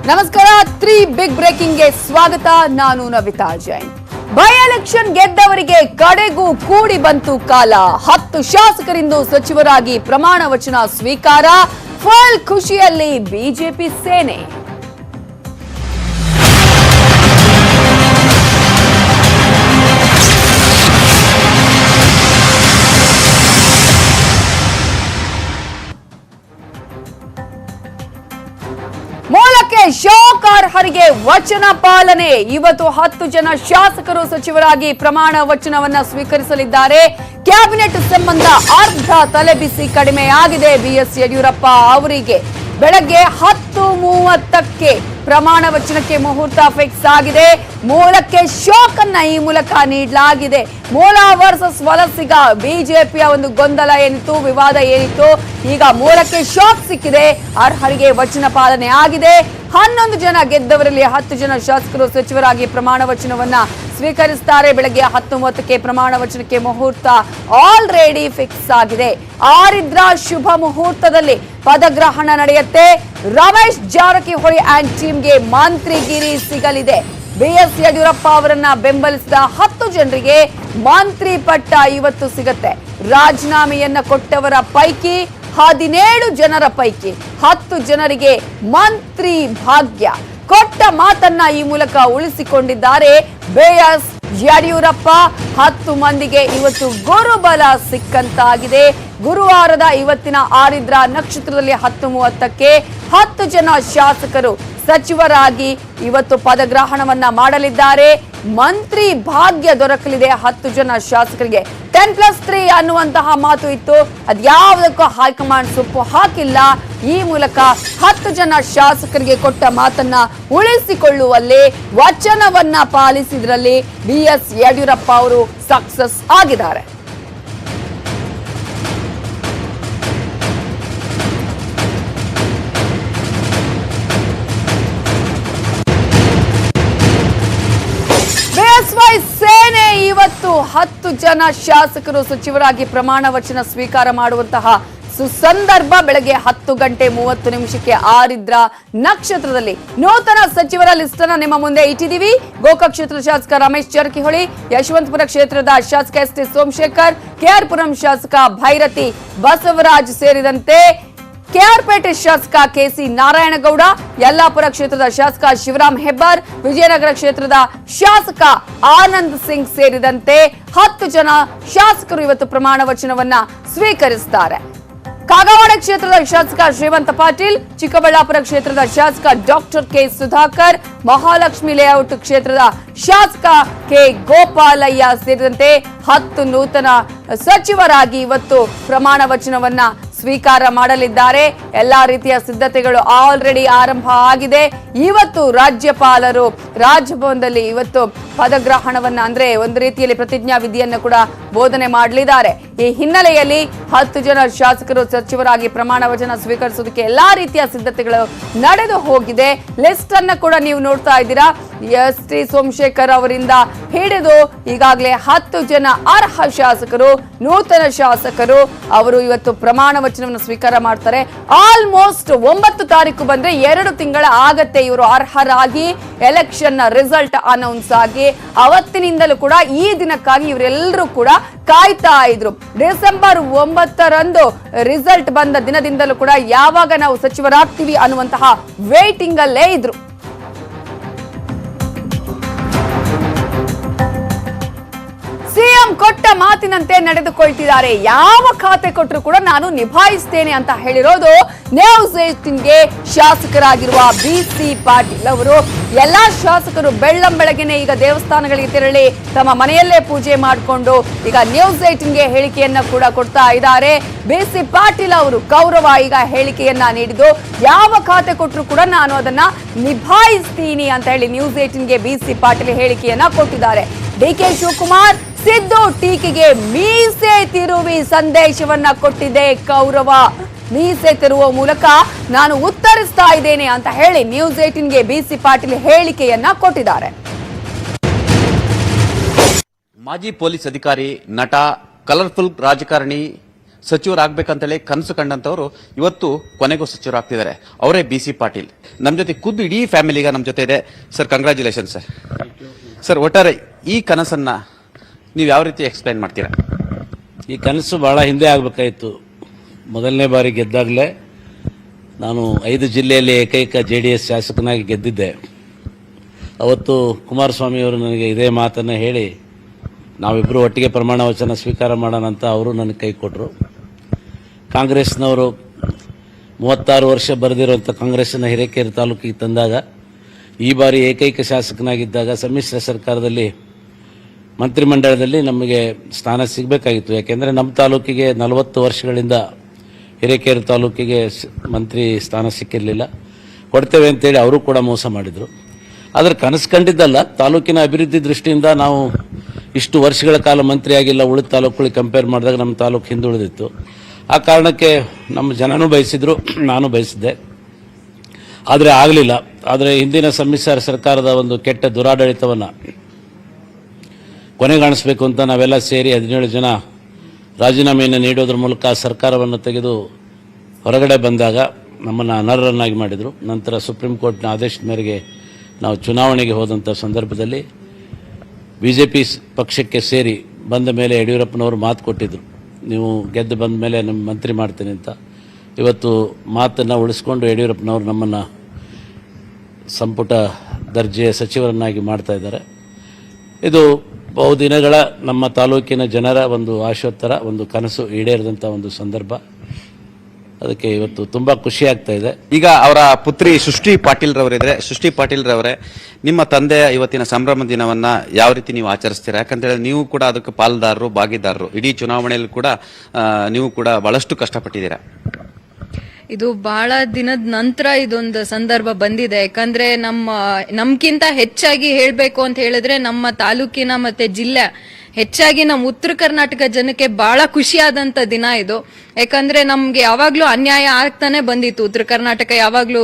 ನಮಸ್ಕಾರ. 3 big breaking ಗೆ ಸ್ವಾಗತ. ನಾನು ನವಿತಾ ಜೈನ್. ಬೈ ಎಲೆಕ್ಷನ್ ಗೆದ್ದವರಿಗೆ ಕಡೆಗೂ ಕೂಡಿ ಬಂತು ಕಾಲ. 10 ಶಾಸಕರಿಂದ ಸಚಿವರಾಗಿ ಪ್ರಮಾಣ ವಚನ ಸ್ವೀಕಾರ. ಫುಲ್ ಖುಷಿಯಲ್ಲಿ ಬಿಜೆಪಿ ಸೇನೆ. ಮೂಲಕ್ಕೆ ಶಾಕ್ ಅರ್ಹರಿಗೆ ವಚನ ಪಾಲನೆ. ಇವತ್ತು 10 ಜನ ಶಾಸಕರು ಸಚಿವರಾಗಿ ಪ್ರಮಾಣ ವಚನವನ್ನ ಸ್ವೀಕರಿಸಲಿದ್ದಾರೆ. ಕ್ಯಾಬಿನೆಟ್ ಸಂಬಂಧ ಅರ್ಧ ತಲೆಬಿಸಿ ಕಡಿಮೆಯಾಗಿದೆ ಬಿಎಸ್ ಯಡಿಯೂರಪ್ಪ ಅವರಿಗೆ. ಬೆಳಗ್ಗೆ 10:30ಕ್ಕೆ ಪ್ರಮಾಣ ವಚನಕ್ಕೆ ಮುಹೂರ್ತ ಫಿಕ್ಸ್ ಆಗಿದೆ. ಮೂಲಕ್ಕೆ ಶಾಕ್ ಅನ್ನ ಈ ಮೂಲಕ ನೀಡಲಾಗಿದೆ. ಮೂಲ ವರ್ಸಸ್ ವಲಸಿಗ ಬಿಜೆಪಿಯ ಒಂದು ಗೊಂದಲ ಏನಿತ್ತು, ವಿವಾದ ಏನಿತ್ತು, ಈಗ ಮೂಲಕ್ಕೆ ಶಾಕ್ ಸಿಕ್ಕಿದೆ. ಅರ್ಹರಿಗೆ ವಚನ ಪಾಲನೆ ಆಗಿದೆ. 11 ಜನ ಗೆದ್ದವರಲ್ಲಿ 10 ಜನ ಶಾಸಕರು ಸಚಿವರಾಗಿ ಪ್ರಮಾಣ ವಚನವನ್ನ ಸ್ವೀಕರಿಸುತ್ತಾರೆ. ಬೆಳಗ್ಗೆ 10:30ಕ್ಕೆ ಪ್ರಮಾಣ ವಚನಕ್ಕೆ ಮುಹೂರ್ತ ಆಲ್ರೆಡಿ ಫಿಕ್ಸ್ ಆಗಿದೆ. ಆರಿದ್ರ ಶುಭ ಮುಹೂರ್ತದಲ್ಲಿ ಪದಗ್ರಹಣ ನಡೆಯುತ್ತೆ. ರಮೇಶ್ ಜಾರಕಿಹೊಳಿ ಅಂಡ್ ಟೀಮ್ಗೆ ಮಂತ್ರಿಗಿರಿ ಸಿಗಲಿದೆ. ಬಿಎಸ್ ಯಡಿಯೂರಪ್ಪ ಅವರನ್ನ ಬೆಂಬಲಿಸಿದ 10 ಜನರಿಗೆ ಮಂತ್ರಿ ಪಟ್ಟ ಇವತ್ತು ಸಿಗುತ್ತೆ. ರಾಜೀನಾಮೆಯನ್ನ ಕೊಟ್ಟವರ ಪೈಕಿ 17 ಜನರ ಪೈಕಿ 10 ಜನರಿಗೆ ಮಂತ್ರಿ ಭಾಗ್ಯ. ಕೊಟ್ಟ ಮಾತನ್ನ ಈ ಮೂಲಕ ಉಳಿಸಿಕೊಂಡಿದ್ದಾರೆ ಬಿಎಸ್ ಯಡಿಯೂರಪ್ಪ. 10 ಮಂದಿಗೆ ಇವತ್ತು ಗುರುಬಲ ಸಿಕ್ಕಂತಾಗಿದೆ. ಗುರುವಾರದ ಇವತ್ತಿನ ಆರಿದ್ರ ನಕ್ಷತ್ರದಲ್ಲಿ 10:30ಕ್ಕೆ 10 ಜನ ಶಾಸಕರು ಸಚಿವರಾಗಿ ಇವತ್ತು ಪದಗ್ರಹಣವನ್ನ ಮಾಡಲಿದ್ದಾರೆ. ಮಂತ್ರಿ ಭಾಗ್ಯ ದೊರಕಲಿದೆ 10 ಜನ ಶಾಸಕರಿಗೆ. 10+3 ಅನ್ನುವಂತಹ ಮಾತು ಇತ್ತು, ಅದ್ಯಾವುದಕ್ಕೂ ಹೈಕಮಾಂಡ್ ಸೊಪ್ಪು ಹಾಕಿಲ್ಲ. ಈ ಮೂಲಕ 10 ಜನ ಶಾಸಕರಿಗೆ ಕೊಟ್ಟ ಮಾತನ್ನ ಉಳಿಸಿಕೊಳ್ಳುವಲ್ಲಿ, ವಚನವನ್ನ ಪಾಲಿಸಿದ್ರಲ್ಲಿ ಬಿಎಸ್ ಯಡಿಯೂರಪ್ಪ ಅವರು ಸಕ್ಸಸ್ ಆಗಿದ್ದಾರೆ. ಬಿಎಸ್ವೈ ಸೇನೆ ಇವತ್ತು 10 ಜನ ಶಾಸಕರು ಸಚಿವರಾಗಿ ಪ್ರಮಾಣ ವಚನ ಸ್ವೀಕಾರ ಮಾಡುವಂತಹ ಸುಸಂದರ್ಭ. ಬೆಳಗ್ಗೆ 10:30 ಆರಿದ್ರ ನಕ್ಷತ್ರದಲ್ಲಿ ನೂತನ ಸಚಿವರ ಲಿಸ್ಟ್ ಅನ್ನ ನಿಮ್ಮ ಮುಂದೆ ಇಟ್ಟಿದ್ದೀವಿ. ಗೋಕಾಕ್ ಕ್ಷೇತ್ರದ ಶಾಸಕ ರಮೇಶ್ ಜಾರಕಿಹೊಳಿ, ಯಶವಂತಪುರ ಕ್ಷೇತ್ರದ ಶಾಸಕ S T Somashekar, K R Puram ಶಾಸಕ ಭೈರತಿ ಬಸವರಾಜ್ ಸೇರಿದಂತೆ ಕೆಆರ್ಪೇಟೆ ಶಾಸಕ ಕೆಸಿ ನಾರಾಯಣಗೌಡ, ಯಲ್ಲಾಪುರ ಕ್ಷೇತ್ರದ ಶಾಸಕ ಶಿವರಾಮ್ ಹೆಬ್ಬಾರ್, ವಿಜಯನಗರ ಕ್ಷೇತ್ರದ ಶಾಸಕ ಆನಂದ್ ಸಿಂಗ್ ಸೇರಿದಂತೆ 10 ಜನ ಶಾಸಕರು ಇವತ್ತು ಪ್ರಮಾಣ ವಚನವನ್ನ ಸ್ವೀಕರಿಸುತ್ತಾರೆ. ಕಾಗವಾಡ ಕ್ಷೇತ್ರದ ಶಾಸಕ ಶ್ರೀಮಂತ ಪಾಟೀಲ್, ಚಿಕ್ಕಬಳ್ಳಾಪುರ ಕ್ಷೇತ್ರದ ಶಾಸಕ doctor K Sudhakar, Mahalakshmi layout ಕ್ಷೇತ್ರದ ಶಾಸಕ ಕೆ ಗೋಪಾಲಯ್ಯ ಸೇರಿದಂತೆ 10 ನೂತನ ಸಚಿವರಾಗಿ ಇವತ್ತು ಪ್ರಮಾಣ ವಚನವನ್ನ ಸ್ವೀಕಾರ ಮಾಡಲಿದ್ದಾರೆ. ಎಲ್ಲಾ ರೀತಿಯ ಸಿದ್ಧತೆಗಳು ಆಲ್ರೆಡಿ ಆರಂಭ ಆಗಿದೆ. ಇವತ್ತು ರಾಜ್ಯಪಾಲರು ರಾಜಭವನದಲ್ಲಿ ಇವತ್ತು ಪದಗ್ರಹಣವನ್ನ ಅಂದ್ರೆ ಒಂದು ರೀತಿಯಲ್ಲಿ ಪ್ರತಿಜ್ಞಾ ವಿಧಿಯನ್ನು ಕೂಡ ಬೋಧನೆ ಮಾಡಲಿದ್ದಾರೆ. ಈ ಹಿನ್ನೆಲೆಯಲ್ಲಿ 10 ಜನ ಶಾಸಕರು ಸಚಿವರಾಗಿ ಪ್ರಮಾಣ ವಚನ ಸ್ವೀಕರಿಸೋದಕ್ಕೆ ಎಲ್ಲಾ ರೀತಿಯ ಸಿದ್ಧತೆಗಳು ನಡೆದು ಹೋಗಿದೆ. ಲಿಸ್ಟ್ ಅನ್ನ ಕೂಡ ನೀವು ನೋಡ್ತಾ ಇದ್ದೀರಾ. ಎಸ್ ಟಿ ಸೋಮಶೇಖರ್ ಅವರಿಂದ ಹಿಡಿದು ಈಗಾಗಲೇ 10 ಜನ ಅರ್ಹ ಶಾಸಕರು, ನೂತನ ಶಾಸಕರು ಅವರು ಇವತ್ತು ಪ್ರಮಾಣ ವಚನವನ್ನು ಸ್ವೀಕಾರ ಮಾಡ್ತಾರೆ. ಆಲ್ಮೋಸ್ಟ್ 9 ತಾರೀಕು ಬಂದ್ರೆ 2 ತಿಂಗಳ ಆಗತ್ತೆ ಇವರು ಅರ್ಹರಾಗಿ ಎಲೆಕ್ಷನ್ ರಿಸಲ್ಟ್ ಅನೌನ್ಸ್ ಆಗಿ. ಅವತ್ತಿನಿಂದಲೂ ಕೂಡ ಈ ದಿನಕ್ಕಾಗಿ ಇವರೆಲ್ಲರೂ ಕೂಡ ಕಾಯ್ತಾ ಇದ್ರು. ಡಿಸೆಂಬರ್ 9ರಂದು ರಿಸಲ್ಟ್ ಬಂದ ದಿನದಿಂದಲೂ ಕೂಡ ಯಾವಾಗ ನಾವು ಸಚಿವರಾಗ್ತೀವಿ ಅನ್ನುವಂತಹ ವೇಟಿಂಗ್ ಅಲ್ಲೇ ಇದ್ರು. ಸಿಎಂ ಕೊಟ್ಟ ಮಾತಿನಂತೆ ನಡೆದುಕೊಳ್ತಿದ್ದಾರೆ. ಯಾವ ಖಾತೆ ಕೊಟ್ಟರು ಕೂಡ ನಾನು ನಿಭಾಯಿಸ್ತೇನೆ ಅಂತ ಹೇಳಿರೋದು ನ್ಯೂಸ್ 18ಗೆ ಶಾಸಕರಾಗಿರುವ ಬಿಸಿ ಪಾಟೀಲ್ ಅವರು. ಎಲ್ಲಾ ಶಾಸಕರು ಬೆಳ್ಳಂಬೆಳಗ್ಗೆನೆ ಈಗ ದೇವಸ್ಥಾನಗಳಿಗೆ ತೆರಳಿ ತಮ್ಮ ಮನೆಯಲ್ಲೇ ಪೂಜೆ ಮಾಡಿಕೊಂಡು ಈಗ ನ್ಯೂಸ್ 18ಗೆ ಹೇಳಿಕೆಯನ್ನ ಕೂಡ ಕೊಡ್ತಾ ಇದ್ದಾರೆ. ಬಿಸಿ ಪಾಟೀಲ್ ಅವರು ಗೌರವ ಈಗ ಹೇಳಿಕೆಯನ್ನ ನೀಡಿದ್ದು, ಯಾವ ಖಾತೆ ಕೊಟ್ಟರು ಕೂಡ ನಾನು ಅದನ್ನ ನಿಭಾಯಿಸ್ತೀನಿ ಅಂತ ಹೇಳಿ ನ್ಯೂಸ್ 18ಗೆ ಬಿಸಿ ಪಾಟೀಲ್ ಹೇಳಿಕೆಯನ್ನ ಕೊಟ್ಟಿದ್ದಾರೆ. ಡಿಕೆ ಶಿವಕುಮಾರ್ ಸಿದ್ದು ಟೀಕೆಗೆ ಮೀಸೆ ತಿರುವಿ ಸಂದೇಶವನ್ನ ಕೊಟ್ಟಿದೆ ಗೌರವ. ಮೀಸೆ ತಿರುವ ಮೂಲಕ ನಾನು ಉತ್ತರಿಸ್ತಾ ಇದ್ದೇನೆ ಅಂತ ಹೇಳಿ ನ್ಯೂಸ್ 18ಗೆ ಬಿಸಿ ಪಾಟೀಲ್ ಹೇಳಿಕೆಯನ್ನ ಕೊಟ್ಟಿದ್ದಾರೆ. ಮಾಜಿ ಪೊಲೀಸ್ ಅಧಿಕಾರಿ, ನಟ, ಕಲರ್ಫುಲ್ ರಾಜಕಾರಣಿ ಸಚಿವರಾಗಬೇಕಂತೇಳಿ ಕನಸು ಕಂಡಂತವರು ಇವತ್ತು ಕೊನೆಗೂ ಸಚಿವರಾಗ್ತಿದ್ದಾರೆ. ಅವರೇ BC ಪಾಟೀಲ್. ನಮ್ಮ ಜೊತೆ ಖುದ್ದು ಇಡೀ ಫ್ಯಾಮಿಲಿಗ ನಮ್ಮ ಜೊತೆ ಇದೆ. Sir, congratulation sir. ಸರ್, ಒಟ್ಟಾರೆ ಈ ಕನಸನ್ನ ನೀವು ಯಾವ ರೀತಿ ಎಕ್ಸ್ಪ್ಲೈನ್ ಮಾಡ್ತೀರಾ? ಈ ಕನಸು ಬಹಳ ಹಿಂದೆ ಆಗಬೇಕಾಯಿತು. ಮೊದಲನೇ ಬಾರಿ ಗೆದ್ದಾಗಲೇ ನಾನು 5 ಜಿಲ್ಲೆಯಲ್ಲಿ ಏಕೈಕ JDS ಶಾಸಕನಾಗಿ ಗೆದ್ದಿದ್ದೆ. ಅವತ್ತು ಕುಮಾರಸ್ವಾಮಿಯವರು ನನಗೆ ಇದೇ ಮಾತನ್ನು ಹೇಳಿ ನಾವಿಬ್ಬರು ಒಟ್ಟಿಗೆ ಪ್ರಮಾಣ ವಚನ ಸ್ವೀಕಾರ ಮಾಡೋಣ ಅಂತ ಅವರು ನನಗೆ ಕೈ ಕೊಟ್ಟರು. ಕಾಂಗ್ರೆಸ್ನವರು 36 ವರ್ಷ ಬರೆದಿರುವಂಥ ಕಾಂಗ್ರೆಸ್ಸಿನ ಹಿರೇಕೆರೆ ತಾಲೂಕಿಗೆ ತಂದಾಗ ಈ ಬಾರಿ ಏಕೈಕ ಶಾಸಕನಾಗಿದ್ದಾಗ ಸಮ್ಮಿಶ್ರ ಸರ್ಕಾರದಲ್ಲಿ ಮಂತ್ರಿಮಂಡಲದಲ್ಲಿ ನಮಗೆ ಸ್ಥಾನ ಸಿಗಬೇಕಾಗಿತ್ತು. ಯಾಕೆಂದರೆ ನಮ್ಮ ತಾಲೂಕಿಗೆ 40 ವರ್ಷಗಳಿಂದ ಹಿರೇಕೆರೆ ತಾಲೂಕಿಗೆ ಮಂತ್ರಿ ಸ್ಥಾನ ಸಿಕ್ಕಿರಲಿಲ್ಲ. ಕೊಡ್ತೇವೆ ಅಂತೇಳಿ ಅವರು ಕೂಡ ಮೋಸ ಮಾಡಿದರು. ಆದರೆ ಕನಸು ಕಂಡಿದ್ದಲ್ಲ, ತಾಲೂಕಿನ ಅಭಿವೃದ್ಧಿ ದೃಷ್ಟಿಯಿಂದ ನಾವು ಇಷ್ಟು ವರ್ಷಗಳ ಕಾಲ ಮಂತ್ರಿ ಆಗಿಲ್ಲ. ಉಳಿದ ತಾಲೂಕುಗಳಿಗೆ ಕಂಪೇರ್ ಮಾಡಿದಾಗ ನಮ್ಮ ತಾಲೂಕು ಹಿಂದುಳಿದಿತ್ತು. ಆ ಕಾರಣಕ್ಕೆ ನಮ್ಮ ಜನನೂ ಬಯಸಿದ್ರು, ನಾನು ಬಯಸಿದ್ದೆ, ಆದರೆ ಆಗಲಿಲ್ಲ. ಆದರೆ ಹಿಂದಿನ ಸಮ್ಮಿಶ್ರ ಸರ್ಕಾರದ ಒಂದು ಕೆಟ್ಟ ದುರಾಡಳಿತವನ್ನು ಕೊನೆಗಾಣಿಸಬೇಕು ಅಂತ ನಾವೆಲ್ಲ ಸೇರಿ 17 ಜನ ರಾಜೀನಾಮೆಯನ್ನು ನೀಡೋದ್ರ ಮೂಲಕ ಸರ್ಕಾರವನ್ನು ತೆಗೆದು ಹೊರಗಡೆ ಬಂದಾಗ ನಮ್ಮನ್ನು ಅನರ್ಹರನ್ನಾಗಿ ಮಾಡಿದರು. ನಂತರ ಸುಪ್ರೀಂ ಕೋರ್ಟ್ನ ಆದೇಶದ ಮೇರೆಗೆ ನಾವು ಚುನಾವಣೆಗೆ ಹೋದಂಥ ಸಂದರ್ಭದಲ್ಲಿ BJP ಪಕ್ಷಕ್ಕೆ ಸೇರಿ ಬಂದ ಮೇಲೆ ಯಡಿಯೂರಪ್ಪನವರು ಮಾತು ಕೊಟ್ಟಿದ್ದರು, ನೀವು ಗೆದ್ದು ಬಂದ ಮೇಲೆ ನಿಮ್ಮ ಮಂತ್ರಿ ಮಾಡ್ತೀನಿ ಅಂತ. ಇವತ್ತು ಮಾತನ್ನು ಉಳಿಸ್ಕೊಂಡು ಯಡಿಯೂರಪ್ಪನವರು ನಮ್ಮನ್ನು ಸಂಪುಟ ದರ್ಜೆಯ ಸಚಿವರನ್ನಾಗಿ ಮಾಡ್ತಾ ಇದ್ದಾರೆ. ಇದು ಬಹುದಿನಗಳ ನಮ್ಮ ತಾಲೂಕಿನ ಜನರ ಒಂದು ಆಶೋತ್ತರ, ಒಂದು ಕನಸು ಈಡೇರಿದಂಥ ಒಂದು ಸಂದರ್ಭ. ಅದಕ್ಕೆ ಇವತ್ತು ತುಂಬಾ ಖುಷಿ ಆಗ್ತಾ ಇದೆ. ಈಗ ಅವರ ಪುತ್ರಿ ಸೃಷ್ಟಿ ಪಾಟೀಲ್ ರವರಿದ್ರೆ, ಸೃಷ್ಟಿ ಪಾಟೀಲ್ ರವರೇ, ನಿಮ್ಮ ತಂದೆಯ ಇವತ್ತಿನ ಸಂಭ್ರಮ ದಿನವನ್ನ ಯಾವ ರೀತಿ ನೀವು ಆಚರಿಸ್ತೀರಾ? ಯಾಕಂತೇಳಿ ನೀವು ಕೂಡ ಅದಕ್ಕೆ ಪಾಲ್ದಾರರು, ಭಾಗಿದಾರರು. ಇಡೀ ಚುನಾವಣೆಯಲ್ಲಿ ಕೂಡ ನೀವು ಕೂಡ ಬಹಳಷ್ಟು ಕಷ್ಟಪಟ್ಟಿದ್ದೀರಾ. ಇದು ಬಹಳ ದಿನದ ನಂತರ ಇದೊಂದು ಸಂದರ್ಭ ಬಂದಿದೆ. ಯಾಕಂದ್ರೆ ನಮ್ಗಿಂತ ಹೆಚ್ಚಾಗಿ ಹೇಳ್ಬೇಕು ಅಂತ ಹೇಳಿದ್ರೆ ನಮ್ಮ ತಾಲೂಕಿನ ಮತ್ತೆ ಜಿಲ್ಲೆ, ಹೆಚ್ಚಾಗಿ ನಮ್ಮ ಉತ್ತರ ಕರ್ನಾಟಕ ಜನಕ್ಕೆ ಬಹಳ ಖುಷಿಯಾದಂತ ದಿನ ಇದು. ಯಾಕಂದ್ರೆ ನಮ್ಗೆ ಯಾವಾಗ್ಲೂ ಅನ್ಯಾಯ ಆಗ್ತಾನೆ ಬಂದಿತ್ತು. ಉತ್ತರ ಕರ್ನಾಟಕ ಯಾವಾಗ್ಲೂ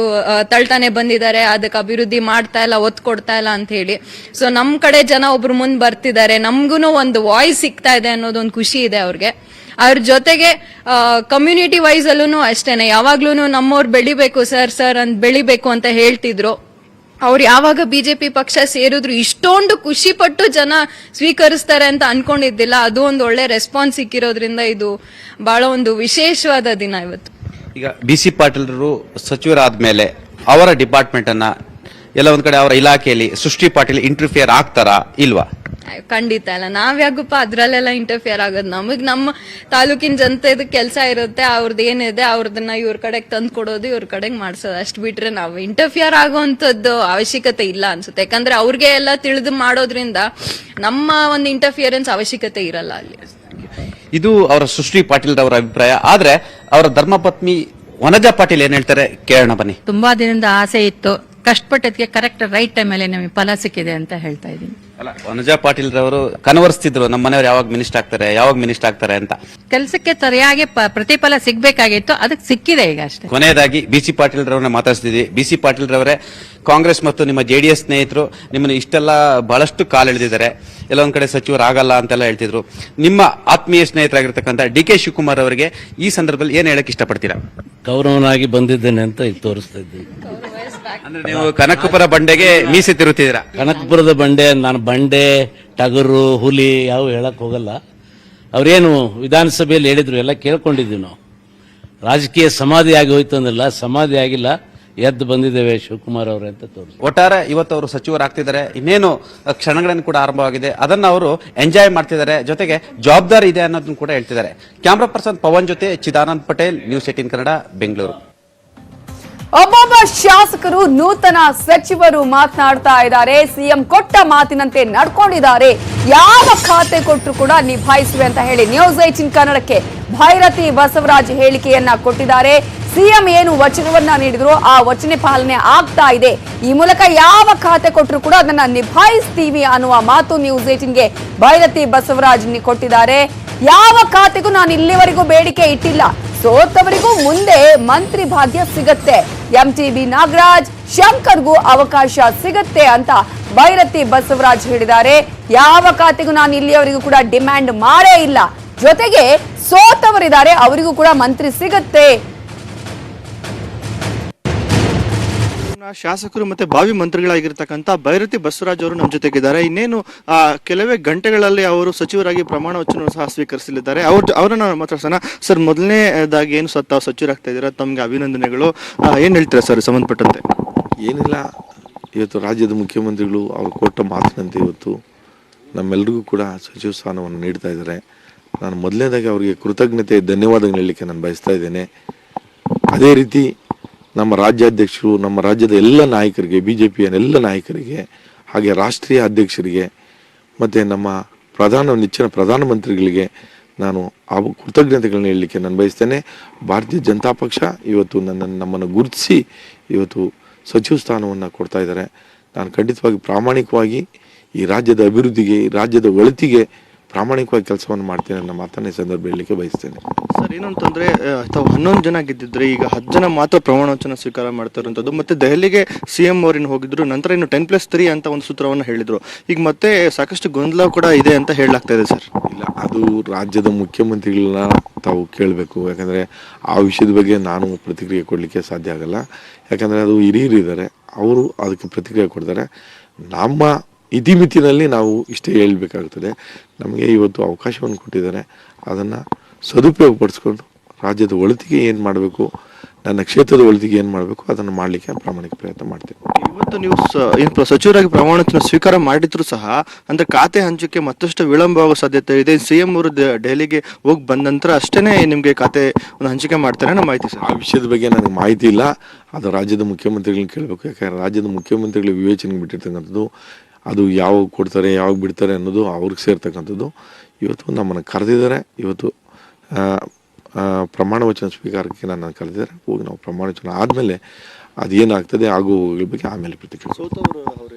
ತಳ್ತಾನೆ ಬಂದಿದ್ದಾರೆ, ಅದಕ್ಕೆ ಅಭಿವೃದ್ಧಿ ಮಾಡ್ತಾ ಇಲ್ಲ, ಒತ್ತು ಕೊಡ್ತಾ ಇಲ್ಲ ಅಂತ ಹೇಳಿ. ಸೊ ನಮ್ ಕಡೆ ಜನ ಒಬ್ರು ಮುಂದ್ ಬರ್ತಿದ್ದಾರೆ, ನಮ್ಗೂನು ಒಂದು ವಾಯ್ಸ್ ಸಿಗ್ತಾ ಇದೆ ಅನ್ನೋದೊಂದು ಖುಷಿ ಇದೆ ಅವ್ರಿಗೆ. ಅವ್ರ ಜೊತೆಗೆ ಕಮ್ಯುನಿಟಿ ವೈಸ್ ಅಲ್ಲೂ ಅಷ್ಟೇನೆ, ಯಾವಾಗ್ಲೂ ನಮ್ಮವ್ರು ಬೆಳಿಬೇಕು ಸರ್ ಅಂತ ಬೆಳಿಬೇಕು ಅಂತ ಹೇಳ್ತಿದ್ರು. ಅವ್ರು ಯಾವಾಗ BJP ಪಕ್ಷ ಸೇರಿದ್ರು ಇಷ್ಟೊಂದು ಖುಷಿ ಪಟ್ಟು ಜನ ಸ್ವೀಕರಿಸ್ತಾರೆ ಅಂತ ಅನ್ಕೊಂಡಿದ್ದಿಲ್ಲ. ಅದು ಒಂದು ಒಳ್ಳೆ ರೆಸ್ಪಾನ್ಸ್ ಸಿಕ್ಕಿರೋದ್ರಿಂದ ಇದು ಬಹಳ ಒಂದು ವಿಶೇಷವಾದ ದಿನ ಇವತ್ತು. ಈಗ BC ಪಾಟೀಲರು ಸಚಿವರಾದ್ಮೇಲೆ ಅವರ ಡಿಪಾರ್ಟ್ಮೆಂಟ್ ಅನ್ನ ಎಲ್ಲ ಒಂದ್ ಕಡೆ ಅವರ ಇಲಾಖೆಯಲ್ಲಿ ಸೃಷ್ಟಿ ಪಾಟೀಲ್ ಇಂಟರ್ಫಿಯರ್ ಆಗ್ತಾರಾ ಇಲ್ವಾ? ಖಂಡಿತ ಇಲ್ಲ. ನಾವ್ಯಾಗಪ್ಪ ಅದ್ರಲ್ಲೆಲ್ಲ ಇಂಟರ್ಫಿಯರ್ ಆಗೋದು? ನಮಗ್ ನಮ್ಮ ತಾಲೂಕಿನ ಜನತೆದ ಕೆಲಸ ಇರುತ್ತೆ, ಅವ್ರದ್ದು ಏನಿದೆ ಅವ್ರದನ್ನ ಇವ್ರ ಕಡೆಗೆ ತಂದು ಕೊಡೋದು, ಇವ್ರ ಕಡೆಗೆ ಮಾಡ್ಸೋದು, ಅಷ್ಟು ಬಿಟ್ರೆ ನಾವು ಇಂಟರ್ಫಿಯರ್ ಆಗುವಂತದ್ದು ಅವಶ್ಯಕತೆ ಇಲ್ಲ ಅನ್ಸುತ್ತೆ. ಯಾಕಂದ್ರೆ ಅವ್ರಿಗೆ ಎಲ್ಲ ತಿಳಿದು ಮಾಡೋದ್ರಿಂದ ನಮ್ಮ ಒಂದು ಇಂಟರ್ಫಿಯರೆನ್ಸ್ ಅವಶ್ಯಕತೆ ಇರಲ್ಲ ಅಲ್ಲಿ. ಇದು ಅವರ ಸೃಷ್ಟಿ ಪಾಟೀಲ್ ಅವರ ಅಭಿಪ್ರಾಯ. ಆದ್ರೆ ಅವರ ಧರ್ಮಪತ್ನಿ ವನಜಾ ಪಾಟೀಲ್ ಏನ್ ಹೇಳ್ತಾರೆ ಕೇಳೋಣ ಬನ್ನಿ. ತುಂಬಾ ದಿನದ ಆಸೆ ಇತ್ತು, ಕಷ್ಟಪಟ್ಟದಕ್ಕೆ ಕರೆಕ್ಟ್ ರೈಟ್ ಟೈಮಲ್ಲಿ ನಮಗೆ ಫಲ ಸಿಕ್ಕಿದೆ ಅಂತ ಹೇಳ್ತಾ ಇದ್ದೀನಿ. ಅಲ್ಲ, ವನಜಾ ಪಾಟೀಲ್ ರವರು ಕನವರಿಸ್ತಿದ್ರು ನಮ್ಮ ಮನೆಯವರು ಯಾವಾಗ ಮಿನಿಸ್ಟರ್ ಆಗ್ತಾರೆ ಅಂತ. ಕೆಲಸಕ್ಕೆ ಸರಿಯಾಗಿ ಪ್ರತಿಫಲ ಸಿಗ್ಬೇಕಾಗಿತ್ತು, ಅದಕ್ಕೆ ಸಿಕ್ಕಿದೆ ಈಗ ಅಷ್ಟೇ. ಕೊನೆಯದಾಗಿ BC ಪಾಟೀಲ್ ರವರನ್ನ ಮಾತಾಡ್ತಿದ್ವಿ. BC ಪಾಟೀಲ್ ರವರೇ, ಕಾಂಗ್ರೆಸ್ ಮತ್ತು ನಿಮ್ಮ JDS ಸ್ನೇಹಿತರು ನಿಮ್ಮನ್ನು ಇಷ್ಟೆಲ್ಲ ಬಹಳಷ್ಟು ಕಾಲೆಳೆದಿದ್ದಾರೆ, ಎಲ್ಲ ಒಂದ್ ಕಡೆ ಸಚಿವರಾಗಲ್ಲ ಅಂತೆಲ್ಲ ಹೇಳ್ತಿದ್ರು. ನಿಮ್ಮ ಆತ್ಮೀಯ ಸ್ನೇಹಿತರಾಗಿರ್ತಕ್ಕಂಥ DK ಶಿವಕುಮಾರ್ ಅವರಿಗೆ ಈ ಸಂದರ್ಭದಲ್ಲಿ ಏನ್ ಹೇಳಕ್ ಇಷ್ಟಪಡ್ತೀರಾ? ಗೌರವನಾಗಿ ಬಂದಿದ್ದೇನೆ ಅಂತ ಈಗ ತೋರಿಸ್ತಾ ಇದ್ದೀನಿ. ಅಂದ್ರೆ ನೀವು ಕನಕಪುರ ಬಂಡೆಗೆ ಮೀಸೆ ತಿರುತ್ತಿದ್ದೀರಾ. ಕನಕಪುರದ ಬಂಡೆ, ನಾನು ಬಂಡೆ, ಟಗರು, ಹುಲಿ ಯಾವ ಹೇಳಕ್ ಹೋಗಲ್ಲ. ಅವ್ರೇನು ವಿಧಾನಸಭೆಯಲ್ಲಿ ಹೇಳಿದ್ರು ಎಲ್ಲ ಕೇಳ್ಕೊಂಡಿದ್ದೀವಿ ನಾವು. ರಾಜಕೀಯ ಸಮಾಧಿ ಆಗಿ ಹೋಯ್ತು ಅಂದಿಲ್ಲ, ಸಮಾಧಿ ಆಗಿಲ್ಲ, ಎದ್ದು ಬಂದಿದ್ದೇವೆ ಶಿವಕುಮಾರ್ ಅವರೇ ಅಂತ ತೋರಿಸಿ. ಒಟ್ಟಾರೆ ಇವತ್ತು ಅವರು ಸಚಿವರಾಗ್ತಿದ್ದಾರೆ. ಇನ್ನೇನು ಕ್ಷಣಗಳನ್ನು ಕೂಡ ಆರಂಭವಾಗಿದೆ, ಅದನ್ನ ಅವರು ಎಂಜಾಯ್ ಮಾಡ್ತಿದ್ದಾರೆ, ಜೊತೆಗೆ ಜವಾಬ್ದಾರಿ ಇದೆ ಅನ್ನೋದನ್ನು ಕೂಡ ಹೇಳ್ತಿದ್ದಾರೆ. ಕ್ಯಾಮ್ರಾ ಪರ್ಸನ್ ಪವನ್ ಜೊತೆ ಚಿದಾನಂದ್ ಪಟೇಲ್, ನ್ಯೂಸ್ 18 ಕನ್ನಡ, ಬೆಂಗಳೂರು. ಒಬ್ಬೊಬ್ಬ ಶಾಸಕರು ನೂತನ ಸಚಿವರು ಮಾತನಾಡ್ತಾ ಇದ್ದಾರೆ. ಸಿಎಂ ಕೊಟ್ಟ ಮಾತಿನಂತೆ ನಡ್ಕೊಂಡಿದ್ದಾರೆ, ಯಾವ ಖಾತೆ ಕೊಟ್ಟರು ಕೂಡ ನಿಭಾಯಿಸುವೆ ಅಂತ ಹೇಳಿ ನ್ಯೂಸ್ 18 ಕನ್ನಡಕ್ಕೆ ಭೈರತಿ ಬಸವರಾಜ್ ಹೇಳಿಕೆಯನ್ನ ಕೊಟ್ಟಿದ್ದಾರೆ. ಸಿಎಂ ಏನು ವಚನವನ್ನ ನೀಡಿದ್ರು ಆ ವಚನೆ ಪಾಲನೆ ಆಗ್ತಾ ಇದೆ. ಈ ಮೂಲಕ ಯಾವ ಖಾತೆ ಕೊಟ್ಟರು ಕೂಡ ಅದನ್ನ ನಿಭಾಯಿಸ್ತೀವಿ ಅನ್ನುವ ಮಾತು ನ್ಯೂಸ್ 18ಗೆ ಭೈರತಿ ಬಸವರಾಜ್ ಕೊಟ್ಟಿದ್ದಾರೆ. ಯಾವ ಖಾತೆಗೂ ನಾನು ಇಲ್ಲಿವರೆಗೂ ಬೇಡಿಕೆ ಇಟ್ಟಿಲ್ಲ, ಸೋತವರಿಗೂ ಮುಂದೆ ಮಂತ್ರಿ ಭಾಗ್ಯ ಸಿಗತ್ತೆ, MTB ನಾಗರಾಜ್, ಶಂಕರ್ಗೂ ಅವಕಾಶ ಸಿಗತ್ತೆ ಅಂತ ಭೈರತಿ ಬಸವರಾಜ್ ಹೇಳಿದ್ದಾರೆ. ಯಾವ ಖಾತೆಗೂ ನಾನು ಇಲ್ಲಿಯವರೆಗೂ ಕೂಡ ಡಿಮ್ಯಾಂಡ್ ಮಾಡೇ ಇಲ್ಲ, ಜೊತೆಗೆ ಸೋತವರಿದ್ದಾರೆ, ಅವರಿಗೂ ಕೂಡ ಮಂತ್ರಿ ಸಿಗತ್ತೆ. ಶಾಸಕರು ಮತ್ತೆ ಭಾವಿ ಮಂತ್ರಿಗಳಾಗಿರ್ತಕ್ಕಂಥ ಭೈರತಿ ಬಸವರಾಜ್ ಅವರು ನಮ್ಮ ಜೊತೆಗಿದ್ದಾರೆ. ಇನ್ನೇನು ಕೆಲವೇ ಗಂಟೆಗಳಲ್ಲಿ ಅವರು ಸಚಿವರಾಗಿ ಪ್ರಮಾಣ ವಚನ ಸಹ ಸ್ವೀಕರಿಸಲಿದ್ದಾರೆ. ಅವರನ್ನ ಮಾತಾಡ್ಸೋಣ. ಸರ್, ಮೊದಲನೇದಾಗಿ ಏನು ಸಚಿವರಾಗ್ತಾ ಇದ್ದೀರಾ, ತಮ್ಗೆ ಅಭಿನಂದನೆಗಳು. ಏನ್ ಹೇಳ್ತೀರಾ ಸರ್ ಸಂಬಂಧಪಟ್ಟಂತೆ? ಏನಿಲ್ಲ, ಇವತ್ತು ರಾಜ್ಯದ ಮುಖ್ಯಮಂತ್ರಿಗಳು ಅವರು ಕೊಟ್ಟ ಮಾತಿನಂತೆ ಇವತ್ತು ನಮ್ಮೆಲ್ಲರಿಗೂ ಕೂಡ ಸಚಿವ ಸ್ಥಾನವನ್ನು ನೀಡ್ತಾ ಇದ್ದಾರೆ. ನಾನು ಮೊದಲನೇದಾಗಿ ಅವರಿಗೆ ಕೃತಜ್ಞತೆ ಧನ್ಯವಾದಗಳು ಹೇಳಲಿಕ್ಕೆ ನಾನು ಬಯಸ್ತಾ ಇದ್ದೇನೆ. ಅದೇ ರೀತಿ ನಮ್ಮ ರಾಜ್ಯಾಧ್ಯಕ್ಷರು, ನಮ್ಮ ರಾಜ್ಯದ ಎಲ್ಲ ನಾಯಕರಿಗೆ, BJPಯ ಎಲ್ಲ ನಾಯಕರಿಗೆ, ಹಾಗೆ ರಾಷ್ಟ್ರೀಯ ಅಧ್ಯಕ್ಷರಿಗೆ ಮತ್ತು ನಮ್ಮ ನೆಚ್ಚಿನ ಪ್ರಧಾನಮಂತ್ರಿಗಳಿಗೆ ನಾನು ಆ ಕೃತಜ್ಞತೆಗಳನ್ನ ಹೇಳಲಿಕ್ಕೆ ನಾನು ಬಯಸ್ತೇನೆ. ಭಾರತೀಯ ಜನತಾ ಪಕ್ಷ ಇವತ್ತು ನಮ್ಮನ್ನು ಗುರುತಿಸಿ ಇವತ್ತು ಸಚಿವ ಸ್ಥಾನವನ್ನು ಕೊಡ್ತಾ ಇದ್ದಾರೆ. ನಾನು ಖಂಡಿತವಾಗಿ ಪ್ರಾಮಾಣಿಕವಾಗಿ ಈ ರಾಜ್ಯದ ಅಭಿವೃದ್ಧಿಗೆ, ಈ ರಾಜ್ಯದ ಒಳಿತಿಗೆ ಪ್ರಾಮಾಣಿಕವಾಗಿ ಕೆಲಸವನ್ನು ಮಾಡ್ತೇನೆ ಅನ್ನೋ ಮಾತನ್ನ ಈ ಸಂದರ್ಭ ಹೇಳಲಿಕ್ಕೆ ಬಯಸ್ತೇನೆ. ಸರ್, ಏನು ಅಂತಂದ್ರೆ ತಾವು 11 ಜನ ಗೆದ್ದಿದ್ರೆ ಈಗ 10 ಜನ ಮಾತ್ರ ಪ್ರಮಾಣ ವಚನ ಸ್ವೀಕಾರ ಮಾಡ್ತಾ ಇರುವಂತದ್ದು. ಮತ್ತೆ ದೆಹಲಿಗೆ CM ಅವರಿನ್ನು ಹೋಗಿದ್ರು, ನಂತರ ಇನ್ನು 10+3 ಅಂತ ಒಂದು ಸೂತ್ರವನ್ನು ಹೇಳಿದ್ರು. ಈಗ ಮತ್ತೆ ಸಾಕಷ್ಟು ಗೊಂದಲ ಕೂಡ ಇದೆ ಅಂತ ಹೇಳಲಾಗ್ತಾ ಇದೆ ಸರ್. ಇಲ್ಲ, ಅದು ರಾಜ್ಯದ ಮುಖ್ಯಮಂತ್ರಿಗಳನ್ನ ತಾವು ಕೇಳಬೇಕು. ಯಾಕಂದರೆ ಆ ವಿಷಯದ ಬಗ್ಗೆ ನಾನು ಪ್ರತಿಕ್ರಿಯೆ ಕೊಡಲಿಕ್ಕೆ ಸಾಧ್ಯ ಆಗಲ್ಲ. ಯಾಕಂದರೆ ಅದು ಹಿರಿಯರಿದ್ದಾರೆ, ಅವರು ಅದಕ್ಕೆ ಪ್ರತಿಕ್ರಿಯೆ ಕೊಡ್ತಾರೆ. ನಮ್ಮ ಇತಿಮಿತಿನಲ್ಲಿ ನಾವು ಇಷ್ಟೇ ಹೇಳಬೇಕಾಗ್ತದೆ. ನಮಗೆ ಇವತ್ತು ಅವಕಾಶವನ್ನು ಕೊಟ್ಟಿದ್ದಾರೆ, ಅದನ್ನು ಸದುಪಯೋಗಪಡಿಸ್ಕೊಂಡು ರಾಜ್ಯದ ಒಳಿತಿಗೆ ಏನು ಮಾಡಬೇಕು, ನನ್ನ ಕ್ಷೇತ್ರದ ಒಳಿತಿಗೆ ಏನು ಮಾಡಬೇಕು ಅದನ್ನು ಮಾಡಲಿಕ್ಕೆ ಪ್ರಾಮಾಣಿಕ ಪ್ರಯತ್ನ ಮಾಡ್ತೇವೆ. ಇವತ್ತು ನೀವು ಸಚಿವರಾಗಿ ಪ್ರಮಾಣ ವಚನ ಸ್ವೀಕಾರ ಮಾಡಿದ್ರು ಸಹ ಅಂದ್ರೆ ಖಾತೆ ಹಂಚಿಕೆ ಮತ್ತಷ್ಟು ವಿಳಂಬ ಆಗೋ ಸಾಧ್ಯತೆ ಇದೆ. CM ಅವರು ದೆಹಲಿಗೆ ಹೋಗಿ ಬಂದ ನಂತರ ಅಷ್ಟೇ ನಿಮಗೆ ಖಾತೆ ಒಂದು ಹಂಚಿಕೆ ಮಾಡ್ತಾರೆ ಅನ್ನೋ ಮಾಹಿತಿ ಸರ್. ಆ ವಿಷಯದ ಬಗ್ಗೆ ನನಗೆ ಮಾಹಿತಿ ಇಲ್ಲ, ಅದು ರಾಜ್ಯದ ಮುಖ್ಯಮಂತ್ರಿಗಳನ್ನ ಕೇಳಬೇಕು. ಯಾಕಂದರೆ ರಾಜ್ಯದ ಮುಖ್ಯಮಂತ್ರಿಗಳ ವಿವೇಚನೆಗೆ ಬಿಟ್ಟಿರ್ತಕ್ಕಂಥದ್ದು, ಅದು ಯಾವಾಗ ಕೊಡ್ತಾರೆ ಯಾವಾಗ ಬಿಡ್ತಾರೆ ಅನ್ನೋದು ಅವ್ರಿಗೆ ಸೇರ್ತಕ್ಕಂಥದ್ದು. ಇವತ್ತು ನಮ್ಮನ್ನು ಕರೆದಿದ್ದಾರೆ, ಇವತ್ತು ಪ್ರಮಾಣ ವಚನ ಸ್ವೀಕಾರಕ್ಕೆ ನನ್ನ ಕರೆದಿದ್ದಾರೆ. ಹೋಗಿ ನಾವು ಪ್ರಮಾಣ ವಚನ ಆದಮೇಲೆ ಅದೇನಾಗ್ತದೆ ಆಗುವ ಬಗ್ಗೆ ಆಮೇಲೆ ಪ್ರತಿಕ್ರಿಯೆ.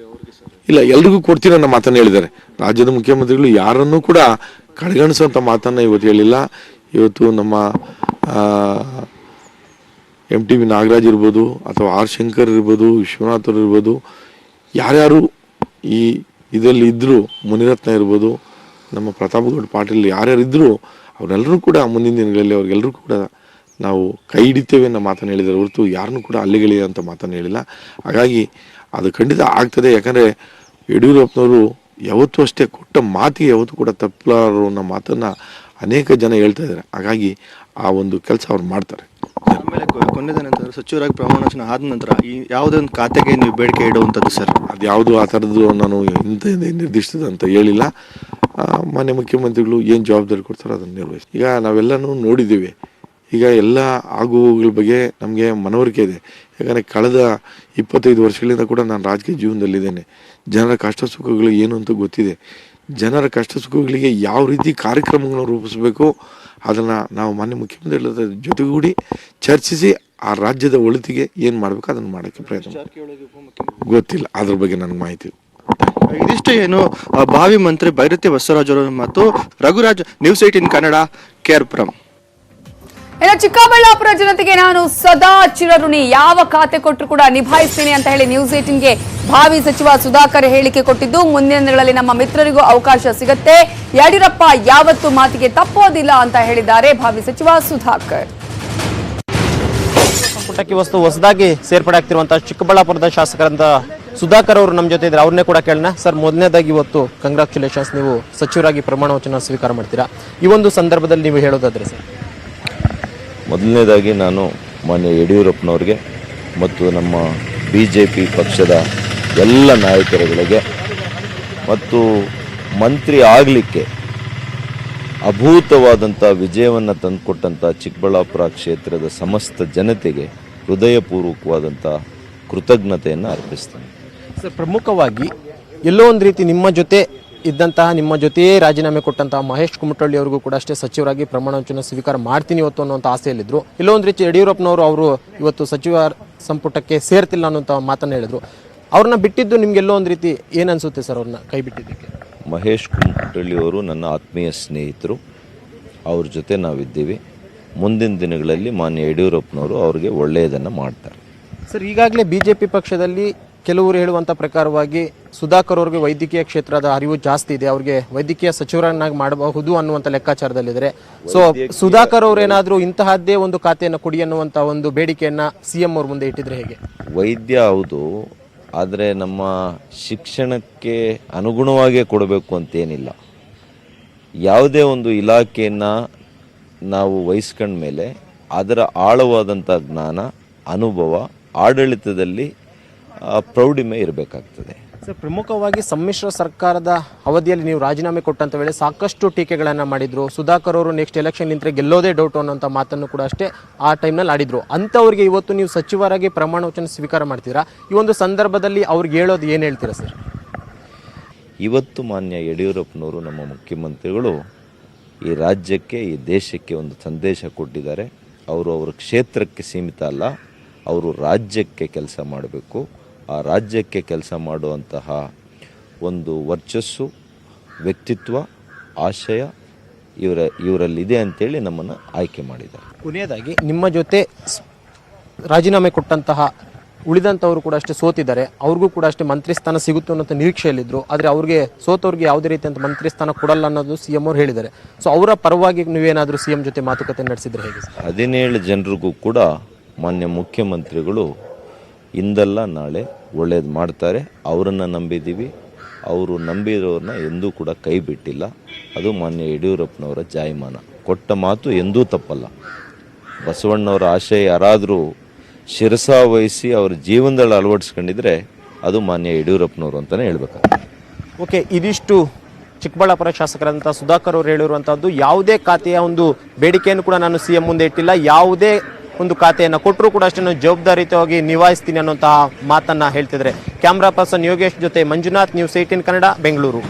ಇಲ್ಲ, ಎಲ್ರಿಗೂ ಕೊಡ್ತೀನಿ ಅನ್ನೋ ಮಾತನ್ನು ಹೇಳಿದ್ದಾರೆ. ರಾಜ್ಯದ ಮುಖ್ಯಮಂತ್ರಿಗಳು ಯಾರನ್ನೂ ಕೂಡ ಕಡೆಗಣಿಸುವಂಥ ಮಾತನ್ನು ಇವತ್ತು ಹೇಳಿಲ್ಲ. ಇವತ್ತು ನಮ್ಮ MTV ನಾಗರಾಜ್ ಇರ್ಬೋದು, ಅಥವಾ R ಶಂಕರ್ ಇರ್ಬೋದು, ವಿಶ್ವನಾಥ್ ಅವರು ಇರ್ಬೋದು, ಯಾರ್ಯಾರು ಈ ಇದರಲ್ಲಿ ಇದ್ದರೂ, ಮುನಿರತ್ನ ಇರ್ಬೋದು, ನಮ್ಮ ಪ್ರತಾಪ್ಗೌಡ ಪಾಟೀಲ್, ಯಾರ್ಯಾರು ಇದ್ದರೂ ಅವರೆಲ್ಲರೂ ಕೂಡ ಮುಂದಿನ ದಿನಗಳಲ್ಲಿ ಅವ್ರಿಗೆಲ್ಲರೂ ಕೂಡ ನಾವು ಕೈ ಹಿಡಿತೇವೆ ಅನ್ನೋ ಮಾತನ್ನು ಹೇಳಿದ್ದಾರೆ ಹೊರತು ಯಾರನ್ನೂ ಕೂಡ ಅಲ್ಲಿಗಳಿ ಅಂತ ಮಾತನ್ನು ಹೇಳಿಲ್ಲ. ಹಾಗಾಗಿ ಅದು ಖಂಡಿತ ಆಗ್ತದೆ. ಯಾಕಂದರೆ ಯಡಿಯೂರಪ್ಪನವರು ಯಾವತ್ತೂ ಅಷ್ಟೇ ಕೊಟ್ಟ ಮಾತಿಗೆ ಯಾವತ್ತೂ ಕೂಡ ತಪ್ಪಲಾರರು ಅನ್ನೋ ಮಾತನ್ನು ಅನೇಕ ಜನ ಹೇಳ್ತಾ ಇದ್ದಾರೆ. ಹಾಗಾಗಿ ಆ ಒಂದು ಕೆಲಸ ಅವ್ರು ಮಾಡ್ತಾರೆ. ಆಮೇಲೆ ಕೊನೆದೇನಂತಂದ್ರೆ ಸಚಿವರಾಗಿ ಪ್ರಮಾಣ ವಚನ ಆದ ನಂತರ ಈ ಯಾವುದೇ ಒಂದು ಖಾತೆಗೆ ನೀವು ಬೇಡಿಕೆ ಇಡುವಂಥದ್ದು ಸರ್? ಅದು ಯಾವುದು ಆ ಥರದ್ದು ನಾನು ಇಂಥ ನಿರ್ದಿಷ್ಟದ ಅಂತ ಹೇಳಿಲ್ಲ. ಮಾನ್ಯ ಮುಖ್ಯಮಂತ್ರಿಗಳು ಏನು ಜವಾಬ್ದಾರಿ ಕೊಡ್ತಾರೋ ಅದನ್ನು ನಿರ್ವಹಿಸಿ. ಈಗ ನಾವೆಲ್ಲನೂ ನೋಡಿದ್ದೀವಿ. ಈಗ ಎಲ್ಲ ಆಗುಗಳ ಬಗ್ಗೆ ನಮಗೆ ಮನವರಿಕೆ ಇದೆ. ಯಾಕಂದರೆ ಕಳೆದ 25 ವರ್ಷಗಳಿಂದ ಕೂಡ ನಾನು ರಾಜಕೀಯ ಜೀವನದಲ್ಲಿದ್ದೇನೆ. ಜನರ ಕಷ್ಟ ಸುಖಗಳು ಏನು ಅಂತ ಗೊತ್ತಿದೆ. ಜನರ ಕಷ್ಟ ಸುಖಗಳಿಗೆ ಯಾವ ರೀತಿ ಕಾರ್ಯಕ್ರಮಗಳನ್ನು ರೂಪಿಸಬೇಕು ಅದನ್ನು ನಾವು ಮಾನ್ಯ ಮುಖ್ಯಮಂತ್ರಿಗಳ ಜೊತೆಗೂಡಿ ಚರ್ಚಿಸಿ ಆ ರಾಜ್ಯದ ಒಳಿತಿಗೆ ಏನು ಮಾಡಬೇಕು ಅದನ್ನು ಮಾಡೋಕ್ಕೆ ಪ್ರಯತ್ನ. ಗೊತ್ತಿಲ್ಲ, ಅದ್ರ ಬಗ್ಗೆ ನನಗೆ ಮಾಹಿತಿ. ಇದಿಷ್ಟು ಏನು ಭಾವಿ ಮಂತ್ರಿ ಭೈರತಿ ಬಸವರಾಜ್ ಅವರ ಮತ್ತು ರಘುರಾಜ್. ನ್ಯೂಸ್ 18 ಕನ್ನಡ, KR-ಪುರಂ. ಇನ್ನು ಚಿಕ್ಕಬಳ್ಳಾಪುರ ಜನತೆಗೆ ನಾನು ಸದಾ ಚಿರಋಣಿ, ಯಾವ ಖಾತೆ ಕೊಟ್ಟರು ಕೂಡ ನಿಭಾಯಿಸ್ತೀನಿ ಅಂತ ಹೇಳಿ ನ್ಯೂಸ್ 18ಗೆ ಭಾವಿ ಸಚಿವ ಸುಧಾಕರ್ ಹೇಳಿಕೆ ಕೊಟ್ಟಿದ್ದು, ಮುಂದಿನ ದಿನಗಳಲ್ಲಿ ನಮ್ಮ ಮಿತ್ರರಿಗೂ ಅವಕಾಶ ಸಿಗುತ್ತೆ, ಯಡಿಯೂರಪ್ಪ ಯಾವತ್ತೂ ಮಾತಿಗೆ ತಪ್ಪೋದಿಲ್ಲ ಅಂತ ಹೇಳಿದ್ದಾರೆ ಭಾವಿ ಸಚಿವ ಸುಧಾಕರ್. ಸಂಪುಟಕ್ಕೆ ಹೊಸದಾಗಿ ಸೇರ್ಪಡೆ ಆಗ್ತಿರುವಂತಹ ಚಿಕ್ಕಬಳ್ಳಾಪುರದ ಶಾಸಕರಂತ ಸುಧಾಕರ್ ಅವರು ನಮ್ಮ ಜೊತೆ ಇದ್ದಾರೆ. ಅವ್ರನ್ನೇ ಕೂಡ ಕೇಳೋಣ. ಸರ್, ಮೊದಲನೇದಾಗಿ ಇವತ್ತು ಕಂಗ್ರಾಚುಲೇಷನ್ಸ್, ನೀವು ಸಚಿವರಾಗಿ ಪ್ರಮಾಣ ವಚನ ಸ್ವೀಕಾರ ಮಾಡ್ತೀರಾ. ಈ ಒಂದು ಸಂದರ್ಭದಲ್ಲಿ ನೀವು ಹೇಳೋದಾದ್ರೆ ಸರ್? ಮೊದಲನೇದಾಗಿ ನಾನು ಮಾನ್ಯ ಯಡಿಯೂರಪ್ಪನವ್ರಿಗೆ ಮತ್ತು ನಮ್ಮ BJP ಪಕ್ಷದ ಎಲ್ಲ ನಾಯಕರುಗಳಿಗೆ ಮತ್ತು ಮಂತ್ರಿ ಆಗಲಿಕ್ಕೆ ಅಭೂತವಾದಂಥ ವಿಜಯವನ್ನು ತಂದುಕೊಟ್ಟಂಥ ಚಿಕ್ಕಬಳ್ಳಾಪುರ ಕ್ಷೇತ್ರದ ಸಮಸ್ತ ಜನತೆಗೆ ಹೃದಯಪೂರ್ವಕವಾದಂಥ ಕೃತಜ್ಞತೆಯನ್ನು ಅರ್ಪಿಸ್ತೇನೆ. ಸರ್, ಪ್ರಮುಖವಾಗಿ ಎಲ್ಲೋ ಒಂದು ರೀತಿ ನಿಮ್ಮ ಜೊತೆ ಇದ್ದಂತಹ, ನಿಮ್ಮ ಜೊತೆಯೇ ರಾಜೀನಾಮೆ ಕೊಟ್ಟಂತಹ ಮಹೇಶ್ ಕುಮಟಳ್ಳಿ ಅವರಿಗೂ ಕೂಡ ಅಷ್ಟೇ ಸಚಿವರಾಗಿ ಪ್ರಮಾಣ ವಚನ ಸ್ವೀಕಾರ ಮಾಡ್ತೀನಿ ಇವತ್ತು ಅನ್ನುವಂಥ ಆಸೆಯಲ್ಲಿದ್ದರು. ಎಲ್ಲೋ ಒಂದು ರೀತಿ ಯಡಿಯೂರಪ್ಪನವರು ಅವರು ಇವತ್ತು ಸಚಿವ ಸಂಪುಟಕ್ಕೆ ಸೇರ್ತಿಲ್ಲ ಅನ್ನೋಂಥ ಮಾತನ್ನು ಹೇಳಿದ್ರು. ಅವ್ರನ್ನ ಬಿಟ್ಟಿದ್ದು ನಿಮ್ಗೆಲ್ಲೋ ಒಂದು ರೀತಿ ಏನು ಅನಿಸುತ್ತೆ ಸರ್, ಅವ್ರನ್ನ ಕೈ ಬಿಟ್ಟಿದ್ದಕ್ಕೆ? ಮಹೇಶ್ ಕುಮಟಳ್ಳಿ ಅವರು ನನ್ನ ಆತ್ಮೀಯ ಸ್ನೇಹಿತರು, ಅವ್ರ ಜೊತೆ ನಾವಿದ್ದೀವಿ. ಮುಂದಿನ ದಿನಗಳಲ್ಲಿ ಮಾನ್ಯ ಯಡಿಯೂರಪ್ಪನವರು ಅವ್ರಿಗೆ ಒಳ್ಳೆಯದನ್ನು ಮಾಡ್ತಾರೆ. ಸರ್, ಈಗಾಗಲೇ BJP ಪಕ್ಷದಲ್ಲಿ ಕೆಲವರು ಹೇಳುವಂಥ ಪ್ರಕಾರವಾಗಿ ಸುಧಾಕರ್ ಅವ್ರಿಗೆ ವೈದ್ಯಕೀಯ ಕ್ಷೇತ್ರದ ಅರಿವು ಜಾಸ್ತಿ ಇದೆ, ಅವ್ರಿಗೆ ವೈದ್ಯಕೀಯ ಸಚಿವರನ್ನಾಗಿ ಮಾಡಬಹುದು ಅನ್ನುವಂಥ ಲೆಕ್ಕಾಚಾರದಲ್ಲಿದ್ದಾರೆ. ಸೊ ಸುಧಾಕರ್ ಅವ್ರೇನಾದ್ರೂ ಇಂತಹದ್ದೇ ಒಂದು ಖಾತೆಯನ್ನು ಕೊಡಿ ಅನ್ನುವಂಥ ಒಂದು ಬೇಡಿಕೆಯನ್ನ ಸಿಎಂ ಅವ್ರ ಮುಂದೆ ಇಟ್ಟಿದ್ರೆ ಹೇಗೆ? ವೈದ್ಯ ಹೌದು, ಆದರೆ ನಮ್ಮ ಶಿಕ್ಷಣಕ್ಕೆ ಅನುಗುಣವಾಗೇ ಕೊಡಬೇಕು ಅಂತೇನಿಲ್ಲ. ಯಾವುದೇ ಒಂದು ಇಲಾಖೆಯನ್ನು ನಾವು ವಹಿಸ್ಕೊಂಡ ಮೇಲೆ ಅದರ ಆಳವಾದಂಥ ಜ್ಞಾನ, ಅನುಭವ, ಆಡಳಿತದಲ್ಲಿ ಪ್ರೌಢಿಮೆ ಇರಬೇಕಾಗ್ತದೆ. ಸರ್, ಪ್ರಮುಖವಾಗಿ ಸಮ್ಮಿಶ್ರ ಸರ್ಕಾರದ ಅವಧಿಯಲ್ಲಿ ನೀವು ರಾಜೀನಾಮೆ ಕೊಟ್ಟಂತ ವೇಳೆ ಸಾಕಷ್ಟು ಟೀಕೆಗಳನ್ನು ಮಾಡಿದ್ರು. ಸುಧಾಕರ್ ಅವರು ನೆಕ್ಸ್ಟ್ ಎಲೆಕ್ಷನ್ ನಿಂತರೆ ಗೆಲ್ಲೋದೇ ಡೌಟ್ ಅನ್ನೋಂಥ ಮಾತನ್ನು ಕೂಡ ಅಷ್ಟೇ ಆ ಟೈಮ್ನಲ್ಲಿ ಆಡಿದ್ರು. ಅಂಥವ್ರಿಗೆ ಇವತ್ತು ನೀವು ಸಚಿವರಾಗಿ ಪ್ರಮಾಣ ವಚನ ಸ್ವೀಕಾರ ಮಾಡ್ತೀರಾ, ಈ ಒಂದು ಸಂದರ್ಭದಲ್ಲಿ ಅವ್ರಿಗೆ ಹೇಳೋದು ಏನು ಹೇಳ್ತೀರಾ ಸರ್? ಇವತ್ತು ಮಾನ್ಯ ಯಡಿಯೂರಪ್ಪನವರು, ನಮ್ಮ ಮುಖ್ಯಮಂತ್ರಿಗಳು, ಈ ರಾಜ್ಯಕ್ಕೆ, ಈ ದೇಶಕ್ಕೆ ಒಂದು ಸಂದೇಶ ಕೊಟ್ಟಿದ್ದಾರೆ. ಅವರು ಅವರ ಕ್ಷೇತ್ರಕ್ಕೆ ಸೀಮಿತ ಅಲ್ಲ, ಅವರು ರಾಜ್ಯಕ್ಕೆ ಕೆಲಸ ಮಾಡಬೇಕು. ಆ ರಾಜ್ಯಕ್ಕೆ ಕೆಲಸ ಮಾಡುವಂತಹ ಒಂದು ವರ್ಚಸ್ಸು, ವ್ಯಕ್ತಿತ್ವ, ಆಶಯ ಇವರಲ್ಲಿದೆ ಅಂತೇಳಿ ನಮ್ಮನ್ನು ಆಯ್ಕೆ ಮಾಡಿದ್ದಾರೆ. ಕೊನೆಯದಾಗಿ ನಿಮ್ಮ ಜೊತೆ ರಾಜೀನಾಮೆ ಕೊಟ್ಟಂತಹ ಉಳಿದಂಥವರು ಕೂಡ ಅಷ್ಟೇ ಸೋತಿದ್ದಾರೆ, ಅವ್ರಿಗೂ ಕೂಡ ಅಷ್ಟೇ ಮಂತ್ರಿ ಸ್ಥಾನ ಸಿಗುತ್ತೆ ಅನ್ನೋ ನಿರೀಕ್ಷೆಯಲ್ಲಿದ್ದರು. ಆದರೆ ಅವ್ರಿಗೆ ಸೋತವ್ರಿಗೆ ಯಾವುದೇ ರೀತಿಯಂತ ಮಂತ್ರಿ ಸ್ಥಾನ ಕೊಡಲ್ಲ ಅನ್ನೋದು ಸಿಎಂ ಅವರು ಹೇಳಿದ್ದಾರೆ. ಸೊ ಅವರ ಪರವಾಗಿ ನೀವೇನಾದರೂ ಸಿಎಂ ಜೊತೆ ಮಾತುಕತೆ ನಡೆಸಿದ್ರೆ ಹೇಗೆ? 17 ಜನರಿಗೂ ಕೂಡ ಮಾನ್ಯ ಮುಖ್ಯಮಂತ್ರಿಗಳು ಇಂದಲ್ಲ ನಾಳೆ ಒಳ್ಳೇದು ಮಾಡ್ತಾರೆ. ಅವರನ್ನು ನಂಬಿದ್ದೀವಿ, ಅವರು ನಂಬಿರೋರನ್ನ ಎಂದೂ ಕೂಡ ಕೈ ಬಿಟ್ಟಿಲ್ಲ. ಅದು ಮಾನ್ಯ ಯಡಿಯೂರಪ್ಪನವರ ಜಾಯಮಾನ. ಕೊಟ್ಟ ಮಾತು ಎಂದೂ ತಪ್ಪಲ್ಲ. ಬಸವಣ್ಣವರ ಆಶಯ ಯಾರಾದರೂ ಶಿರಸಾವಹಿಸಿ ಅವರ ಜೀವನದಲ್ಲಿ ಅಳವಡಿಸ್ಕೊಂಡಿದ್ರೆ ಅದು ಮಾನ್ಯ ಯಡಿಯೂರಪ್ಪನವರು ಅಂತಲೇ ಹೇಳ್ಬೇಕಾಗ್ತದೆ. ಓಕೆ, ಇದಿಷ್ಟು ಚಿಕ್ಕಬಳ್ಳಾಪುರ ಶಾಸಕರಂತ ಸುಧಾಕರ್ ಅವರು ಹೇಳಿರುವಂತಹದ್ದು. ಯಾವುದೇ ಖಾತೆಯ ಒಂದು ಬೇಡಿಕೆಯನ್ನು ಕೂಡ ನಾನು ಸಿಎಂ ಮುಂದೆ ಇಟ್ಟಿಲ್ಲ, ಯಾವುದೇ ಒಂದು ಖಾತೆಯನ್ನು ಕೊಟ್ಟರು ಕೂಡ ಅಷ್ಟೇ ನಾನು ಜವಾಬ್ದಾರಿಯುತವಾಗಿ ನಿಭಾಯಿಸ್ತೀನಿ ಅನ್ನುವಂತಹ ಮಾತನ್ನ ಹೇಳ್ತಿದ್ರೆ. ಕ್ಯಾಮ್ರಾ ಪರ್ಸನ್ ಯೋಗೇಶ್ ಜೊತೆ ಮಂಜುನಾಥ್, ನ್ಯೂಸ್ 18 ಕನ್ನಡ, ಬೆಂಗಳೂರು.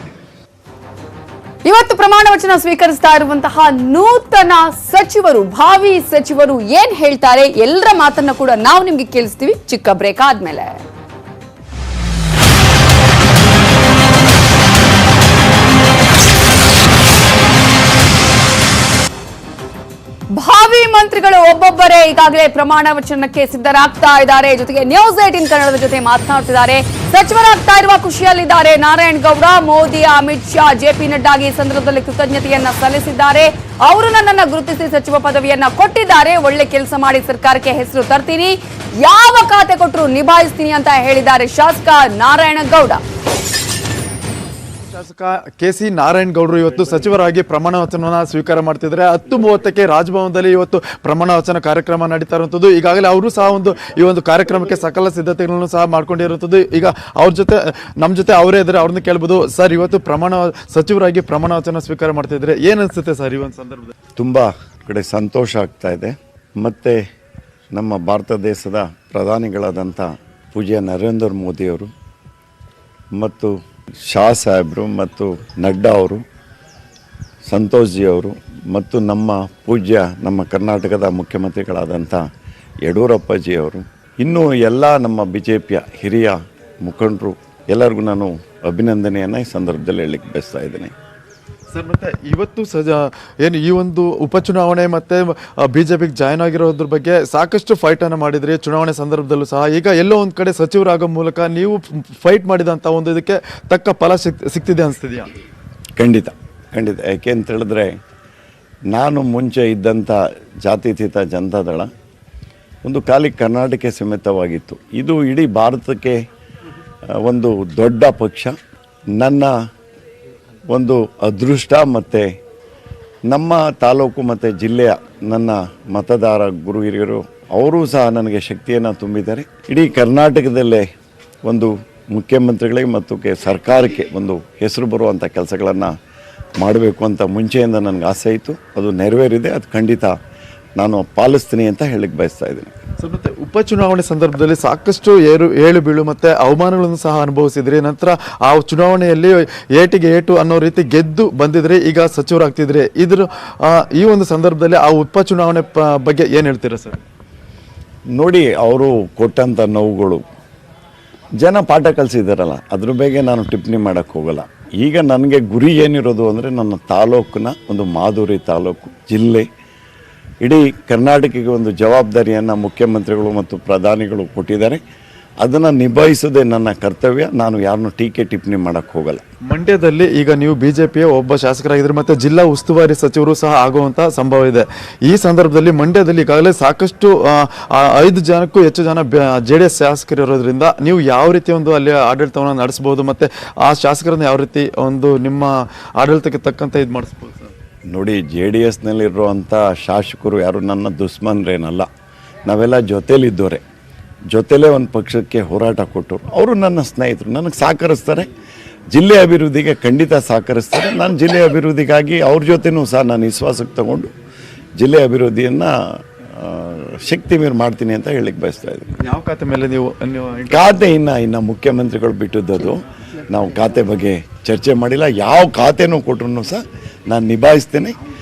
ಇವತ್ತು ಪ್ರಮಾಣ ವಚನ ಸ್ವೀಕರಿಸ್ತಾ ಇರುವಂತಹ ನೂತನ ಸಚಿವರು, ಭಾವಿ ಸಚಿವರು ಏನ್ ಹೇಳ್ತಾರೆ, ಎಲ್ಲರ ಮಾತನ್ನ ಕೂಡ ನಾವು ನಿಮ್ಗೆ ಕೇಳಿಸ್ತೀವಿ ಚಿಕ್ಕ ಬ್ರೇಕ್ ಆದ್ಮೇಲೆ. ಭಾವಿ ಮಂತ್ರಿಗಳು ಒಬ್ಬೊಬ್ಬರೇ ಈಗಾಗಲೇ ಪ್ರಮಾಣ ವಚನಕ್ಕೆ ಸಿದ್ಧರಾಗ್ತಾ ಇದ್ದಾರೆ. ಜೊತೆಗೆ ನ್ಯೂಸ್ 18 ಕನ್ನಡದ ಜೊತೆ ಮಾತನಾಡ್ತಿದ್ದಾರೆ. ಸಚಿವರಾಗ್ತಾ ಇರುವ ಖುಷಿಯಲ್ಲಿದ್ದಾರೆ ನಾರಾಯಣ್ ಗೌಡ. ಮೋದಿ, ಅಮಿತ್ ಶಾ, ಜೆಪಿ ನಡ್ಡಾಗೆ ಈ ಸಂದರ್ಭದಲ್ಲಿ ಕೃತಜ್ಞತೆಯನ್ನ ಸಲ್ಲಿಸಿದ್ದಾರೆ. ಅವರು ನನ್ನನ್ನು ಗುರುತಿಸಿ ಸಚಿವ ಪದವಿಯನ್ನ ಕೊಟ್ಟಿದ್ದಾರೆ, ಒಳ್ಳೆ ಕೆಲಸ ಮಾಡಿ ಸರ್ಕಾರಕ್ಕೆ ಹೆಸರು ತರ್ತೀನಿ, ಯಾವ ಖಾತೆ ಕೊಟ್ಟರು ನಿಭಾಯಿಸ್ತೀನಿ ಅಂತ ಹೇಳಿದ್ದಾರೆ ಶಾಸಕ ನಾರಾಯಣ ಗೌಡ. ಶಾಸಕ ಕೆ.ಸಿ. ನಾರಾಯಣ್ ಗೌಡರು ಇವತ್ತು ಸಚಿವರಾಗಿ ಪ್ರಮಾಣ ವಚನವನ್ನು ಸ್ವೀಕಾರ ಮಾಡ್ತಿದ್ದಾರೆ. 10:30ಕ್ಕೆ ರಾಜಭವನದಲ್ಲಿ ಇವತ್ತು ಪ್ರಮಾಣ ವಚನ ಕಾರ್ಯಕ್ರಮ ನಡೀತಾ ಇರುವಂಥದ್ದು. ಈಗಾಗಲೇ ಅವರು ಸಹ ಈ ಒಂದು ಕಾರ್ಯಕ್ರಮಕ್ಕೆ ಸಕಲ ಸಿದ್ಧತೆಗಳನ್ನು ಸಹ ಮಾಡ್ಕೊಂಡಿರುವಂಥದ್ದು. ಈಗ ಅವ್ರ ಜೊತೆ ನಮ್ಮ ಜೊತೆ ಅವರೇ ಇದ್ದಾರೆ, ಅವ್ರನ್ನ ಕೇಳ್ಬೋದು. ಸರ್, ಇವತ್ತು ಸಚಿವರಾಗಿ ಪ್ರಮಾಣ ವಚನ ಸ್ವೀಕಾರ ಮಾಡ್ತಿದ್ರೆ ಏನು ಅನಿಸುತ್ತೆ ಸರ್ ಈ ಒಂದು ಸಂದರ್ಭದಲ್ಲಿ? ತುಂಬ ಕಡೆ ಸಂತೋಷ ಆಗ್ತಾ ಇದೆ. ಮತ್ತು ನಮ್ಮ ಭಾರತ ದೇಶದ ಪ್ರಧಾನಿಗಳಾದಂಥ ಪೂಜ್ಯ ನರೇಂದ್ರ ಮೋದಿಯವರು ಮತ್ತು ಶಾ ಸಾಹೇಬರು ಮತ್ತು ನಡ್ಡಾ ಅವರು, ಸಂತೋಷ್ ಜಿ ಅವರು ಮತ್ತು ನಮ್ಮ ಕರ್ನಾಟಕದ ಮುಖ್ಯಮಂತ್ರಿಗಳಾದಂಥ ಯಡಿಯೂರಪ್ಪಜಿಯವರು, ಇನ್ನೂ ಎಲ್ಲ ನಮ್ಮ BJPಯ ಹಿರಿಯ ಮುಖಂಡರು ಎಲ್ಲರಿಗೂ ನಾನು ಅಭಿನಂದನೆಯನ್ನು ಈ ಸಂದರ್ಭದಲ್ಲಿ ಹೇಳಲಿಕ್ಕೆ ಬಯಸ್ತಾ ಇದ್ದೀನಿ. ಸರ್, ಮತ್ತೆ ಇವತ್ತು ಏನು ಈ ಒಂದು ಉಪಚುನಾವಣೆ ಮತ್ತೆ ಬಿಜೆಪಿಗೆ ಜಾಯ್ನ್ ಆಗಿರೋದ್ರ ಬಗ್ಗೆ ಸಾಕಷ್ಟು ಫೈಟ್ ಅನ್ನು ಮಾಡಿದ್ರಿ ಚುನಾವಣೆ ಸಂದರ್ಭದಲ್ಲೂ ಸಹ. ಈಗ ಎಲ್ಲೋ ಒಂದ್ ಕಡೆ ಸಚಿವರಾಗೋ ಮೂಲಕ ನೀವು ಫೈಟ್ ಮಾಡಿದಂತ ಒಂದು ಇದಕ್ಕೆ ತಕ್ಕ ಫಲ ಸಿಗ್ತಿದೆ ಅನಿಸ್ತಿದೆಯಾ? ಖಂಡಿತ. ಯಾಕೆ ಅಂತ ಹೇಳಿದ್ರೆ, ನಾನು ಮುಂಚೆ ಇದ್ದಂಥ ಜಾತ್ಯತೀತ ಜನತಾದಳ ಒಂದು ಖಾಲಿ ಕರ್ನಾಟಕ ಸೀಮಿತವಾಗಿತ್ತು. ಇದು ಇಡೀ ಭಾರತಕ್ಕೆ ಒಂದು ದೊಡ್ಡ ಪಕ್ಷ. ನನ್ನ ಒಂದು ಅದೃಷ್ಟ ಮತ್ತು ನಮ್ಮ ತಾಲೂಕು ಮತ್ತು ಜಿಲ್ಲೆಯ ನನ್ನ ಮತದಾರ ಗುರು ಹಿರಿಯರು ಅವರೂ ಸಹ ನನಗೆ ಶಕ್ತಿಯನ್ನು ತುಂಬಿದ್ದಾರೆ. ಇಡೀ ಕರ್ನಾಟಕದಲ್ಲೇ ಒಂದು ಮುಖ್ಯಮಂತ್ರಿಗಳಿಗೆ ಮತ್ತು ಸರ್ಕಾರಕ್ಕೆ ಒಂದು ಹೆಸರು ಬರುವಂಥ ಕೆಲಸಗಳನ್ನು ಮಾಡಬೇಕು ಅಂತ ಮುಂಚೆಯಿಂದ ನನಗೆ ಆಸೆ ಇತ್ತು. ಅದು ನೆರವೇರಿದೆ. ಅದು ಖಂಡಿತ ನಾನು ಪಾಲಿಸ್ತೀನಿ ಅಂತ ಹೇಳಕ್ಕೆ ಬಯಸ್ತಾ ಇದ್ದೀನಿ. ಸರ್, ಮತ್ತೆ ಉಪಚುನಾವಣೆ ಸಂದರ್ಭದಲ್ಲಿ ಸಾಕಷ್ಟು ಏಳು ಬೀಳು ಮತ್ತೆ ಅವಮಾನಗಳನ್ನು ಸಹ ಅನುಭವಿಸಿದ್ರಿ. ನಂತರ ಆ ಚುನಾವಣೆಯಲ್ಲಿ ಏಟಿಗೆ ಏಟು ಅನ್ನೋ ರೀತಿ ಗೆದ್ದು ಬಂದಿದ್ರಿ, ಈಗ ಸಚಿವರಾಗ್ತಿದ್ರಿ. ಈ ಒಂದು ಸಂದರ್ಭದಲ್ಲಿ ಆ ಉಪಚುನಾವಣೆ ಬಗ್ಗೆ ಏನು ಹೇಳ್ತೀರಾ ಸರ್? ನೋಡಿ, ಅವರು ಕೊಟ್ಟಂಥ ನೋವುಗಳು ಜನ ಪಾಠ ಕಲಿಸಿದಾರಲ್ಲ, ಅದ್ರ ಬಗ್ಗೆ ನಾನು ಟಿಪ್ಪಣಿ ಮಾಡೋಕ್ಕೆ ಹೋಗಲ್ಲ. ಈಗ ನನಗೆ ಗುರಿ ಏನಿರೋದು ಅಂದರೆ, ನನ್ನ ತಾಲೂಕಿನ ಒಂದು ಮಾಧುರಿ ತಾಲೂಕು, ಜಿಲ್ಲೆ, ಇಡೀ ಕರ್ನಾಟಕಕ್ಕೆ ಒಂದು ಜವಾಬ್ದಾರಿಯನ್ನು ಮುಖ್ಯಮಂತ್ರಿಗಳು ಮತ್ತು ಪ್ರಧಾನಿಗಳು ಕೊಟ್ಟಿದ್ದಾರೆ. ಅದನ್ನು ನಿಭಾಯಿಸೋದೇ ನನ್ನ ಕರ್ತವ್ಯ. ನಾನು ಯಾರನ್ನೂ ಟೀಕೆ ಟಿಪ್ಪಣಿ ಮಾಡೋಕ್ಕೆ ಹೋಗಲ್ಲ. ಮಂಡ್ಯದಲ್ಲಿ ಈಗ ನೀವು ಬಿಜೆಪಿಯ ಒಬ್ಬ ಶಾಸಕರಾಗಿದ್ದರೆ ಮತ್ತೆ ಜಿಲ್ಲಾ ಉಸ್ತುವಾರಿ ಸಚಿವರು ಸಹ ಆಗುವಂತ ಸಂಭವ ಇದೆ. ಈ ಸಂದರ್ಭದಲ್ಲಿ ಮಂಡ್ಯದಲ್ಲಿ ಈಗಾಗಲೇ ಸಾಕಷ್ಟು 5 ಜನಕ್ಕೂ ಹೆಚ್ಚು ಜನ JDS ಶಾಸಕರು ಇರೋದ್ರಿಂದ ನೀವು ಯಾವ ರೀತಿ ಒಂದು ಅಲ್ಲಿ ಆಡಳಿತವನ್ನು ನಡೆಸಬಹುದು, ಮತ್ತೆ ಆ ಶಾಸಕರನ್ನ ಯಾವ ರೀತಿ ಒಂದು ನಿಮ್ಮ ಆಡಳಿತಕ್ಕೆ ತಕ್ಕಂತೆ ಇದು ಮಾಡಿಸ್ಬೋದು ಸರ್? ನೋಡಿ, JDSನಲ್ಲಿರುವಂಥ ಶಾಸಕರು ಯಾರು ನನ್ನ ದುಶ್ಮನ್ರೇನಲ್ಲ. ನಾವೆಲ್ಲ ಜೊತೇಲಿದ್ದವರೇ, ಜೊತೆಲೇ ಒಂದು ಪಕ್ಷಕ್ಕೆ ಹೋರಾಟ ಕೊಟ್ಟರು. ಅವರು ನನ್ನ ಸ್ನೇಹಿತರು, ನನಗೆ ಸಹಕರಿಸ್ತಾರೆ. ಜಿಲ್ಲೆ ಅಭಿವೃದ್ಧಿಗೆ ಖಂಡಿತ ಸಹಕರಿಸ್ತಾರೆ. ನಾನು ಜಿಲ್ಲೆ ಅಭಿವೃದ್ಧಿಗಾಗಿ ಅವ್ರ ಜೊತೆನೂ ಸಹ ನಾನು ವಿಶ್ವಾಸಕ್ಕೆ ತಗೊಂಡು ಜಿಲ್ಲೆ ಅಭಿವೃದ್ಧಿಯನ್ನು ಶಕ್ತಿ ಮೀರಿ ಮಾಡ್ತೀನಿ ಅಂತ ಹೇಳಿಕ್ಕೆ ಬಯಸ್ತಾ ಇದ್ದೀನಿ. ಯಾವ ಖಾತೆ ಮೇಲೆ ನೀವು ಖಾತೆ ಇನ್ನು ಮುಖ್ಯಮಂತ್ರಿಗಳು ಬಿಟ್ಟಿದ್ದದು. ನಾವು ಖಾತೆ ಬಗ್ಗೆ ಚರ್ಚೆ ಮಾಡಿಲ್ಲ. ಯಾವ ಖಾತೆನೂ ಕೊಟ್ಟರು ಸಹ ನಾನು ನಿಭಾಯಿಸ್ತೇನೆ.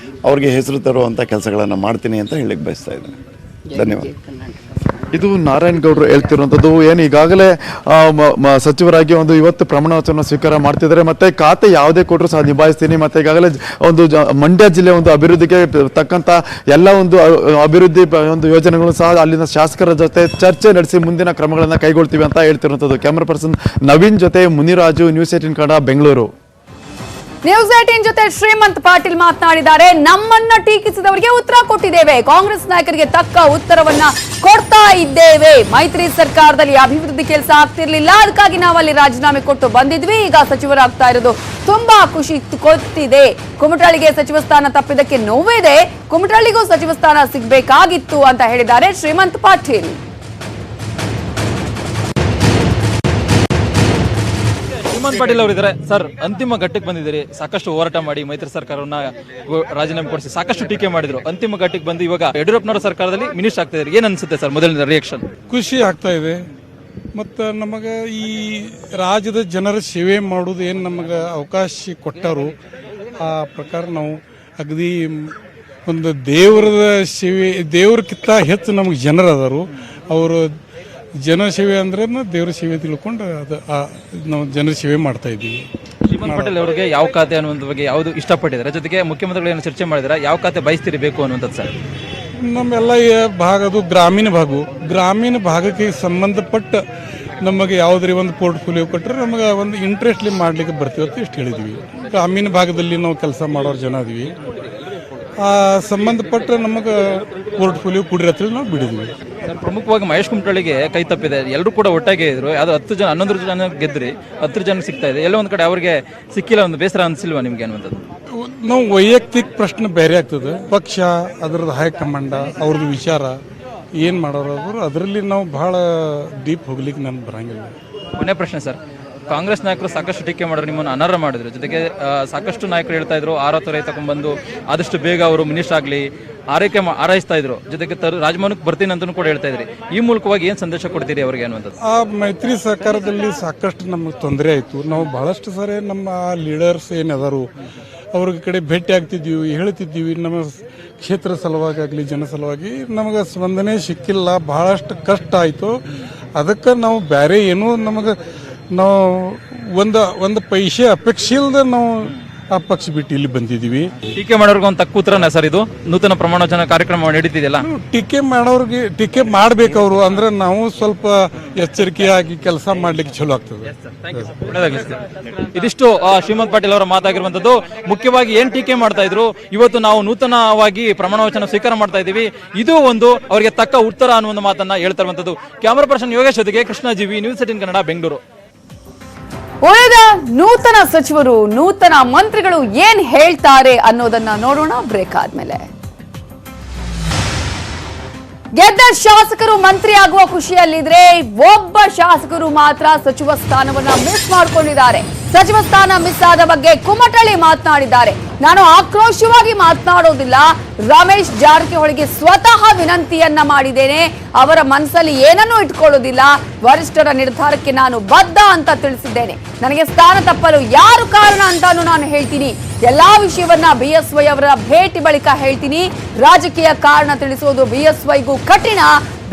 ಅವ್ರಿಗೆ ಹೆಸರು ತರುವಂಥ ಕೆಲಸಗಳನ್ನು ಮಾಡ್ತೀನಿ ಅಂತ ಹೇಳಿಕ್ಕೆ ಬಯಸ್ತಾ ಇದ್ದೀನಿ. ಧನ್ಯವಾದ. ಇದು ನಾರಾಯಣಗೌಡರು ಹೇಳ್ತಿರುವಂಥದ್ದು. ಏನು ಈಗಾಗಲೇ ಸಚಿವರಾಗಿ ಒಂದು ಇವತ್ತು ಪ್ರಮಾಣ ವಚನ ಸ್ವೀಕಾರ ಮಾಡ್ತಿದ್ದಾರೆ, ಮತ್ತೆ ಖಾತೆ ಯಾವುದೇ ಕೊಟ್ಟರು ಸಹ ನಿಭಾಯಿಸ್ತೀನಿ, ಮತ್ತೆ ಈಗಾಗಲೇ ಒಂದು ಮಂಡ್ಯ ಜಿಲ್ಲೆ ಒಂದು ಅಭಿವೃದ್ಧಿಗೆ ತಕ್ಕಂತ ಎಲ್ಲ ಒಂದು ಅಭಿವೃದ್ಧಿ ಒಂದು ಯೋಜನೆಗಳು ಸಹ ಅಲ್ಲಿನ ಶಾಸಕರ ಜೊತೆ ಚರ್ಚೆ ನಡೆಸಿ ಮುಂದಿನ ಕ್ರಮಗಳನ್ನು ಕೈಗೊಳ್ತೀವಿ ಅಂತ ಹೇಳ್ತಿರುವಂಥದ್ದು. ಕ್ಯಾಮರಾ ಪರ್ಸನ್ ನವೀನ್ ಜೊತೆ ಮುನಿರಾಜು, ನ್ಯೂಸ್ 18 ಕನ್ನಡ, ಬೆಂಗಳೂರು. ನ್ಯೂಸ್ 18 ಜೊತೆ ಶ್ರೀಮಂತ್ ಪಾಟೀಲ್ ಮಾತನಾಡಿದ್ದಾರೆ. ನಮ್ಮನ್ನ ಟೀಕಿಸಿದವರಿಗೆ ಉತ್ತರ ಕೊಟ್ಟಿದ್ದೇವೆ, ಕಾಂಗ್ರೆಸ್ ನಾಯಕರಿಗೆ ತಕ್ಕ ಉತ್ತರವನ್ನ ಕೊಡ್ತಾ ಇದ್ದೇವೆ. ಮೈತ್ರಿ ಸರ್ಕಾರದಲ್ಲಿ ಅಭಿವೃದ್ಧಿ ಕೆಲಸ ಆಗ್ತಿರ್ಲಿಲ್ಲ, ಅದಕ್ಕಾಗಿ ನಾವು ಅಲ್ಲಿ ರಾಜೀನಾಮೆ ಕೊಟ್ಟು ಬಂದಿದ್ವಿ. ಈಗ ಸಚಿವರಾಗ್ತಾ ಇರೋದು ತುಂಬಾ ಖುಷಿ ಕೊಡ್ತಿದೆ. ಕುಮಟಳ್ಳಿಗೆ ಸಚಿವ ಸ್ಥಾನ ತಪ್ಪಿದ್ದಕ್ಕೆ ನೋವಿದೆ, ಕುಮಟಳ್ಳಿಗೂ ಸಚಿವ ಸ್ಥಾನ ಸಿಗಬೇಕಾಗಿತ್ತು ಅಂತ ಹೇಳಿದ್ದಾರೆ ಶ್ರೀಮಂತ್ ಪಾಟೀಲ್. ಶ್ರೀಮಂತ್ ಪಾಟೀಲ್ ಅವರು ಇದ್ದಾರೆ ಸರ್. ಅಂತಿಮ ಘಟ್ಟಕ್ಕೆ ಬಂದಿದ್ದೀರಿ, ಸಾಕಷ್ಟು ಹೋರಾಟ ಮಾಡಿ ಮೈತ್ರಿ ಸರ್ಕಾರವನ್ನ ರಾಜೀನಾಮೆ ಕೊಡಿಸಿ ಸಾಕಷ್ಟು ಟೀಕೆ ಮಾಡಿದ್ರು. ಅಂತಿಮ ಘಟ್ಟಕ್ಕೆ ಬಂದು ಇವಾಗ ಯಡಿಯೂರಪ್ಪನವರ ಸರ್ಕಾರದಲ್ಲಿ ಮಿನಿಸ್ಟರ್ ಆಗ್ತಾ ಇದ್ದಾರೆ. ಏನ್ ಅನ್ಸುತ್ತೆ ಸರ್ ಮೊದಲನೇ ರಿಯಾಕ್ಷನ್? ಖುಷಿ ಆಗ್ತಾ ಇದೆ. ಮತ್ತು ನಮಗೆ ಈ ರಾಜ್ಯದ ಜನರ ಸೇವೆ ಮಾಡೋದು ಏನು ನಮಗೆ ಅವಕಾಶ ಕೊಟ್ಟರು, ಆ ಪ್ರಕಾರ ನಾವು ಅಗದಿ ಒಂದು ದೇವರದ ಸೇವೆ, ದೇವ್ರಕ್ಕಿಂತ ಹೆಚ್ಚು ನಮಗೆ ಜನರು ಅದಾರು. ಅವರು ಜನ ಸೇವೆ ಅಂದ್ರೆ ದೇವರ ಸೇವೆ ತಿಳ್ಕೊಂಡು ಅದು ನಾವು ಜನರ ಸೇವೆ ಮಾಡ್ತಾ ಇದ್ದೀವಿ. ಶ್ರೀಮಂತ್ ಪಾಟೀಲ್ ಅವರಿಗೆ ಯಾವ ಖಾತೆ ಅನ್ನುವಂಥ ಬಗ್ಗೆ ಯಾವುದು ಇಷ್ಟಪಟ್ಟಿದ್ದಾರೆ, ಜೊತೆಗೆ ಮುಖ್ಯಮಂತ್ರಿಗಳು ಏನು ಚರ್ಚೆ ಮಾಡಿದ್ದಾರೆ, ಯಾವ ಖಾತೆ ಬಯಸ್ತೀರಿ ಬೇಕು ಅನ್ನುವಂಥದ್ದು ಸರ್? ನಮ್ಮೆಲ್ಲ ಭಾಗದು ಗ್ರಾಮೀಣ ಭಾಗಕ್ಕೆ ಸಂಬಂಧಪಟ್ಟ ನಮಗೆ ಯಾವುದೇ ಒಂದು ಪೋರ್ಟ್ಫೋಲಿಯೋ ಕೊಟ್ಟರೆ ನಮಗೆ ಒಂದು ಇಂಟ್ರೆಸ್ಟ್ಲಿ ಮಾಡಲಿಕ್ಕೆ ಬರ್ತೀವಿ ಅಂತ ಇಷ್ಟು ಹೇಳಿದ್ವಿ. ಗ್ರಾಮೀಣ ಭಾಗದಲ್ಲಿ ನಾವು ಕೆಲಸ ಮಾಡೋರು ಜನ ಅದೀವಿ, ಸಂಬಂಧಪಟ್ಟ ನಮಗೆ ಪೋರ್ಟ್ಫೋಲಿಯೋ ಕೊಡ್ರಿ ಅಂತ ನಾವು ಬಿಡಿದ್ವಿ. ಪ್ರಮುಖವಾಗಿ ಮಹೇಶ್ ಕುಮಟಳ್ಳಿಗೆ ಕೈ ತಪ್ಪಿದೆ. ಎಲ್ಲರೂ ಕೂಡ ಒಟ್ಟಾಗೆ ಇದ್ರು, ಅದು 10 ಜನ 11 ಜನ ಗೆದ್ರಿ, 10 ಜನ ಸಿಗ್ತಾ ಇದೆ. ಎಲ್ಲೋ ಒಂದ್ ಕಡೆ ಅವ್ರಿಗೆ ಸಿಕ್ಕಿಲ್ಲ, ಒಂದು ಬೇಸರ ಅನ್ಸಿಲ್ವಾ ನಿಮ್ಗೆ ಅನ್ನುವಂಥದ್ದು? ನಾವು ವೈಯಕ್ತಿಕ ಪ್ರಶ್ನೆ ಬೇರೆ ಆಗ್ತದೆ. ಪಕ್ಷ ಅದರದ್ದು ಹೈಕಮಾಂಡ ಅವ್ರದ್ದು ವಿಚಾರ ಏನು ಮಾಡೋರು ಅದರಲ್ಲಿ ನಾವು ಬಹಳ ಡೀಪ್ ಹೋಗ್ಲಿಕ್ಕೆ ನನ್ಗೆ ಬರಂಗಿಲ್ಲ. ಕೊನೆ ಪ್ರಶ್ನೆ ಸರ್, ಕಾಂಗ್ರೆಸ್ ನಾಯಕರು ಸಾಕಷ್ಟು ಟೀಕೆ ಮಾಡಿದ್ರು, ನಿಮ್ಮನ್ನು ಅನರ್ಹ ಮಾಡಿದ್ರು. ಜೊತೆಗೆ ಸಾಕಷ್ಟು ನಾಯಕರು ಹೇಳ್ತಾ ಇದ್ರು 6 ರೈ ತಗೊಂಡ್ಬಂದು ಆದಷ್ಟು ಬೇಗ ಅವರು ಮಿನಿಸ್ಟರ್ ಆಗಲಿ ಹಾರೈಸ್ತಾ ಇದ್ರು. ಜೊತೆಗೆ ರಾಜಭವನಕ್ಕೆ ಬರ್ತೀನಿ ಅಂತಲೂ ಕೂಡ ಹೇಳ್ತಾ ಇದ್ರಿ. ಈ ಮೂಲಕವಾಗಿ ಏನು ಸಂದೇಶ ಕೊಡ್ತೀರಿ ಅವರಿಗೆ ಅನ್ನುವಂಥದ್ದು? ಆ ಮೈತ್ರಿ ಸರ್ಕಾರದಲ್ಲಿ ಸಾಕಷ್ಟು ನಮಗೆ ತೊಂದರೆ ಆಯಿತು. ನಾವು ಬಹಳಷ್ಟು ಸಾರಿ ನಮ್ಮ ಲೀಡರ್ಸ್ ಏನದಾರು ಅವ್ರ ಕಡೆ ಭೇಟಿ ಆಗ್ತಿದ್ದೀವಿ, ಹೇಳ್ತಿದ್ದೀವಿ. ನಮ್ಮ ಕ್ಷೇತ್ರ ಸಲುವಾಗಿ ಆಗಲಿ ಜನ ಸಲುವಾಗಿ ನಮಗೆ ಸ್ಪಂದನೆ ಸಿಕ್ಕಿಲ್ಲ, ಬಹಳಷ್ಟು ಕಷ್ಟ ಆಯಿತು. ಅದಕ್ಕೆ ನಾವು ಬೇರೆ ಏನೂ ನಮಗೆ ನಾವು ಒಂದು ಪೈಸೆ ಅಪೇಕ್ಷೆ ಇಲ್ಲದೆ ನಾವು ಆ ಪಕ್ಷ ಬಿಟ್ಟು ಇಲ್ಲಿ ಬಂದಿದ್ದೀವಿ. ಟೀಕೆ ಮಾಡೋರ್ಗೆ ಒಂದು ತಕ್ಕ ಉತ್ತರನ ಸರ್ ಇದು? ನೂತನ ಪ್ರಮಾಣ ವಚನ ಕಾರ್ಯಕ್ರಮ ನಡೀತಿದೆಯಲ್ಲ, ಟೀಕೆ ಮಾಡೋರಿಗೆ ಟೀಕೆ ಮಾಡ್ಬೇಕು ಅವರು, ಅಂದ್ರೆ ನಾವು ಸ್ವಲ್ಪ ಎಚ್ಚರಿಕೆಯಾಗಿ ಕೆಲಸ ಮಾಡ್ಲಿಕ್ಕೆ ಚಲೋ ಆಗ್ತದೆ. ಇದಿಷ್ಟು ಶ್ರೀಮಂತ್ ಪಾಟೀಲ್ ಅವರ ಮಾತಾಗಿರುವಂತದ್ದು. ಮುಖ್ಯವಾಗಿ ಏನ್ ಟೀಕೆ ಮಾಡ್ತಾ ಇದ್ರು, ಇವತ್ತು ನಾವು ನೂತನವಾಗಿ ಪ್ರಮಾಣ ವಚನ ಸ್ವೀಕಾರ ಮಾಡ್ತಾ ಇದೀವಿ, ಇದು ಒಂದು ಅವರಿಗೆ ತಕ್ಕ ಉತ್ತರ ಅನ್ನುವ ಮಾತನ್ನ ಹೇಳ್ತಾ ಇರುವಂತದ್ದು. ಕ್ಯಾಮರಾ ಪರ್ಸನ್ ಯೋಗೇಶ್ ಜೊತೆಗೆ ಕೃಷ್ಣ ಜೀವಿ, ನ್ಯೂಸ್ 18 ಕನ್ನಡ, ಬೆಂಗಳೂರು. ಉಳಿದ ನೂತನ ಸಚಿವರು, ನೂತನ ಮಂತ್ರಿಗಳು ಏನ್ ಹೇಳ್ತಾರೆ ಅನ್ನೋದನ್ನ ನೋಡೋಣ ಬ್ರೇಕ್ ಆದ್ಮೇಲೆ. ಗೆದ್ದ ಶಾಸಕರು ಮಂತ್ರಿ ಆಗುವ ಖುಷಿಯಲ್ಲಿದ್ರೆ ಒಬ್ಬ ಶಾಸಕರು ಮಾತ್ರ ಸಚಿವ ಸ್ಥಾನವನ್ನ ಮಿಸ್ ಮಾಡ್ಕೊಂಡಿದ್ದಾರೆ. ಸಚಿವ ಸ್ಥಾನ ಮಿಸ್ ಆದ ಬಗ್ಗೆ ಕುಮಟಳ್ಳಿ ಮಾತನಾಡಿದ್ದಾರೆ. ನಾನು ಆಕ್ರೋಶವಾಗಿ ಮಾತನಾಡೋದಿಲ್ಲ, ರಮೇಶ್ ಜಾರಕಿಹೊಳಿಗೆ ಸ್ವತಃ ವಿನಂತಿಯನ್ನ ಮಾಡಿದ್ದೇನೆ, ಅವರ ಮನಸ್ಸಲ್ಲಿ ಏನನ್ನೂ ಇಟ್ಕೊಳ್ಳೋದಿಲ್ಲ, ವರಿಷ್ಠರ ನಿರ್ಧಾರಕ್ಕೆ ನಾನು ಬದ್ಧ ಅಂತ ತಿಳಿಸಿದ್ದೇನೆ. ನನಗೆ ಸ್ಥಾನ ತಪ್ಪಲು ಯಾರು ಕಾರಣ ಅಂತಾನು ನಾನು ಹೇಳ್ತೀನಿ. ಎಲ್ಲಾ ವಿಷಯವನ್ನ ಬಿಎಸ್ವೈ ಅವರ ಭೇಟಿ ಬಳಿಕ ಹೇಳ್ತೀನಿ. ರಾಜಕೀಯ ಕಾರಣ ತಿಳಿಸೋದು ಬಿಎಸ್ವೈಗೂ ಕಠಿಣ,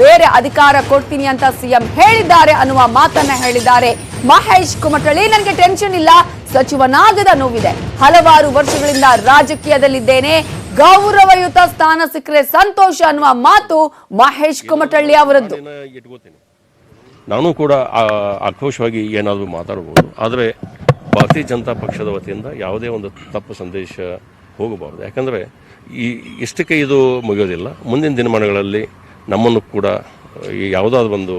ಬೇರೆ ಅಧಿಕಾರ ಕೊಡ್ತೀನಿ ಅಂತ ಸಿಎಂ ಹೇಳಿದ್ದಾರೆ ಅನ್ನುವ ಮಾತನ್ನ ಹೇಳಿದ್ದಾರೆ ಮಹೇಶ್ ಕುಮಟಳ್ಳಿ. ನನಗೆ ಟೆನ್ಷನ್ ಇಲ್ಲ, ಸಚಿವನಾಗದ ನೋವಿದೆ, ಹಲವಾರು ವರ್ಷಗಳಿಂದ ರಾಜಕೀಯದಲ್ಲಿದ್ದೇನೆ, ಗೌರವಯುತ ಸ್ಥಾನ ಸಿಕ್ಕರೆ ಸಂತೋಷ ಅನ್ನುವ ಮಾತು ಮಹೇಶ್ ಕುಮಟಳ್ಳಿ ಅವರದ್ದು. ನಾನು ಕೂಡ ಆಕ್ರೋಶವಾಗಿ ಏನಾದರೂ ಮಾತಾಡ್ಬೋದು. ಆದರೆ ಭಾರತೀಯ ಜನತಾ ಪಕ್ಷದ ವತಿಯಿಂದ ಯಾವುದೇ ಒಂದು ತಪ್ಪು ಸಂದೇಶ ಹೋಗಬಾರ್ದು. ಯಾಕಂದರೆ ಇಷ್ಟಕ್ಕೆ ಇದು ಮುಗಿಯೋದಿಲ್ಲ. ಮುಂದಿನ ದಿನಮಾನಗಳಲ್ಲಿ ನಮ್ಮನ್ನು ಕೂಡ ಯಾವುದಾದ್ರೂ ಒಂದು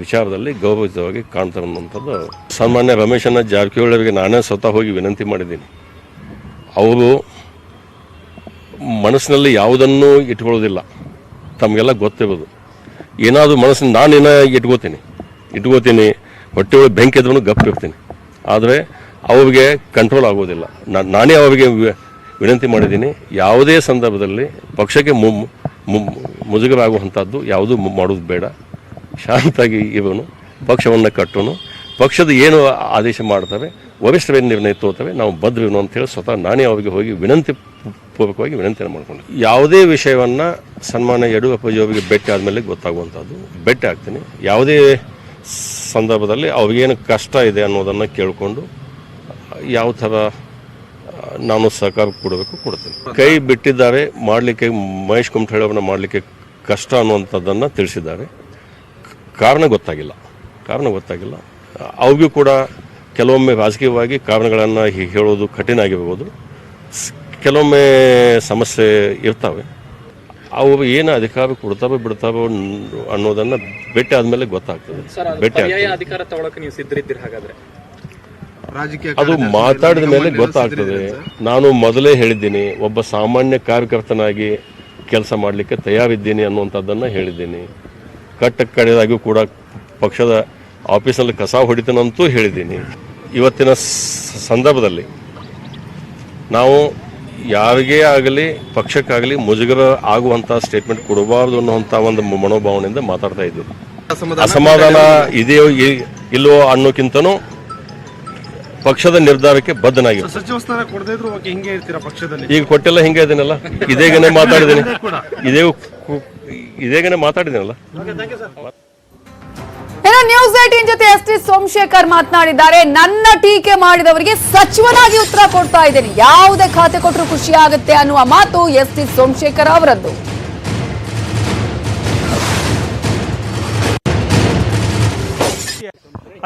ವಿಚಾರದಲ್ಲಿ ಗೌರವಿತವಾಗಿ ಕಾಣ್ತಾರೆ ಅನ್ನುವಂಥದ್ದು. ಸನ್ಮಾನ್ಯ ರಮೇಶಣ್ಣ ಜಾರಕಿಹೊಳಿ ಅವರಿಗೆ ನಾನೇ ಸ್ವತಃ ಹೋಗಿ ವಿನಂತಿ ಮಾಡಿದ್ದೀನಿ. ಅವರು ಮನಸ್ಸಿನಲ್ಲಿ ಯಾವುದನ್ನೂ ಇಟ್ಕೊಳ್ಳೋದಿಲ್ಲ, ತಮಗೆಲ್ಲ ಗೊತ್ತಿರೋದು. ಏನಾದರೂ ಮನಸ್ಸಿನ ನಾನೇನೋ ಇಟ್ಕೋತೀನಿ, ಹೊಟ್ಟೆ ಒಳಗೆ ಬೆಂಕಿ ಎದ್ರೂ ಗಪ್ ಇರ್ತೀನಿ. ಆದರೆ ಅವ್ರಿಗೆ ಕಂಟ್ರೋಲ್ ಆಗೋದಿಲ್ಲ. ನಾನೇ ಅವರಿಗೆ ವಿನಂತಿ ಮಾಡಿದ್ದೀನಿ, ಯಾವುದೇ ಸಂದರ್ಭದಲ್ಲಿ ಪಕ್ಷಕ್ಕೆ ಮುಜುಗರ ಆಗುವಂಥದ್ದು ಯಾವುದೂ ಮಾಡೋದು ಬೇಡ, ಶಾಂತಾಗಿ ಇವನು ಪಕ್ಷವನ್ನು ಕಟ್ಟೋನು, ಪಕ್ಷದ ಏನು ಆದೇಶ ಮಾಡ್ತವೆ, ವರಿಷ್ಠರೇನು ನಿರ್ಣಯ ತೋರ್ತವೆ, ನಾವು ಬದ್ಧವೇನು ಅಂತೇಳಿ ಸ್ವತಃ ನಾನೇ ಅವರಿಗೆ ಹೋಗಿ ಪೂರ್ವಕವಾಗಿ ವಿನಂತಿಯನ್ನು ಮಾಡಿಕೊಂಡೆ. ಯಾವುದೇ ವಿಷಯವನ್ನು ಸನ್ಮಾನ್ಯ ಯಡಿಯೂರಪ್ಪಾಜಿ ಅವರಿಗೆ ಭೇಟಿ ಆದಮೇಲೆ ಗೊತ್ತಾಗುವಂಥದ್ದು. ಭೇಟಿ ಆಗ್ತೀನಿ, ಯಾವುದೇ ಸಂದರ್ಭದಲ್ಲಿ ಅವ್ರಿಗೇನು ಕಷ್ಟ ಇದೆ ಅನ್ನೋದನ್ನು ಕೇಳಿಕೊಂಡು ಯಾವ ಥರ ನಾನು ಸಹಕಾರ ಕೊಡ್ತೀನಿ. ಕೈ ಬಿಟ್ಟಿದ್ದಾರೆ, ಮಾಡಲಿಕ್ಕೆ ಮಹೇಶ್ ಕುಮಟಳ್ಳಿ ಅವರನ್ನ ಮಾಡಲಿಕ್ಕೆ ಕಷ್ಟ ಅನ್ನುವಂಥದ್ದನ್ನು ತಿಳಿಸಿದ್ದಾರೆ. ಕಾರಣ ಗೊತ್ತಾಗಿಲ್ಲ. ಅವ್ರಿಗೂ ಕೂಡ ಕೆಲವೊಮ್ಮೆ ರಾಜಕೀಯವಾಗಿ ಕಾರಣಗಳನ್ನು ಹೇಳೋದು ಕಠಿಣ ಆಗಿರ್ಬೋದು, ಕೆಲವೊಮ್ಮೆ ಸಮಸ್ಯೆ ಇರ್ತವೆ. ಅವರು ಏನು ಅಧಿಕಾರ ಕೊಡ್ತಾರೋ ಬಿಡ್ತಾರೋ ಅನ್ನೋದನ್ನು ಭೇಟಿ ಆದಮೇಲೆ ಗೊತ್ತಾಗ್ತದೆ. ಅಧಿಕಾರ ತಗೊಳ್ಳೋಕೆ ನೀವು ಸಿದ್ಧರಿದ್ದೀರಿ ಹಾಗಾದ್ರೆ? ಅದು ಮಾತಾಡಿದ ಮೇಲೆ ಗೊತ್ತಾಗ್ತದೆ. ನಾನು ಮೊದಲೇ ಹೇಳಿದ್ದೀನಿ, ಒಬ್ಬ ಸಾಮಾನ್ಯ ಕಾರ್ಯಕರ್ತನಾಗಿ ಕೆಲಸ ಮಾಡಲಿಕ್ಕೆ ತಯಾರಿದ್ದೀನಿ ಅನ್ನುವಂಥದ್ದನ್ನು ಹೇಳಿದ್ದೀನಿ. ಕಡೆದಾಗಿಯೂ ಕೂಡ ಪಕ್ಷದ ಆಫೀಸಲ್ಲಿ ಕಸ ಹೊಡಿತೀನಂತೂ ಹೇಳಿದ್ದೀನಿ. ಇವತ್ತಿನ ಸಂದರ್ಭದಲ್ಲಿ ನಾವು ಯಾರಿಗೇ ಆಗಲಿ ಪಕ್ಷಕ್ಕಾಗಲಿ ಮುಜುಗರ ಆಗುವಂಥ ಸ್ಟೇಟ್ಮೆಂಟ್ ಕೊಡಬಾರ್ದು ಅನ್ನುವಂಥ ಒಂದು ಮನೋಭಾವನೆಯಿಂದ ಮಾತಾಡ್ತಾ ಇದ್ದೀವಿ. ಅಸಮಾಧಾನ ಇದೆಯೋ ಇಲ್ಲವೋ ಅನ್ನೋಕ್ಕಿಂತನೂ ಪಕ್ಷದ ನಿರ್ಧಾರಕ್ಕೆ ಬದ್ಧನಾಗಿರ್ತೀವಿ. ಸಚಿವ ಸ್ಥಾನ ಕೊಡದೇ ಇದ್ರು ಹಿಂಗೆ ಇರ್ತೀರಾ ಪಕ್ಷದಲ್ಲಿ? ಈಗ ಕೊಟ್ಟೆಲ್ಲ ಹಿಂಗೆ ಇದೀನಲ್ಲ, ಇದೇಗನೆ ಮಾತಾಡಿದ್ದೀನಲ್ಲ. ಇನ್ನು ನ್ಯೂಸ್ 18 ಜೊತೆ ಎಸ್.ಟಿ. ಸೋಮಶೇಖರ್ ಮಾತನಾಡಿದ್ದಾರೆ. ನನ್ನ ಟೀಕೆ ಮಾಡಿದವರಿಗೆ ಸಚಿವನಾಗಿ ಉತ್ತರ ಕೊಡ್ತಾ ಇದ್ದೇನೆ, ಯಾವುದೇ ಖಾತೆ ಕೊಟ್ಟರು ಖುಷಿ ಆಗುತ್ತೆ ಅನ್ನುವ ಮಾತು ಎಸ್.ಟಿ. ಸೋಮಶೇಖರ್ ಅವರದ್ದು.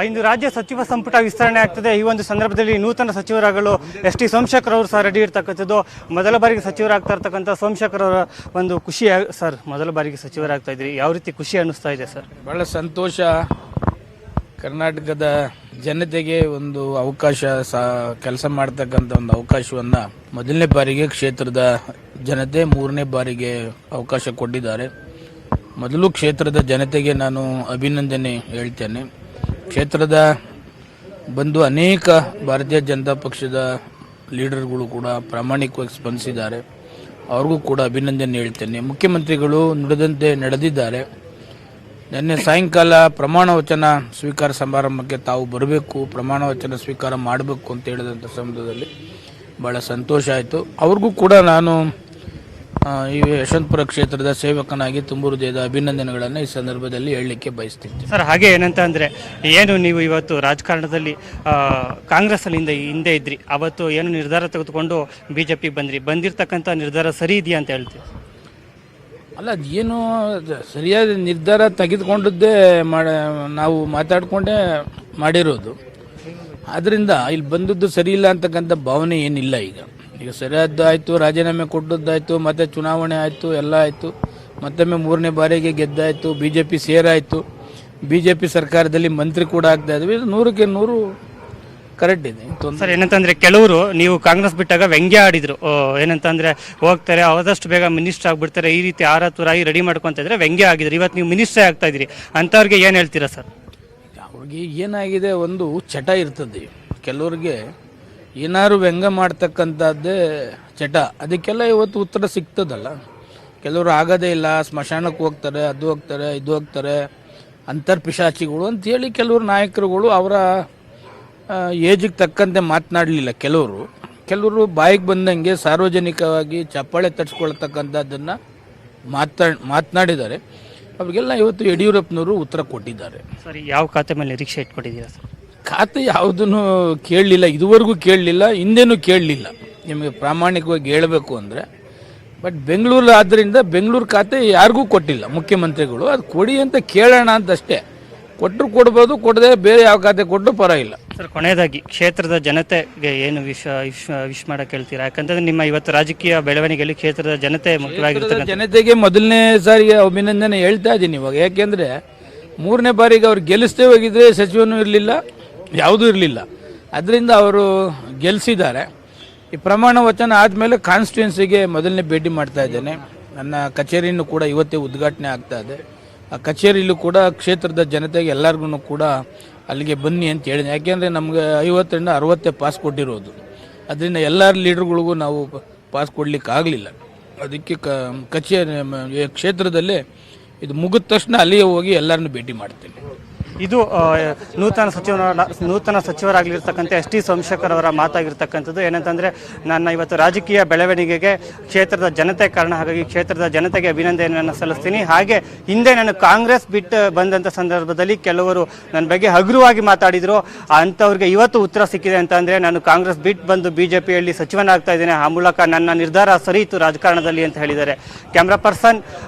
ಇಂದು ರಾಜ್ಯ ಸಚಿವ ಸಂಪುಟ ವಿಸ್ತರಣೆ ಆಗ್ತದೆ. ಈ ಒಂದು ಸಂದರ್ಭದಲ್ಲಿ ನೂತನ ಸಚಿವರಾಗಲು ಎಸ್.ಟಿ. ಸೋಮಶೇಖರ್ ಅವರು ಸಹ ರೆಡಿ ಇರ್ತಕ್ಕಂಥದ್ದು. ಮೊದಲ ಬಾರಿಗೆ ಸಚಿವರಾಗ್ತಾ ಇರ್ತಕ್ಕಂಥ ಸೋಮಶೇಖರ್ ಅವರ ಒಂದು ಖುಷಿ ಸರ್, ಮೊದಲ ಬಾರಿಗೆ ಸಚಿವರಾಗ್ತಾ ಇದ್ರಿ, ಯಾವ ರೀತಿ ಖುಷಿ ಅನ್ನಿಸ್ತಾ ಇದೆ ಸರ್? ಬಹಳ ಸಂತೋಷ. ಕರ್ನಾಟಕದ ಜನತೆಗೆ ಒಂದು ಅವಕಾಶ, ಕೆಲಸ ಮಾಡ್ತಕ್ಕಂಥ ಒಂದು ಅವಕಾಶವನ್ನು ಮೊದಲನೇ ಬಾರಿಗೆ ಕ್ಷೇತ್ರದ ಜನತೆ 3ನೇ ಬಾರಿಗೆ ಅವಕಾಶ ಕೊಟ್ಟಿದ್ದಾರೆ. ಮೊದಲು ಕ್ಷೇತ್ರದ ಜನತೆಗೆ ನಾನು ಅಭಿನಂದನೆ ಹೇಳ್ತೇನೆ. ಕ್ಷೇತ್ರದ ಬಂದು ಅನೇಕ ಭಾರತೀಯ ಜನತಾ ಪಕ್ಷದ ಲೀಡರ್ಗಳು ಕೂಡ ಪ್ರಾಮಾಣಿಕವಾಗಿ ಸ್ಪಂದಿಸಿದ್ದಾರೆ. ಅವ್ರಿಗೂ ಕೂಡ ಅಭಿನಂದನೆ ಹೇಳ್ತೇನೆ. ಮುಖ್ಯಮಂತ್ರಿಗಳು ನುಡಿದಂತೆ ನಡೆದಿದ್ದಾರೆ. ನಿನ್ನೆ ಸಾಯಂಕಾಲ ಪ್ರಮಾಣ ವಚನ ಸ್ವೀಕಾರ ಸಮಾರಂಭಕ್ಕೆ ತಾವು ಬರಬೇಕು, ಪ್ರಮಾಣ ವಚನ ಸ್ವೀಕಾರ ಮಾಡಬೇಕು ಅಂತ ಹೇಳಿದಂಥ ಸಂದರ್ಭದಲ್ಲಿ ಭಾಳ ಸಂತೋಷ ಆಯಿತು. ಅವ್ರಿಗೂ ಕೂಡ ನಾನು ಈ ಯಶವಂತಪುರ ಕ್ಷೇತ್ರದ ಸೇವಕನಾಗಿ ತುಂಬ ಹೃದಯದ ಅಭಿನಂದನೆಗಳನ್ನು ಈ ಸಂದರ್ಭದಲ್ಲಿ ಹೇಳಲಿಕ್ಕೆ ಬಯಸ್ತೀನಿ ಸರ್. ಹಾಗೆ ಏನಂತ ಅಂದರೆ, ಏನು ನೀವು ಇವತ್ತು ರಾಜಕಾರಣದಲ್ಲಿ ಕಾಂಗ್ರೆಸ್ಸಲ್ಲಿ ಹಿಂದೆ ಇದ್ರಿ, ಅವತ್ತು ಏನು ನಿರ್ಧಾರ ತೆಗೆದುಕೊಂಡು BJP ಬಂದಿರತಕ್ಕಂಥ ನಿರ್ಧಾರ ಸರಿ ಇದೆಯಾ ಅಂತ ಹೇಳ್ತೀವಿ? ಅಲ್ಲ, ಅದೇನು ಸರಿಯಾದ ನಿರ್ಧಾರ ತೆಗೆದುಕೊಂಡದ್ದೇ ನಾವು ಮಾತಾಡಿಕೊಂಡೇ ಮಾಡಿರೋದು. ಆದ್ದರಿಂದ ಇಲ್ಲಿ ಬಂದದ್ದು ಸರಿ ಇಲ್ಲ ಅಂತಕ್ಕಂಥ ಭಾವನೆ ಏನಿಲ್ಲ. ಈಗ ಸರಿಯಾದ್ದಾಯಿತು, ರಾಜೀನಾಮೆ ಕೊಟ್ಟದ್ದಾಯಿತು, ಮತ್ತೆ ಚುನಾವಣೆ ಆಯಿತು, ಎಲ್ಲ ಆಯಿತು, ಮತ್ತೊಮ್ಮೆ 3ನೇ ಬಾರಿಗೆ ಗೆದ್ದಾಯಿತು, BJP ಸೇರಾಯಿತು, BJP ಸರ್ಕಾರದಲ್ಲಿ ಮಂತ್ರಿ ಕೂಡ ಆಗ್ತಾ ಇದ್ವಿ. 100ಕ್ಕೆ 100 ಕರೆಕ್ಟ್ ಇದೆ. ಸರ್, ಏನಂತಂದ್ರೆ ಕೆಲವರು ನೀವು ಕಾಂಗ್ರೆಸ್ ಬಿಟ್ಟಾಗ ವ್ಯಂಗ್ಯ ಆಡಿದ್ರು, ಏನಂತಂದ್ರೆ ಹೋಗ್ತಾರೆ ಆದಷ್ಟು ಬೇಗ ಮಿನಿಸ್ಟರ್ ಆಗ್ಬಿಡ್ತಾರೆ, ಈ ರೀತಿ ಆರಾತುರಾಗಿ ರೆಡಿ ಮಾಡ್ಕೊಂತ ಇದ್ರೆ ವ್ಯಂಗ್ಯ ಆಗಿದ್ರು. ಇವತ್ತು ನೀವು ಮಿನಿಸ್ಟರ್ ಆಗ್ತಾ ಇದ್ರಿ, ಅಂಥವ್ರಿಗೆ ಏನು ಹೇಳ್ತೀರಾ ಸರ್? ಅವ್ರಿಗೆ ಏನಾಗಿದೆ, ಒಂದು ಚಟ ಇರ್ತದೆ. ಕೆಲವ್ರಿಗೆ ಏನಾದ್ರು ವ್ಯಂಗ್ಯ ಮಾಡ್ತಕ್ಕಂಥದ್ದೇ ಚಟ, ಅದಕ್ಕೆಲ್ಲ ಇವತ್ತು ಉತ್ತರ ಸಿಗ್ತದಲ್ಲ. ಕೆಲವರು ಆಗೋದೇ ಇಲ್ಲ, ಸ್ಮಶಾನಕ್ಕೆ ಹೋಗ್ತಾರೆ, ಅದು ಹೋಗ್ತಾರೆ, ಇದು ಹೋಗ್ತಾರೆ, ಅಂತರ್ಪಿಶಾಚಿಗಳು ಅಂತೇಳಿ ಕೆಲವರು ನಾಯಕರುಗಳು ಅವರ ಏಜಿಗೆ ತಕ್ಕಂತೆ ಮಾತನಾಡಲಿಲ್ಲ. ಕೆಲವರು ಬಾಯಿಗೆ ಬಂದಂಗೆ ಸಾರ್ವಜನಿಕವಾಗಿ ಚಪ್ಪಾಳೆ ತರಿಸ್ಕೊಳ್ತಕ್ಕಂಥದ್ದನ್ನು ಮಾತನಾಡಿದ್ದಾರೆ. ಅವ್ರಿಗೆಲ್ಲ ಇವತ್ತು ಯಡಿಯೂರಪ್ಪನವರು ಉತ್ತರ ಕೊಟ್ಟಿದ್ದಾರೆ. ಸರಿ, ಯಾವ ಖಾತೆ ಮೇಲೆ ನಿರೀಕ್ಷೆ ಇಟ್ಕೊಂಡಿದ್ದೀರಾ ಸರ್? ಖಾತೆ ಯಾವುದನ್ನು ಕೇಳಲಿಲ್ಲ, ಇದುವರೆಗೂ ಕೇಳಲಿಲ್ಲ, ಹಿಂದೆನೂ ಕೇಳಲಿಲ್ಲ. ನಿಮಗೆ ಪ್ರಾಮಾಣಿಕವಾಗಿ ಹೇಳಬೇಕು ಅಂದರೆ ಬಟ್ ಬೆಂಗಳೂರು ಆದ್ದರಿಂದ ಬೆಂಗಳೂರು ಖಾತೆ ಯಾರಿಗೂ ಕೊಟ್ಟಿಲ್ಲ ಮುಖ್ಯಮಂತ್ರಿಗಳು. ಅದು ಕೊಡಿ ಅಂತ ಕೇಳೋಣ ಅಂತ ಅಷ್ಟೇ. ಕೊಟ್ಟರು ಕೊಡ್ಬೋದು, ಕೊಡದೆ ಬೇರೆ ಯಾವ ಖಾತೆ ಕೊಟ್ಟರು ಪರವಾಗಿಲ್ಲ. ಸರ್, ಕೊನೆಯದಾಗಿ ಕ್ಷೇತ್ರದ ಜನತೆಗೆ ಏನು ವಿಶ್ ಮಾಡಕ್ಕೆ ಹೇಳ್ತೀರಾ? ಯಾಕಂತಂದ್ರೆ ನಿಮ್ಮ ಇವತ್ತು ರಾಜಕೀಯ ಬೆಳವಣಿಗೆಯಲ್ಲಿ ಕ್ಷೇತ್ರದ ಜನತೆ ಮುಖ್ಯವಾಗಿರ್ತದೆ. ಜನತೆಗೆ ಮೊದಲನೇ ಸಾರಿಗೆ ಅಭಿನಂದನೆ ಹೇಳ್ತಾ ಇದ್ದೀನಿ ಇವಾಗ. ಯಾಕೆಂದ್ರೆ 3ನೇ ಬಾರಿಗೆ ಅವ್ರು ಗೆಲ್ಲಿಸದೇ ಹೋಗಿದ್ರೆ ಸಚಿವನೂ ಇರಲಿಲ್ಲ, ಯಾವುದೂ ಇರಲಿಲ್ಲ. ಅದರಿಂದ ಅವರು ಗೆಲ್ಲಿಸಿದ್ದಾರೆ. ಈ ಪ್ರಮಾಣ ವಚನ ಆದಮೇಲೆ ಕಾನ್ಸ್ಟಿಟ್ಯೂನ್ಸಿಗೆ ಮೊದಲನೇ ಭೇಟಿ ಮಾಡ್ತಾ ಇದ್ದೇನೆ. ನನ್ನ ಕಚೇರಿಯನ್ನು ಕೂಡ ಇವತ್ತೇ ಉದ್ಘಾಟನೆ ಆಗ್ತಾ ಇದೆ. ಆ ಕಚೇರಿಯಲ್ಲೂ ಕೂಡ ಕ್ಷೇತ್ರದ ಜನತೆಗೆ ಎಲ್ಲರಿಗೂ ಕೂಡ ಅಲ್ಲಿಗೆ ಬನ್ನಿ ಅಂತ ಹೇಳಿದೆ. ಯಾಕೆಂದರೆ ನಮಗೆ 50ರಿಂದ 60 ಪಾಸ್ ಕೊಟ್ಟಿರೋದು. ಅದರಿಂದ ಎಲ್ಲರ ಲೀಡರ್ಗಳಿಗೂ ನಾವು ಪಾಸ್ ಕೊಡ್ಲಿಕ್ಕೆ ಆಗಲಿಲ್ಲ. ಅದಕ್ಕೆ ಕ್ಷೇತ್ರದಲ್ಲೇ ಇದು ಮುಗಿದ ತಕ್ಷಣ ಅಲ್ಲಿಯೇ ಹೋಗಿ ಎಲ್ಲರನ್ನು ಭೇಟಿ ಮಾಡ್ತೇನೆ. ಇದು ನೂತನ ಸಚಿವರಾಗಿರ್ತಕ್ಕಂಥ ಎಸ್ ಟಿ ಸೋಮಶೇಖರ್ ಅವರ ಮಾತಾಗಿರ್ತಕ್ಕಂಥದ್ದು. ಏನಂತಂದರೆ, ನನ್ನ ಇವತ್ತು ರಾಜಕೀಯ ಬೆಳವಣಿಗೆಗೆ ಕ್ಷೇತ್ರದ ಜನತೆ ಕಾರಣ, ಹಾಗಾಗಿ ಕ್ಷೇತ್ರದ ಜನತೆಗೆ ಅಭಿನಂದನೆಯನ್ನು ಸಲ್ಲಿಸ್ತೀನಿ. ಹಾಗೆ ಹಿಂದೆ ನಾನು ಕಾಂಗ್ರೆಸ್ ಬಿಟ್ಟು ಬಂದಂಥ ಸಂದರ್ಭದಲ್ಲಿ ಕೆಲವರು ನನ್ನ ಬಗ್ಗೆ ಹಗುರವಾಗಿ ಮಾತಾಡಿದರು. ಅಂಥವ್ರಿಗೆ ಇವತ್ತು ಉತ್ತರ ಸಿಕ್ಕಿದೆ ಅಂತಂದರೆ, ನಾನು ಕಾಂಗ್ರೆಸ್ ಬಿಟ್ಟು ಬಂದು BJPಯಲ್ಲಿ ಸಚಿವನಾಗ್ತಾ ಇದ್ದೇನೆ, ಆ ಮೂಲಕ ನನ್ನ ನಿರ್ಧಾರ ಸರಿಯಿತು ರಾಜಕಾರಣದಲ್ಲಿ ಅಂತ ಹೇಳಿದ್ದಾರೆ. ಕ್ಯಾಮ್ರಾ ಪರ್ಸನ್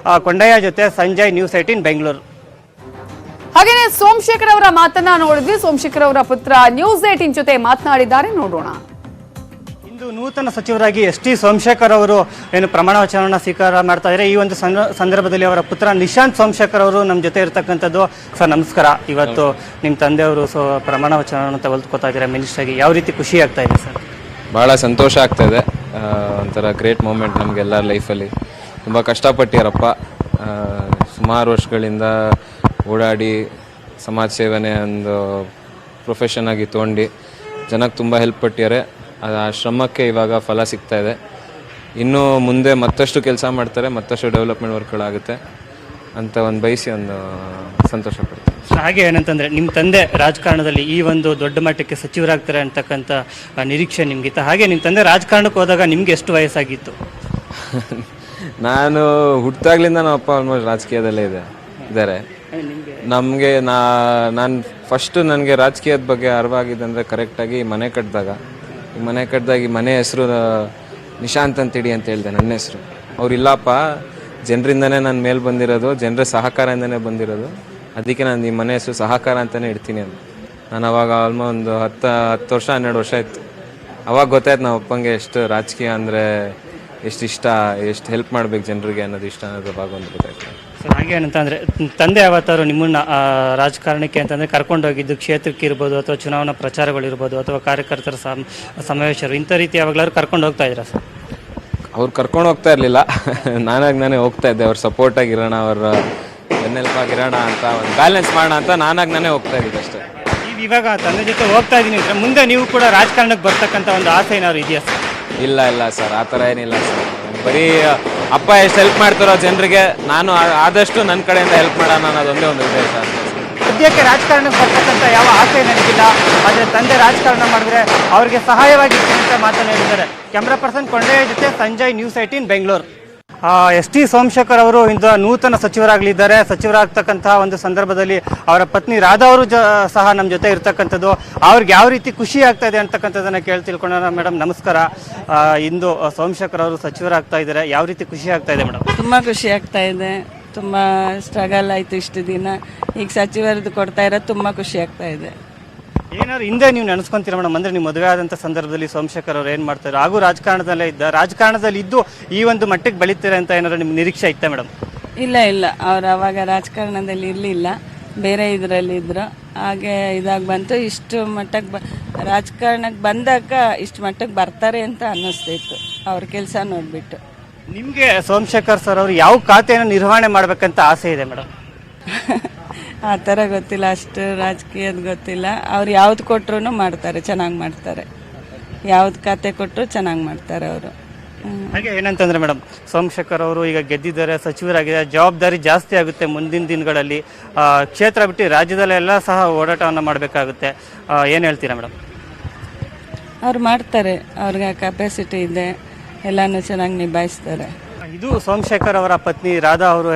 ಕೊಂಡಯ್ಯ ಜೊತೆ ಸಂಜಯ್, ನ್ಯೂಸ್ 18 ಬೆಂಗಳೂರು. ಹಾಗೇನೆ ಸೋಮಶೇಖರ್ ಅವರ ಮಾತನ್ನ ನೋಡಿದ್ವಿ. ಸೋಮಶೇಖರ್ ಅವರ ಪುತ್ರ ನ್ಯೂಸ್ 18 ಜೊತೆ ಮಾತನಾಡಿದ್ದಾರೆ, ನೋಡೋಣ. ಇಂದು ನೂತನ ಸಚಿವರಾಗಿ ಎಸ್ ಟಿ ಸೋಮಶೇಖರ್ ಅವರು ಏನು ಪ್ರಮಾಣ ವಚನವನ್ನು ಸ್ವೀಕಾರ ಮಾಡ್ತಾ ಇದ್ದಾರೆ. ಈ ಒಂದು ಸಂದರ್ಭದಲ್ಲಿ ಅವರ ಪುತ್ರ ನಿಶಾಂತ್ ಸೋಮಶೇಖರ್ ಅವರು ನಮ್ಮ ಜೊತೆ ಇರತಕ್ಕಂಥದ್ದು. ಸರ್, ನಮಸ್ಕಾರ. ಇವತ್ತು ನಿಮ್ಮ ತಂದೆಯವರು ಪ್ರಮಾಣ ವಚನವನ್ನು ತೆಗೆದುಕೊತಾ ಇದ್ದಾರೆ ಮಿನಿಸ್ಟರ್ ಆಗಿ. ಯಾವ ರೀತಿ ಖುಷಿ ಆಗ್ತಾ ಇದೆ ಸರ್? ಭಾಳ ಸಂತೋಷ ಆಗ್ತಾ ಇದೆ. ಒಂಥರ ಗ್ರೇಟ್ ಮೂಮೆಂಟ್ ನಮಗೆಲ್ಲ ಲೈಫಲ್ಲಿ. ತುಂಬ ಕಷ್ಟಪಟ್ಟಿರಪ್ಪ. ಸುಮಾರು ವರ್ಷಗಳಿಂದ ಓಡಾಡಿ ಸಮಾಜ ಸೇವನೆ ಒಂದು ಪ್ರೊಫೆಷನ್ ಆಗಿ ತೊಗೊಂಡು ಜನಕ್ಕೆ ತುಂಬ ಹೆಲ್ಪ್ ಪಟ್ಟಿದ್ದಾರೆ. ಆ ಶ್ರಮಕ್ಕೆ ಇವಾಗ ಫಲ ಸಿಗ್ತಾ ಇದೆ. ಇನ್ನೂ ಮುಂದೆ ಮತ್ತಷ್ಟು ಕೆಲಸ ಮಾಡ್ತಾರೆ, ಮತ್ತಷ್ಟು ಡೆವಲಪ್ಮೆಂಟ್ ವರ್ಕ್ಗಳಾಗುತ್ತೆ ಅಂತ ಒಂದು ಬಯಸಿ ಒಂದು ಸಂತೋಷ ಪಡ್ತೀನಿ. ಹಾಗೆ ಏನಂತಂದರೆ, ನಿಮ್ಮ ತಂದೆ ರಾಜಕಾರಣದಲ್ಲಿ ಈ ಒಂದು ದೊಡ್ಡ ಮಟ್ಟಕ್ಕೆ ಸಚಿವರಾಗ್ತಾರೆ ಅಂತಕ್ಕಂಥ ನಿರೀಕ್ಷೆ ನಿಮಗಿತ್ತು. ಹಾಗೆ ನಿಮ್ಮ ತಂದೆ ರಾಜಕಾರಣಕ್ಕೆ ಹೋದಾಗ ನಿಮಗೆ ಎಷ್ಟು ವಯಸ್ಸಾಗಿತ್ತು? ನಾನು ಹುಟ್ಟಾಗ್ಲಿಂದ ನಮ್ಮ ಅಪ್ಪ ಆಲ್ಮೋಸ್ಟ್ ರಾಜಕೀಯದಲ್ಲೇ ಇದ್ದಾರೆ. ನಮಗೆ ನಾನು ಫಸ್ಟು ನನಗೆ ರಾಜಕೀಯದ ಬಗ್ಗೆ ಅರಿವಾಗಿದ್ದು ಅಂದರೆ ಕರೆಕ್ಟಾಗಿ ಮನೆ ಕಟ್ಟಿದಾಗ ಈ ಮನೆ ಹೆಸರು ನಿಶಾಂತ್ ಅಂತಿಡಿ ಅಂತ ಹೇಳಿದೆ. ನನ್ನ ಹೆಸರು ಅವ್ರು ಇಲ್ಲಪ್ಪ, ಜನರಿಂದನೇ ನಾನು ಮೇಲೆ ಬಂದಿರೋದು, ಜನರ ಸಹಕಾರದಿಂದನೇ ಬಂದಿರೋದು, ಅದಕ್ಕೆ ನಾನು ಈ ಮನೆ ಹೆಸರು ಸಹಕಾರ ಅಂತಲೇ ಇಡ್ತೀನಿ ಅಂತ. ನಾನು ಅವಾಗ ಆಲ್ಮೋಸ್ಟ್ ಒಂದು 10 ವರ್ಷ 12 ವರ್ಷ ಇತ್ತು. ಅವಾಗ ಗೊತ್ತಾಯ್ತು ನಮ್ಮ ಅಪ್ಪಂಗೆ ಎಷ್ಟು ರಾಜಕೀಯ ಅಂದರೆ ಎಷ್ಟು ಇಷ್ಟ, ಎಷ್ಟು ಹೆಲ್ಪ್ ಮಾಡ್ಬೇಕು ಜನರಿಗೆ ಅನ್ನೋದು ಇಷ್ಟ ಅನ್ನೋದು ಅವಾಗ ಒಂದು ಗೊತ್ತಾಯ್ತು. ಸರ್, ಹಾಗೆ ಏನಂತಂದರೆ, ತಂದೆ ಯಾವತ್ತಾರು ನಿಮ್ಮನ್ನ ರಾಜಕಾರಣಕ್ಕೆ ಅಂತಂದರೆ ಕರ್ಕೊಂಡೋಗಿದ್ದು ಕ್ಷೇತ್ರಕ್ಕೆ ಇರ್ಬೋದು, ಅಥವಾ ಚುನಾವಣಾ ಪ್ರಚಾರಗಳಿರ್ಬೋದು, ಅಥವಾ ಕಾರ್ಯಕರ್ತರ ಸಮಾವೇಶರು, ಇಂಥ ರೀತಿ ಯಾವಾಗಲಾದ್ರು ಕರ್ಕೊಂಡು ಹೋಗ್ತಾ ಇದ್ದೀರಾ ಸರ್? ಅವ್ರು ಕರ್ಕೊಂಡು ಹೋಗ್ತಾ ಇರಲಿಲ್ಲ, ನಾನೇ ಹೋಗ್ತಾ ಇದ್ದೆ. ಅವ್ರ ಸಪೋರ್ಟಾಗಿರೋಣ, ಅವ್ರ ಬೆನ್ನೆಲುಬಾಗಿರೋಣ ಅಂತ, ಒಂದು ಬ್ಯಾಲೆನ್ಸ್ ಮಾಡೋಣ ಅಂತ ನಾನೇ ಹೋಗ್ತಾ ಇದ್ದಿದ್ದು ಅಷ್ಟೇ. ಇವಾಗ ತಂದೆ ಜೊತೆ ಹೋಗ್ತಾ ಇದ್ದೀನಿ ಅಂದರೆ ಮುಂದೆ ನೀವು ಕೂಡ ರಾಜಕಾರಣಕ್ಕೆ ಬರ್ತಕ್ಕಂಥ ಒಂದು ಆಸೆ ಏನಾದ್ರು ಇದೆಯಾ ಸರ್? ಇಲ್ಲ ಸರ್, ಆ ಥರ ಏನಿಲ್ಲ ಸರ್. ಬರೀ ಅಪ್ಪ ಎಷ್ಟು ಹೆಲ್ಪ್ ಮಾಡ್ತಾರೋ ಜನರಿಗೆ, ನಾನು ಆದಷ್ಟು ನನ್ನ ಕಡೆಯಿಂದ ಹೆಲ್ಪ್ ಮಾಡೋಣ ಅನ್ನೋದೊಂದೇ ಒಂದು ಉದ್ದೇಶ. ಸದ್ಯಕ್ಕೆ ರಾಜಕಾರಣಕ್ಕೆ ಬರ್ತಕ್ಕಂಥ ಯಾವ ಆಸೆ ನನಗಿಲ್ಲ, ಆದರೆ ತಂದೆ ರಾಜಕಾರಣ ಮಾಡಿದ್ರೆ ಅವರಿಗೆ ಸಹಾಯವಾಗಿರ್ತೀನಿ ಅಂತ ಮಾತನ್ನು ಹೇಳಿದ್ದಾರೆ. ಕ್ಯಾಮ್ರಾ ಪರ್ಸನ್ ಕೊಂಡಯ್ಯ ಜೊತೆ Sanjay, news 18 Bengaluru. S T Somashekar ಅವರು ಇಂದು ನೂತನ ಸಚಿವರಾಗಲಿದ್ದಾರೆ. ಸಚಿವರಾಗ್ತಕ್ಕಂತಹ ಒಂದು ಸಂದರ್ಭದಲ್ಲಿ ಅವರ ಪತ್ನಿ ರಾಧಾ ಅವರು ಸಹ ನಮ್ಮ ಜೊತೆ ಇರ್ತಕ್ಕಂಥದ್ದು. ಅವ್ರಿಗೆ ಯಾವ ರೀತಿ ಖುಷಿ ಆಗ್ತಾ ಇದೆ ಅಂತಕ್ಕಂಥದ್ದನ್ನು ತಿಳ್ಕೊಳ್ಳೋಣ. ಮೇಡಮ್ ನಮಸ್ಕಾರ. ಇಂದು ಸೋಮಶೇಖರ್ ಅವರು ಸಚಿವರಾಗ್ತಾ ಇದ್ದಾರೆ, ಯಾವ ರೀತಿ ಖುಷಿ ಆಗ್ತಾ ಇದೆ ಮೇಡಮ್? ತುಂಬ ಖುಷಿ ಆಗ್ತಾ ಇದೆ. ತುಂಬ ಸ್ಟ್ರಗಲ್ ಆಯಿತು ಇಷ್ಟು ದಿನ, ಈಗ ಸಚಿವರದ್ದು ಕೊಡ್ತಾ ಇರೋದು ತುಂಬ ಖುಷಿ ಆಗ್ತಾ ಇದೆ. ಏನಾದ್ರು ಹಿಂದೆ ನೀವು ನೆನೆಸ್ಕೊಂತೀರ ಮೇಡಮ್? ಅಂದರೆ ನೀವು ಮದುವೆ ಆದಂಥ ಸಂದರ್ಭದಲ್ಲಿ ಸೋಮಶೇಖರ್ ಅವ್ರು ಏನು ಮಾಡ್ತಾರೆ, ಹಾಗೂ ರಾಜಕಾರಣದಲ್ಲೇ ರಾಜಕಾರಣದಲ್ಲಿ ಇದ್ದು ಈ ಒಂದು ಮಟ್ಟಕ್ಕೆ ಬೆಳೀತಾರೆ ಅಂತ ಏನಾದ್ರು ನಿಮ್ಗೆ ನಿರೀಕ್ಷೆ ಇತ್ತಾ ಮೇಡಮ್? ಇಲ್ಲ, ಅವ್ರು ಅವಾಗ ರಾಜಕಾರಣದಲ್ಲಿ ಇರಲಿಲ್ಲ, ಬೇರೆ ಇದರಲ್ಲಿ ಇದ್ರು. ಹಾಗೆ ಇದಾಗ ಬಂತು, ಇಷ್ಟು ಮಟ್ಟಕ್ಕೆ ರಾಜಕಾರಣಕ್ಕೆ ಬಂದಾಗ ಇಷ್ಟು ಮಟ್ಟಕ್ಕೆ ಬರ್ತಾರೆ ಅಂತ ಅನ್ನಿಸ್ತಿತ್ತು ಅವ್ರ ಕೆಲಸ ನೋಡಿಬಿಟ್ಟು. ನಿಮಗೆ ಸೋಮಶೇಖರ್ ಸರ್ ಅವರು ಯಾವ ಖಾತೆಯನ್ನು ನಿರ್ವಹಣೆ ಮಾಡಬೇಕಂತ ಆಸೆ ಇದೆ ಮೇಡಮ್? ಆ ಥರ ಗೊತ್ತಿಲ್ಲ, ಅಷ್ಟು ರಾಜಕೀಯದ ಗೊತ್ತಿಲ್ಲ. ಅವ್ರು ಯಾವ್ದು ಕೊಟ್ಟರು ಮಾಡ್ತಾರೆ, ಚೆನ್ನಾಗಿ ಮಾಡ್ತಾರೆ. ಯಾವ್ದು ಖಾತೆ ಕೊಟ್ಟರು ಚೆನ್ನಾಗಿ ಮಾಡ್ತಾರೆ ಅವರು. ಹಾಗೆ ಏನಂತಂದ್ರೆ ಮೇಡಮ್, ಸೋಮಶೇಖರ್ ಅವರು ಈಗ ಗೆದ್ದಿದ್ದಾರೆ, ಸಚಿವರಾಗಿದ್ದಾರೆ, ಜವಾಬ್ದಾರಿ ಜಾಸ್ತಿ ಆಗುತ್ತೆ ಮುಂದಿನ ದಿನಗಳಲ್ಲಿ. ಕ್ಷೇತ್ರ ಬಿಟ್ಟು ರಾಜ್ಯದಲ್ಲೆಲ್ಲ ಸಹ ಓಡಾಟವನ್ನು ಮಾಡಬೇಕಾಗುತ್ತೆ. ಏನು ಹೇಳ್ತೀರಾ ಮೇಡಮ್? ಅವ್ರು ಮಾಡ್ತಾರೆ, ಅವ್ರಿಗೆ ಕೆಪಾಸಿಟಿ ಇದೆ, ಎಲ್ಲನೂ ಚೆನ್ನಾಗಿ ನಿಭಾಯಿಸ್ತಾರೆ. ಇದು ಸೋಮಶೇಖರ್ ಅವರ ಪತ್ನಿ ರಾಧಾ ಅವರು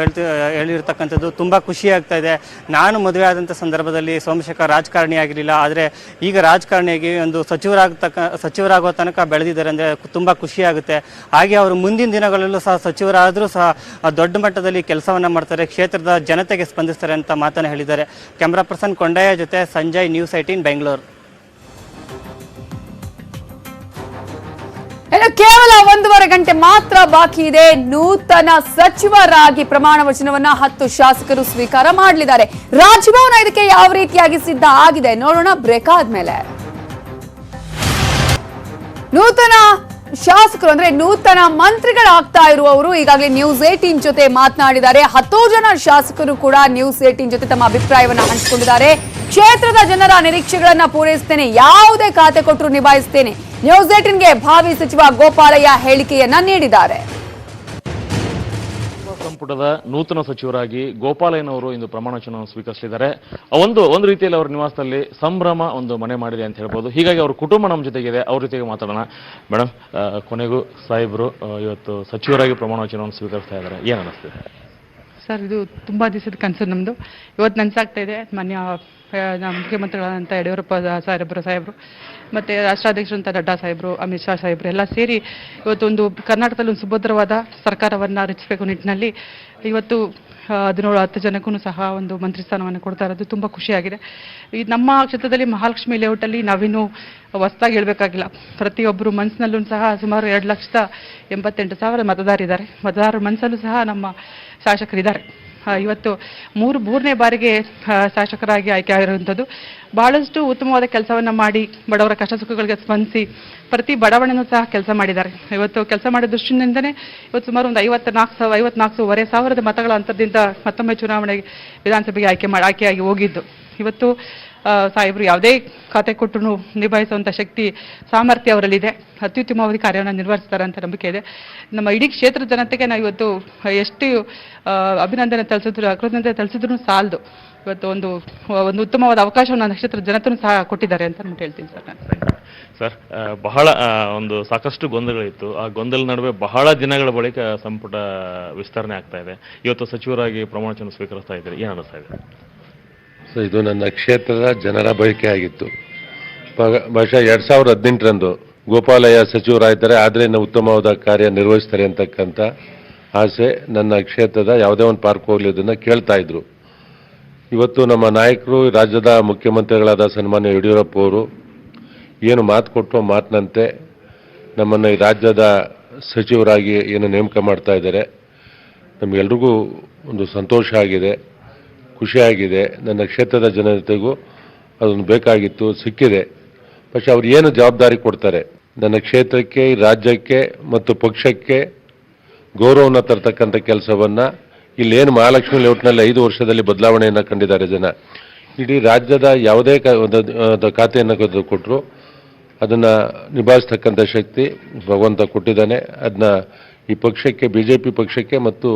ಹೇಳಿರ್ತಕ್ಕಂಥದ್ದು. ತುಂಬ ಖುಷಿ ಆಗ್ತಾ ಇದೆ. ನಾನು ಮದುವೆ ಆದಂಥ ಸಂದರ್ಭದಲ್ಲಿ ಸೋಮಶೇಖರ್ ರಾಜಕಾರಣಿ ಆಗಿರಲಿಲ್ಲ, ಆದರೆ ಈಗ ರಾಜಕಾರಣಿಯಾಗಿ ಒಂದು ಸಚಿವರಾಗೋ ತನಕ ಬೆಳೆದಿದ್ದಾರೆ ಅಂದರೆ ತುಂಬ ಖುಷಿ ಆಗುತ್ತೆ. ಹಾಗೆ ಅವರು ಮುಂದಿನ ದಿನಗಳಲ್ಲೂ ಸಹ ಸಚಿವರಾದರೂ ಸಹ ದೊಡ್ಡ ಮಟ್ಟದಲ್ಲಿ ಕೆಲಸವನ್ನು ಮಾಡ್ತಾರೆ, ಕ್ಷೇತ್ರದ ಜನತೆಗೆ ಸ್ಪಂದಿಸ್ತಾರೆ ಅಂತ ಮಾತನ್ನು ಹೇಳಿದ್ದಾರೆ. ಕ್ಯಾಮ್ರಾ ಪರ್ಸನ್ ಕೊಂಡಯ್ಯ ಜೊತೆ ಸಂಜಯ್, ನ್ಯೂಸ್ 18 ಬೆಂಗಳೂರು. ಇನ್ನು ಕೇವಲ 1.5 ಗಂಟೆ ಮಾತ್ರ ಬಾಕಿ ಇದೆ. ನೂತನ ಸಚಿವರಾಗಿ ಪ್ರಮಾಣ ವಚನವನ್ನ 10 ಶಾಸಕರು ಸ್ವೀಕಾರ ಮಾಡಲಿದ್ದಾರೆ. ರಾಜಭವನ ಇದಕ್ಕೆ ಯಾವ ರೀತಿಯಾಗಿ ಸಿದ್ಧ ಆಗಿದೆ ನೋಡೋಣ ಬ್ರೇಕ್ ಆದ್ಮೇಲೆ. ನೂತನ ಶಾಸಕರು ಅಂದ್ರೆ ನೂತನ ಮಂತ್ರಿಗಳಾಗ್ತಾ ಇರುವವರು ಈಗಾಗಲೇ ನ್ಯೂಸ್ 18 ಜೊತೆ ಮಾತನಾಡಿದ್ದಾರೆ. 10 ಜನ ಶಾಸಕರು ಕೂಡ ನ್ಯೂಸ್ 18 ಜೊತೆ ತಮ್ಮ ಅಭಿಪ್ರಾಯವನ್ನ ಹಂಚಿಕೊಂಡಿದ್ದಾರೆ. ಕ್ಷೇತ್ರದ ಜನರ ನಿರೀಕ್ಷೆಗಳನ್ನ ಪೂರೈಸುತ್ತೇನೆ, ಯಾವುದೇ ಖಾತೆ ಕೊಟ್ಟರು ನಿಭಾಯಿಸುತ್ತೇನೆ, ನ್ಯೂಸ್ 18ಗೆ ಭಾವಿ ಸಚಿವ ಗೋಪಾಲಯ್ಯ ಹೇಳಿಕೆಯನ್ನ ನೀಡಿದ್ದಾರೆ. ಸಂಪುಟದ ನೂತನ ಸಚಿವರಾಗಿ ಗೋಪಾಲಯ್ಯನವರು ಇಂದು ಪ್ರಮಾಣ ವಚನವನ್ನು ಸ್ವೀಕರಿಸಿದ್ದಾರೆ. ಒಂದು ರೀತಿಯಲ್ಲಿ ಅವರ ನಿವಾಸದಲ್ಲಿ ಸಂಭ್ರಮ ಒಂದು ಮನೆ ಮಾಡಿದೆ ಅಂತ ಹೇಳ್ಬೋದು. ಹೀಗಾಗಿ ಅವ್ರ ಕುಟುಂಬ ನಮ್ಮ ಜೊತೆಗಿದೆ, ಅವ್ರ ಜೊತೆಗೆ ಮಾತಾಡೋಣ. ಮೇಡಮ್, ಕೊನೆಗೂ ಸಾಹೇಬರು ಇವತ್ತು ಸಚಿವರಾಗಿ ಪ್ರಮಾಣ ವಚನವನ್ನು ಸ್ವೀಕರಿಸ್ತಾ ಇದ್ದಾರೆ, ಏನು ಅನ್ನಿಸ್ತಿದೆ ಸರ್? ಇದು ತುಂಬಾ ದಿವಸದ ಕನಸು ನಮ್ಮದು. ಇವತ್ತು ನನಸಾಗ್ತಾ ಇದೆ. ಮಾನ್ಯ ಮುಖ್ಯಮಂತ್ರಿಗಳಾದಂಥ ಯಡಿಯೂರಪ್ಪ ಸಾಹೇಬರು ಮತ್ತು ರಾಷ್ಟ್ರಾಧ್ಯಕ್ಷರಂಥ ನಡ್ಡಾ ಸಾಹೇಬರು, ಅಮಿತ್ ಶಾ ಸಾಹೇಬರು ಎಲ್ಲ ಸೇರಿ ಇವತ್ತೊಂದು ಕರ್ನಾಟಕದಲ್ಲಿ ಒಂದು ಸುಭದ್ರವಾದ ಸರ್ಕಾರವನ್ನು ರಚಿಸಬೇಕು ನಿಟ್ಟಿನಲ್ಲಿ ಇವತ್ತು 10 ಜನಕ್ಕೂ ಸಹ ಒಂದು ಮಂತ್ರಿ ಸ್ಥಾನವನ್ನು ಕೊಡ್ತಾ ಇರೋದು ತುಂಬ ಖುಷಿಯಾಗಿದೆ. ಈ ನಮ್ಮ ಕ್ಷೇತ್ರದಲ್ಲಿ ಮಹಾಲಕ್ಷ್ಮಿ ಲೇಔಟಲ್ಲಿ ನಾವೇನು ಹೊಸದಾಗಿ ಹೇಳಬೇಕಾಗಿಲ್ಲ. ಪ್ರತಿಯೊಬ್ಬರು ಮನಸ್ಸಿನಲ್ಲೂ ಸಹ ಸುಮಾರು 2,88,000 ಮತದಾರರಿದ್ದಾರೆ. ಮತದಾರರ ಮನಸ್ಸಲ್ಲೂ ಸಹ ನಮ್ಮ ಶಾಸಕರಿದ್ದಾರೆ. ಇವತ್ತು ಮೂರನೇ ಬಾರಿಗೆ ಶಾಸಕರಾಗಿ ಆಯ್ಕೆ ಆಗಿರುವಂಥದ್ದು. ಬಹಳಷ್ಟು ಉತ್ತಮವಾದ ಕೆಲಸವನ್ನು ಮಾಡಿ ಬಡವರ ಕಷ್ಟ ಸುಖಗಳಿಗೆ ಸ್ಪಂದಿಸಿ ಪ್ರತಿ ಬಡಾವಣೆನೂ ಸಹ ಕೆಲಸ ಮಾಡಿದ್ದಾರೆ. ಇವತ್ತು ಕೆಲಸ ಮಾಡಿದ ದೃಷ್ಟಿಯಿಂದನೇ ಇವತ್ತು ಸುಮಾರು ಒಂದು 54,500 ಮತಗಳ ಅಂತರದಿಂದ ಮತ್ತೊಮ್ಮೆ ಚುನಾವಣೆಗೆ ವಿಧಾನಸಭೆಗೆ ಆಯ್ಕೆಯಾಗಿ ಹೋಗಿದ್ದು. ಇವತ್ತು ಸಾಹೇಬರು ಯಾವುದೇ ಖಾತೆ ಕೊಟ್ಟರು ನಿಭಾಯಿಸುವಂಥ ಶಕ್ತಿ ಸಾಮರ್ಥ್ಯ ಅವರಲ್ಲಿದೆ. ಅತ್ಯುತ್ತಮವಾಗಿ ಕಾರ್ಯವನ್ನು ನಿರ್ವಹಿಸ್ತಾರೆ ಅಂತ ನಂಬಿಕೆ ಇದೆ. ನಮ್ಮ ಇಡೀ ಕ್ಷೇತ್ರದ ಜನತೆಗೆ ನಾವು ಇವತ್ತು ಎಷ್ಟು ಅಭಿನಂದನೆ ತಳಿಸಿದ್ರು ಸಾಲದು. ಇವತ್ತು ಒಂದು ಉತ್ತಮವಾದ ಅವಕಾಶವನ್ನು ನಕ್ಷತ್ರದ ಜನತೆಯೂ ಸಹ ಕೊಟ್ಟಿದ್ದಾರೆ ಅಂತ ನಾನು ಹೇಳ್ತೀನಿ ಸರ್. ಸರ್, ಬಹಳ ಒಂದು ಸಾಕಷ್ಟು ಗೊಂದಲಗಳಿತ್ತು. ಆ ಗೊಂದಲ ನಡುವೆ ಬಹಳ ದಿನಗಳ ಬಳಿಕ ಸಂಪುಟ ವಿಸ್ತರಣೆ ಆಗ್ತಾ ಇದೆ. ಇವತ್ತು ಸಚಿವರಾಗಿ ಪ್ರಮಾಣ ವಚನ ಸ್ವೀಕರಿಸ್ತಾ ಇದ್ದಾರೆ, ಏನು ಅನ್ನಿಸ್ತಾ ಇದೆ? ಇದು ನನ್ನ ಕ್ಷೇತ್ರದ ಜನರ ಬಯಕೆ ಆಗಿತ್ತು. ಬಹುಶಃ 2018ರಂದು ಗೋಪಾಲಯ್ಯ ಸಚಿವರಾಗಿದ್ದಾರೆ, ಆದರೆ ಇನ್ನು ಉತ್ತಮವಾದ ಕಾರ್ಯ ನಿರ್ವಹಿಸ್ತಾರೆ ಅಂತಕ್ಕಂಥ ಆಸೆ ನನ್ನ ಕ್ಷೇತ್ರದ ಯಾವುದೇ ಒಂದು ಪಾರ್ಕ್ ಹೋಗಲಿ ಅದನ್ನು ಕೇಳ್ತಾ ಇದ್ರು. ಇವತ್ತು ನಮ್ಮ ನಾಯಕರು, ರಾಜ್ಯದ ಮುಖ್ಯಮಂತ್ರಿಗಳಾದ ಸನ್ಮಾನ್ಯ ಯಡಿಯೂರಪ್ಪ ಅವರು ಏನು ಮಾತು ಕೊಟ್ಟು ಮಾತಿನಂತೆ ನಮ್ಮನ್ನು ಈ ರಾಜ್ಯದ ಸಚಿವರಾಗಿ ಏನು ನೇಮಕ ಮಾಡ್ತಾ ಇದ್ದಾರೆ, ನಮಗೆಲ್ರಿಗೂ ಒಂದು ಸಂತೋಷ ಆಗಿದೆ, ಖುಷಿಯಾಗಿದೆ. ನನ್ನ ಕ್ಷೇತ್ರದ ಜನತೆಗೂ ಅದನ್ನು ಬೇಕಾಗಿತ್ತು, ಸಿಕ್ಕಿದೆ. പക്ഷെ ಅವ್ರು ಏನು ಜವಾಬ್ದಾರಿ ಕೊಡ್ತಾರೆ, ನನ್ನ ಕ್ಷೇತ್ರಕ್ಕೆ, ರಾಜ್ಯಕ್ಕೆ ಮತ್ತು ಪಕ್ಷಕ್ಕೆ ಗೌರವವನ್ನು ತರ್ತಕ್ಕಂಥ ಕೆಲಸವನ್ನು ಇಲ್ಲೇನು ಮಹಾಲಕ್ಷ್ಮಿ ಲೇಔಟ್ನಲ್ಲಿ 5 ವರ್ಷದಲ್ಲಿ ಬದಲಾವಣೆಯನ್ನು ಕಂಡಿದ್ದಾರೆ ಜನ. ಇಡೀ ರಾಜ್ಯದ ಯಾವುದೇ ಖಾತೆಯನ್ನು ಕೊಟ್ಟರು ಅದನ್ನು ನಿಭಾಯಿಸ್ತಕ್ಕಂಥ ಶಕ್ತಿ ಭಗವಂತ ಕೊಟ್ಟಿದ್ದಾನೆ. ಅದನ್ನ ಈ ಪಕ್ಷಕ್ಕೆ, BJP ಪಕ್ಷಕ್ಕೆ ಮತ್ತು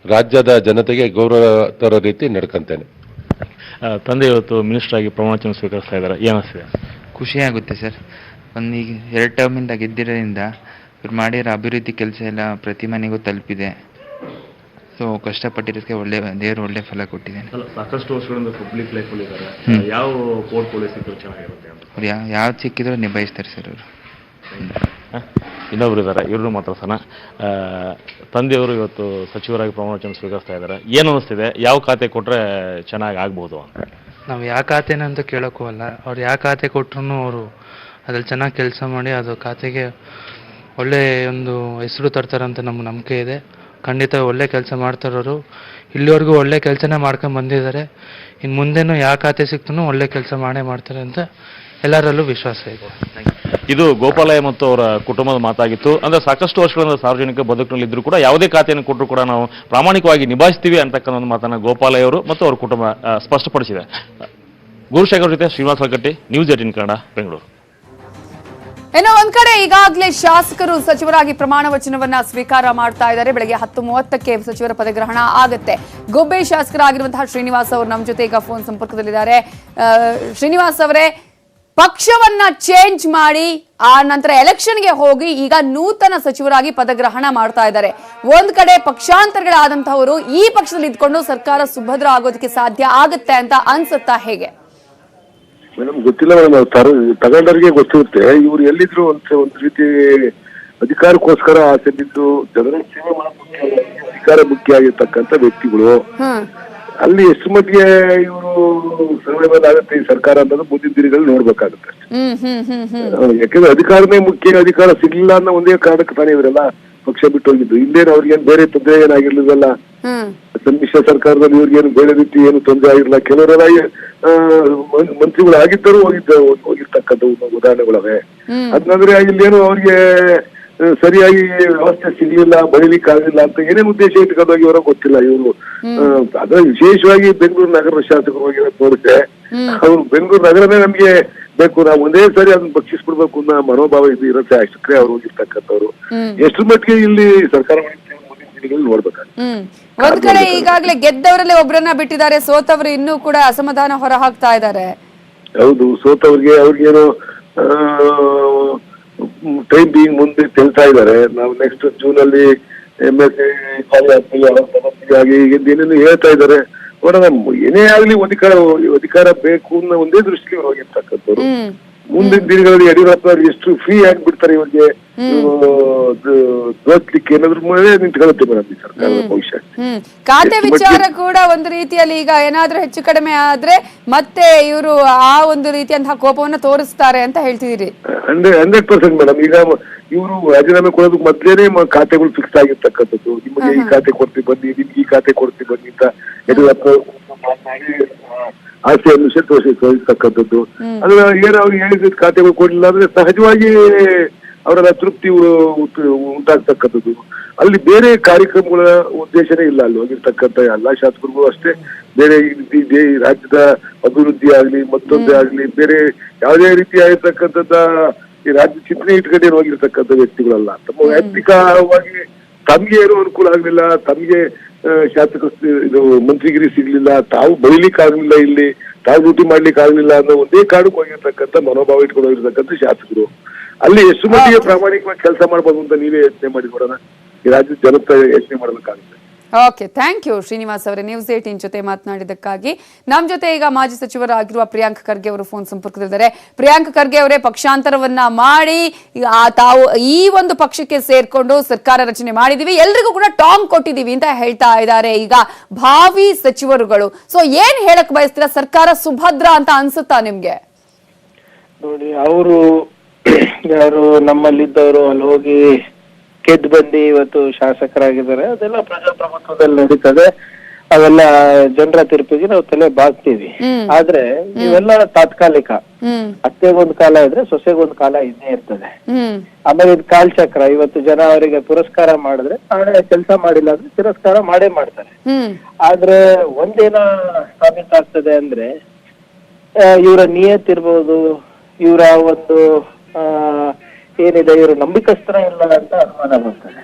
ರಾಜ್ಯದ ಜನತೆಗೆ ಗೌರವ ತರೋ ರೀತಿ ನಡ್ಕೊಂತೇನೆ. ತಂದೆ ಇವತ್ತು ಮಿನಿಸ್ಟರ್ ಆಗಿ ಪ್ರಮಾಣ ವಚನ ಸ್ವೀಕರಿಸ್ತಾ ಇದ್ದಾರೆ, ಏನಿಸ್ತಿದೆ? ಖುಷಿ ಆಗುತ್ತೆ ಸರ್. ಈಗ 2 ಟರ್ಮಿಂದ ಗೆದ್ದಿರೋದ್ರಿಂದ ಇವ್ರು ಮಾಡಿರೋ ಅಭಿವೃದ್ಧಿ ಕೆಲಸ ಎಲ್ಲ ಪ್ರತಿ ಮನೆಗೂ ತಲುಪಿದೆ. ಸೊ ಕಷ್ಟಪಟ್ಟಿರೋದಕ್ಕೆ ದೇವರು ಒಳ್ಳೆ ಫಲ ಕೊಟ್ಟಿದ್ದೇನೆ. ಸಾಕಷ್ಟು ವರ್ಷಗಳಿಂದ ಪಬ್ಲಿಕ್ ಲೈಫಲ್ಲಿ ಇದ್ದಾರೆ. ಯಾವ ಪೋರ್ಟ್ಫೋಲಿಯೋ ಸಿಕ್ಕರು ಚೆನ್ನಾಗಿರುತ್ತೆ ಅಂತ ಅವ್ರು ಯಾವ್ದು ಸಿಕ್ಕಿದ್ರು ನಿಭಾಯಿಸ್ತಾರೆ ಸರ್ ಅವರು. ಇನ್ನೊಬ್ರು ಇದ್ದಾರೆ, ಇವ್ರನ್ನೂ ಮಾತಾಡ್ಸೋಣ. ತಂದೆಯವರು ಇವತ್ತು ಸಚಿವರಾಗಿ ಪ್ರಮಾಣ ವಚನ ಸ್ವೀಕರಿಸ್ತಾ ಇದ್ದಾರೆ, ಏನು ಅನ್ನಿಸ್ತಿದೆ? ಯಾವ ಖಾತೆ ಕೊಟ್ಟರೆ ಚೆನ್ನಾಗಿ ಆಗ್ಬೋದು ಅಂತ? ನಾವು ಯಾವ ಖಾತೆನ ಅಂತ ಕೇಳೋಕ್ಕೂ ಅಲ್ಲ, ಅವ್ರು ಯಾವ ಖಾತೆ ಕೊಟ್ಟರು ಅವರು ಅದ್ರಲ್ಲಿ ಚೆನ್ನಾಗಿ ಕೆಲಸ ಮಾಡಿ ಅದು ಖಾತೆಗೆ ಒಳ್ಳೆ ಒಂದು ಹೆಸರು ತರ್ತಾರೆ ಅಂತ ನಮ್ಗೆ ನಂಬಿಕೆ ಇದೆ. ಖಂಡಿತ ಒಳ್ಳೆ ಕೆಲಸ ಮಾಡ್ತಾರೋರು. ಇಲ್ಲಿವರೆಗೂ ಒಳ್ಳೆ ಕೆಲಸನೇ ಮಾಡ್ಕೊಂಡು ಬಂದಿದ್ದಾರೆ. ಇನ್ನು ಮುಂದೆನೂ ಯಾವ ಖಾತೆ ಸಿಕ್ತೂ ಒಳ್ಳೆ ಕೆಲಸ ಮಾಡ್ತಾರೆ ಅಂತ ಎಲ್ಲರಲ್ಲೂ ವಿಶ್ವಾಸ ಇದೆ. ಇದು ಗೋಪಾಲಯ್ಯ ಮತ್ತು ಅವರ ಕುಟುಂಬದ ಮಾತಾಗಿತ್ತು. ಅಂದ್ರೆ ಸಾಕಷ್ಟು ವರ್ಷಗಳಿಂದ ಸಾರ್ವಜನಿಕ ಬದುಕಿನಲ್ಲಿ ಇದ್ರೂ ಕೂಡ ಯಾವುದೇ ಖಾತೆಯನ್ನು ಕೊಟ್ಟರು ಕೂಡ ನಾವು ಪ್ರಾಮಾಣಿಕವಾಗಿ ನಿಭಾಯಿಸ್ತೀವಿ ಅಂತಕ್ಕಂಥ ಒಂದು ಮಾತನ್ನ ಗೋಪಾಲಯ್ಯ ಅವರು ಮತ್ತು ಅವರ ಕುಟುಂಬ ಸ್ಪಷ್ಟಪಡಿಸಿದೆ. ಗುರುಶೇಖರ್ ಜೊತೆ ಶ್ರೀನಿವಾಸ ಕಟ್ಟಿ, ನ್ಯೂಸ್ 18 ಕನ್ನಡ, ಬೆಂಗಳೂರು. ಇನ್ನು ಒಂದ್ ಕಡೆ ಈಗಾಗಲೇ ಶಾಸಕರು ಸಚಿವರಾಗಿ ಪ್ರಮಾಣ ವಚನವನ್ನ ಸ್ವೀಕಾರ ಮಾಡ್ತಾ ಇದ್ದಾರೆ. ಬೆಳಗ್ಗೆ 10:30ಕ್ಕೆ ಸಚಿವರ ಪದಗ್ರಹಣ ಆಗುತ್ತೆ. ಗುಬ್ಬಿ ಶಾಸಕರಾಗಿರುವಂತಹ ಶ್ರೀನಿವಾಸ್ ಅವರು ನಮ್ಮ ಜೊತೆ ಈಗ ಫೋನ್ ಸಂಪರ್ಕದಲ್ಲಿದ್ದಾರೆ. ಶ್ರೀನಿವಾಸ್ ಅವರೇ, ಪಕ್ಷವನ್ನ ಚೇಂಜ್ ಮಾಡಿ ಆ ನಂತರ ಎಲೆಕ್ಷನ್ಗೆ ಹೋಗಿ ಈಗ ನೂತನ ಸಚಿವರಾಗಿ ಪದಗ್ರಹಣ ಮಾಡ್ತಾ ಇದ್ದಾರೆ. ಒಂದ್ ಕಡೆ ಪಕ್ಷಾಂತರಗಳಾದಂತಹವರು ಈ ಪಕ್ಷದಲ್ಲಿ ಇದ್ಕೊಂಡು ಸರ್ಕಾರ ಸುಭದ್ರ ಆಗೋದಕ್ಕೆ ಸಾಧ್ಯ ಆಗುತ್ತೆ ಅಂತ ಅನ್ಸುತ್ತಾ ಹೇಗೆ? ಮೇಡಮ್ ಗೊತ್ತಿಲ್ಲ ಮೇಡಮ್, ತಗೊಂಡವ್ರಿಗೆ ಗೊತ್ತಿರುತ್ತೆ. ಇವ್ರು ಎಲ್ಲಿದ್ರು ಒಂದ್ ರೀತಿ ಅಧಿಕಾರಕ್ಕೋಸ್ಕರ ಆಸೆ ಬಿದ್ದು ಜನರ ಸೇವೆ ಮಾಡೋಕೆ ಅಧಿಕಾರ ಮುಖ್ಯ ಆಗಿರ್ತಕ್ಕಂಥ ವ್ಯಕ್ತಿಗಳು. ಅಲ್ಲಿ ಎಷ್ಟು ಮಟ್ಟಿಗೆ ಇವರು ಸರ್ವೈವಲ್ ಆಗುತ್ತೆ ಈ ಸರ್ಕಾರ ಅನ್ನೋದು ಮುಂದಿನ ದಿನಗಳಲ್ಲಿ ನೋಡ್ಬೇಕಾಗುತ್ತೆ. ಯಾಕಂದ್ರೆ ಅಧಿಕಾರನೇ ಮುಖ್ಯ, ಅಧಿಕಾರ ಸಿಗ್ಲಿಲ್ಲ ಅನ್ನೋ ಒಂದೇ ಕಾರಣಕ್ಕೆ ತಾನೇ ಇವರೆಲ್ಲ ಪಕ್ಷ ಬಿಟ್ಟು ಹೋಗಿದ್ದು. ಇಲ್ಲೇನು ಅವ್ರಿಗೇನು ಬೇರೆ ತೊಂದರೆ ಏನಾಗಿರ್ಲಿಲ್ಲ. ಸಮ್ಮಿಶ್ರ ಸರ್ಕಾರದಲ್ಲಿ ಇವ್ರಿಗೇನು ಬೇರೆ ರೀತಿ ಏನು ತೊಂದರೆ ಆಗಿರಲಿಲ್ಲ. ಕೆಲವರೆಲ್ಲ ಮಂತ್ರಿಗಳು ಆಗಿದ್ದರೂ ಹೋಗಿರ್ತಕ್ಕಂಥ ಉದಾಹರಣೆಗಳವೆ. ಅದ್ನಂದ್ರೆ ಇಲ್ಲೇನು ಅವ್ರಿಗೆ ಸರಿಯಾಗಿ ವ್ಯವಸ್ಥೆ ಸಿಗ್ಲಿಲ್ಲ, ಬರೀಲಿಕ್ಕೆ ಆಗಲಿಲ್ಲ ಅಂತ ಏನೇನು ಉದ್ದೇಶ ಇಟ್ಕೊಂಡೋಗಿ ಅವರ ಗೊತ್ತಿಲ್ಲ. ಇವರು ಅದ್ರ ವಿಶೇಷವಾಗಿ ಬೆಂಗಳೂರು ನಗರ ಶಾಸಕರು ಹೋಗಿರೋದು ನೋಡಿದ್ರೆ ಅವ್ರು ಬೆಂಗಳೂರು ನಗರನೇ ನಮ್ಗೆ ಬೇಕು, ನಾವು ಒಂದೇ ಸರಿ ಅದನ್ನ ಭಕ್ಷಿಸ್ಬಿಡ್ಬೇಕು ಅನ್ನೋ ಮನೋಭಾವ ಇದು ಇರುತ್ತೆ. ಅಷ್ಟೇ ಅವ್ರು ಹೋಗಿರ್ತಕ್ಕಂಥವ್ರು. ಎಷ್ಟು ಮಟ್ಟಿಗೆ ಇಲ್ಲಿ ಸರ್ಕಾರ ನೋಡ್ಬೇಕಾಗುತ್ತೆ. ಒಂದ್ ಕಡೆ ಈಗಾಗಲೇ ಗೆದ್ದವರಲ್ಲೇ ಒಬ್ಬರನ್ನ ಬಿಟ್ಟಿದ್ದಾರೆ, ಸೋತವರು ಇನ್ನೂ ಕೂಡ ಅಸಮಾಧಾನ ಹೊರ ಹಾಕ್ತಾ ಇದ್ದಾರೆ. ಹೌದು, ಅವ್ರಿಗೇನು ಟೈಮ್ ಬೀಯಿಂಗ್ ಮುಂದೆ ತಿಳಿತಾ ಇದ್ದಾರೆ. ನಾವು ನೆಕ್ಸ್ಟ್ ಜೂನ್ ಅಲ್ಲಿ MSc ಖಾಲಿ ಆಗ್ತೀವಿ ಏನೇನು ಹೇಳ್ತಾ ಇದ್ದಾರೆ. ಏನೇ ಆಗ್ಲಿ ಅಧಿಕಾರ ಬೇಕು ಅನ್ನೋ ಒಂದೇ ದೃಷ್ಟಿಗೆ ಇವ್ರು ಹೋಗಿರ್ತಕ್ಕಂಥವ್ರು. ಮುಂದಿನ ದಿನಗಳಲ್ಲಿ ಯಡಿಯೂರಪ್ಪ ಎಷ್ಟು ಫ್ರೀ ಆಗ್ಬಿಡ್ತಾರೆ ಇವ್ರಿಗೆ ದೋಚ್ಲಿಕ್ಕೆ ಏನಾದ್ರು ಮೇಲೆ ನಿಂತ್ಕೊಳ್ಳುತ್ತೆ ಮೇಡಮ್ ಈ ಸರ್ಕಾರದ ಭವಿಷ್ಯ. ಖಾತೆ ವಿಚಾರ ಕೂಡ ಒಂದು ರೀತಿಯಲ್ಲಿ ಈಗ ಏನಾದ್ರೂ ಹೆಚ್ಚು ಕಡಿಮೆ ಆದ್ರೆ ಮತ್ತೆ ಇವರು ಆ ಒಂದು ರೀತಿಯಂತಹ ಕೋಪವನ್ನ ತೋರಿಸ್ತಾರೆ ಅಂತ ಹೇಳ್ತಿದ್ದೀರಿ. 100% ಮೇಡಮ್. ಈಗ ಇವರು ರಾಜೀನಾಮೆ ಕೊಡೋದಕ್ಕೆ ಮೊದ್ಲೇನೆ ಖಾತೆಗಳು ಫಿಕ್ಸ್ ಆಗಿರ್ತಕ್ಕಂಥದ್ದು. ನಿಮಗೆ ಈ ಖಾತೆ ಕೊಡ್ತೀವಿ ಬನ್ನಿ, ನಿಮ್ಗೆ ಈ ಖಾತೆ ಕೊಡ್ತೀವಿ ಬನ್ನಿ ಅಂತ ಯಡಿಯೂರಪ್ಪ ಆಸೆಯನ್ನು ತೋರಿಸ್ತಕ್ಕಂಥದ್ದು. ಅದ್ರ ಏನು ಅವ್ರಿಗೆ ಹೇಳಿದ ಖಾತೆಗಳು ಕೊಡಲಿಲ್ಲ ಅಂದ್ರೆ ಸಹಜವಾಗಿ ಅವರ ತೃಪ್ತಿ ಉಂಟಾಗ್ತಕ್ಕಂಥದ್ದು. ಅಲ್ಲಿ ಬೇರೆ ಕಾರ್ಯಕ್ರಮಗಳ ಉದ್ದೇಶನೇ ಇಲ್ಲ. ಅಲ್ಲಿ ಹೋಗಿರ್ತಕ್ಕಂಥ ಎಲ್ಲಾ ಶಾಸಕರಿಗೂ ಅಷ್ಟೇ ಬೇರೆ ರಾಜ್ಯದ ಅಭಿವೃದ್ಧಿ ಆಗ್ಲಿ ಮತ್ತೊಂದೇ ಆಗ್ಲಿ ಬೇರೆ ಯಾವುದೇ ರೀತಿ ಆಗಿರ್ತಕ್ಕಂಥದ್ದ ಈ ರಾಜ್ಯ ಚಿಂತನೆ ಇಟ್ಕೊಂಡು ಹೋಗಿರ್ತಕ್ಕಂಥ ವ್ಯಕ್ತಿಗಳಲ್ಲ. ತಮ್ಮ ವೈಯಕ್ತಿಕವಾಗಿ ತಮ್ಗೆ ಏನೂ ಅನುಕೂಲ ಆಗ್ಲಿಲ್ಲ, ತಮ್ಗೆ ಶಾಸಕ ಇದು ಮಂತ್ರಿಗಿರಿ ಸಿಗ್ಲಿಲ್ಲ, ತಾವು ಬೆಳಿಲಿಕ್ಕೆ ಆಗ್ಲಿಲ್ಲ, ಇಲ್ಲಿ ತಾವು ಡ್ಯೂಟಿ ಮಾಡ್ಲಿಕ್ಕೆ ಆಗ್ಲಿಲ್ಲ ಅನ್ನೋ ಒಂದೇ ಕಾರಣಕ್ಕೆ ಹೋಗಿರ್ತಕ್ಕಂಥ ಮನೋಭಾವ ಇಟ್ಕೊಂಡು ಹೋಗಿರ್ತಕ್ಕಂಥ ಶಾಸಕರು. ಅಲ್ಲಿ ಎಷ್ಟು ಮಟ್ಟಿಗೆ ಪ್ರಾಮಾಣಿಕವಾಗಿ ಕೆಲಸ ಮಾಡ್ಬೋದು ಅಂತ ನೀವೇ ಯೋಚನೆ ಮಾಡಿ ನೋಡೋಣ. ಈ ರಾಜ್ಯದ ಜನತೆ ಯೋಚನೆ ಮಾಡ್ಬೇಕಾಗುತ್ತೆ. ಓಕೆ, ಥ್ಯಾಂಕ್ ಯು ಶ್ರೀನಿವಾಸ್ ಅವರೇ, ನ್ಯೂಸ್ 18 ಜೊತೆ ಮಾತನಾಡಿದ್ದಕ್ಕಾಗಿ. ನಮ್ಮ ಜೊತೆ ಈಗ ಮಾಜಿ ಸಚಿವರಾಗಿರುವ ಪ್ರಿಯಾಂಕ್ ಖರ್ಗೆ ಅವರು ಫೋನ್ ಸಂಪರ್ಕದಲ್ಲಿದ್ದಾರೆ. ಪ್ರಿಯಾಂಕ್ ಖರ್ಗೆ ಅವರೇ, ಪಕ್ಷಾಂತರವನ್ನ ಮಾಡಿ ತಾವು ಈ ಒಂದು ಪಕ್ಷಕ್ಕೆ ಸೇರ್ಕೊಂಡು ಸರ್ಕಾರ ರಚನೆ ಮಾಡಿದೀವಿ, ಎಲ್ರಿಗೂ ಕೂಡ ಟಾಂಗ್ ಕೊಟ್ಟಿದೀವಿ ಅಂತ ಹೇಳ್ತಾ ಇದ್ದಾರೆ ಈಗ ಭಾವಿ ಸಚಿವರುಗಳು. ಸೊ ಏನ್ ಹೇಳಕ್ ಬಯಸ್ತೀರಾ? ಸರ್ಕಾರ ಸುಭದ್ರ ಅಂತ ಅನ್ಸುತ್ತಾ ನಿಮ್ಗೆ? ನೋಡಿ, ಅವರು ಯಾರು ನಮ್ಮಲ್ಲಿದ್ದವರು ಅಲ್ಲಿ ಹೋಗಿ ಗೆದ್ದು ಬಂದು ಇವತ್ತು ಶಾಸಕರಾಗಿದ್ದಾರೆ. ಅದೆಲ್ಲ ಪ್ರಜಾಪ್ರಭುತ್ವದಲ್ಲಿ ನಡೀತದೆ. ಅವೆಲ್ಲ ಜನರ ತೀರ್ಪಿಗೆ ನಾವು ತಲೆ ಬಾಗ್ತೀವಿ. ಆದ್ರೆ ಇವೆಲ್ಲ ತಾತ್ಕಾಲಿಕ. ಅತ್ತೆಗೊಂದು ಕಾಲ ಇದ್ರೆ ಸೊಸೆಗೊಂದು ಕಾಲ ಇದ್ದೇ ಇರ್ತದೆ. ಆಮೇಲೆ ಇದು ಕಾಲ್ಚಕ್ರ. ಇವತ್ತು ಜನ ಅವರಿಗೆ ಪುರಸ್ಕಾರ ಮಾಡಿದ್ರೆ ನಾಳೆ ಕೆಲಸ ಮಾಡಿಲ್ಲ ಅಂದ್ರೆ ತಿರಸ್ಕಾರ ಮಾಡೇ ಮಾಡ್ತಾರೆ. ಆದ್ರೆ ಒಂದೇನ ಸಾಬೀತಾಗ್ತದೆ ಅಂದ್ರೆ ಇವರ ನಿಯತ್ ಇರ್ಬೋದು, ಇವರ ಒಂದು ಏನಿದೆ, ಇವರು ನಂಬಿಕಸ್ತರ ಇಲ್ಲ ಅಂತ ಅನುಮಾನ ಬರ್ತದೆ.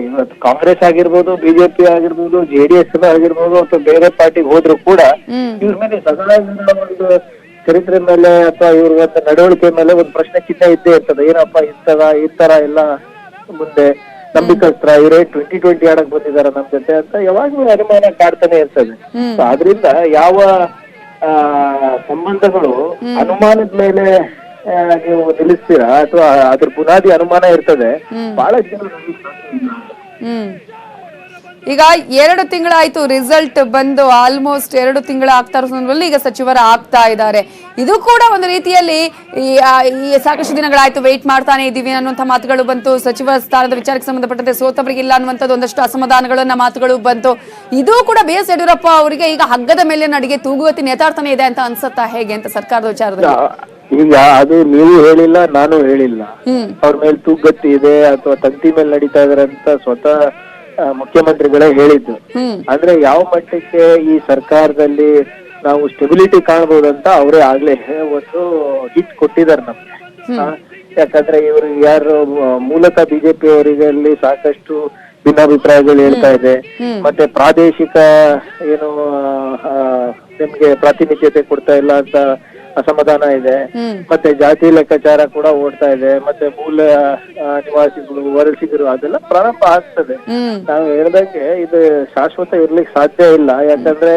ಇವತ್ತು ಕಾಂಗ್ರೆಸ್ ಆಗಿರ್ಬೋದು, ಬಿಜೆಪಿ ಆಗಿರ್ಬೋದು, JDS ಆಗಿರ್ಬೋದು ಅಥವಾ ಬೇರೆ ಪಾರ್ಟಿಗೆ ಹೋದ್ರು ಕೂಡ ಇವ್ರ ಮೇಲೆ ಸದಾ ಒಂದು ಚರಿತ್ರೆ ಮೇಲೆ ಅಥವಾ ಇವ್ರ ಒಂದು ನಡವಳಿಕೆ ಮೇಲೆ ಒಂದು ಪ್ರಶ್ನೆ ಚಿಹ್ನೆ ಇದ್ದೇ ಇರ್ತದೆ. ಏನಪ್ಪಾ ಈ ತರ ಎಲ್ಲ ಮುಂದೆ ನಂಬಿಕಸ್ತ್ರ ಇವರೇ 2020 ಆಡಕ್ ಬಂದಿದಾರ ನಮ್ ಜೊತೆ ಅಂತ ಯಾವಾಗ್ಲೂ ಅನುಮಾನ ಕಾಡ್ತಾನೆ ಇರ್ತದೆ. ಆದ್ರಿಂದ ಯಾವ ಸಂಬಂಧಗಳು ಅನುಮಾನದ ಮೇಲೆ ನೀವು ನಿಲ್ಲಿಸ್ತೀರಾ ಅಥವಾ ಅದ್ರ ಬುನಾದಿ ಅನುಮಾನ ಇರ್ತದೆ, ಬಹಳ ಜನ. ಈಗ 2 ತಿಂಗಳಾಯ್ತು ರಿಸಲ್ಟ್ ಬಂದು, ಆಲ್ಮೋಸ್ಟ್ 2 ತಿಂಗಳ ಆಗ್ತಾ ಇರೋದ್ರಲ್ಲಿ ಈಗ ಸಚಿವರ ಆಗ್ತಾ ಇದ್ದಾರೆ. ಇದು ಕೂಡ ಒಂದು ರೀತಿಯಲ್ಲಿ ಸಾಕಷ್ಟು ದಿನಗಳಾಯ್ತು ವೇಟ್ ಮಾಡ್ತಾನೆ ಇದೀವಿ ಅನ್ನುವಂಥ ಮಾತುಗಳು ಬಂತು. ಸಚಿವ ಸ್ಥಾನದ ವಿಚಾರಕ್ಕೆ ಸಂಬಂಧಪಟ್ಟಂತೆ ಸೋತವರಿಗಿಲ್ಲ ಅನ್ನುವಂಥದ್ದು ಒಂದಷ್ಟು ಅಸಮಾಧಾನಗಳನ್ನ ಮಾತುಗಳು ಬಂತು. ಇದು ಕೂಡ BS ಯಡಿಯೂರಪ್ಪ ಅವರಿಗೆ ಈಗ ಹಗ್ಗದ ಮೇಲೆ ನಡಿಗೆ ತೂಗುಗತಿ ನೇತಾಡ್ತಾನೆ ಇದೆ ಅಂತ ಅನ್ಸುತ್ತಾ ಹೇಗೆ ಅಂತ ಸರ್ಕಾರದ ವಿಚಾರದಲ್ಲಿ? ಈಗ ಅದು ನೀವು ಹೇಳಿಲ್ಲ, ನಾನು ಹೇಳಿಲ್ಲ. ಅವ್ರ ಮೇಲೆ ತೂಗತ್ತಿ ಇದೆ ಅಥವಾ ತಂತಿ ಮೇಲೆ ನಡೀತಾ ಇದಾರೆ ಅಂತ ಸ್ವತಃ ಮುಖ್ಯಮಂತ್ರಿಗಳೇ ಹೇಳಿದ್ದು. ಅಂದ್ರೆ ಯಾವ ಮಟ್ಟಕ್ಕೆ ಈ ಸರ್ಕಾರದಲ್ಲಿ ನಾವು ಸ್ಟೆಬಿಲಿಟಿ ಕಾಣಬಹುದಂತ ಅವರೇ ಆಗ್ಲೇ ಒಂದು ಹಿಟ್ ಕೊಟ್ಟಿದ್ದಾರೆ ನಮ್ಗೆ. ಯಾಕಂದ್ರೆ ಇವರು ಯಾರು ಮೂಲತಃ ಬಿಜೆಪಿ ಅವರಿಗೆ ಸಾಕಷ್ಟು ಭಿನ್ನಾಭಿಪ್ರಾಯಗಳು ಹೇಳ್ತಾ ಇದೆ. ಮತ್ತೆ ಪ್ರಾದೇಶಿಕ ಏನು ನಿಮ್ಗೆ ಪ್ರಾತಿನಿಧ್ಯತೆ ಕೊಡ್ತಾ ಇಲ್ಲ ಅಂತ ಅಸಮಾಧಾನ ಇದೆ, ಮತ್ತೆ ಜಾತಿ ಲೆಕ್ಕಾಚಾರ ಕೂಡ ಓಡ್ತಾ ಇದೆ, ಮತ್ತೆ ಮೂಲ ನಿವಾಸಿಗಳು ವಲಸಿಗರು ಅದೆಲ್ಲ ಪ್ರಾರಂಭ ಆಗ್ತದೆ. ನಾವು ಹೇಳ್ದಂಗೆ ಇದು ಶಾಶ್ವತ ಇರ್ಲಿಕ್ಕೆ ಸಾಧ್ಯ ಇಲ್ಲ. ಯಾಕಂದ್ರೆ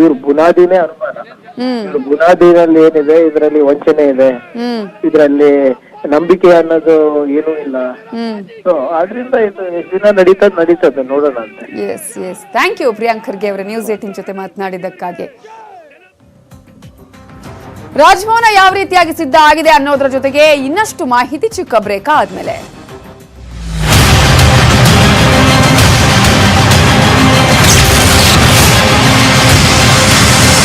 ಇವ್ರ ಬುನಾದಿನೇ ಅನುಮಾನ. ಇವ್ರ ಬುನಾದಿನಲ್ಲಿ ಏನಿದೆ, ಇದರಲ್ಲಿ ವಂಚನೆ ಇದೆ, ಇದರಲ್ಲಿ ನಂಬಿಕೆ ಅನ್ನೋದು ಏನೂ ಇಲ್ಲ. ಸೊ ಆದ್ರಿಂದ ಇದು ಎಷ್ಟು ದಿನ ನಡೀತದೆ ನೋಡೋಣ ಅಂತ. Yes thank you Priyank Kharge ಅವರ ನ್ಯೂಸ್ 18 ಜೊತೆ ಮಾತನಾಡಿದ್ದಕ್ಕಾಗಿ. ರಾಜಭವನ ಯಾವ ರೀತಿಯಾಗಿ ಸಿದ್ಧ ಆಗಿದೆ ಅನ್ನೋದ್ರ ಜೊತೆಗೆ ಇನ್ನಷ್ಟು ಮಾಹಿತಿ ಚಿಕ್ಕ ಬ್ರೇಕ್ ಆದ್ಮೇಲೆ.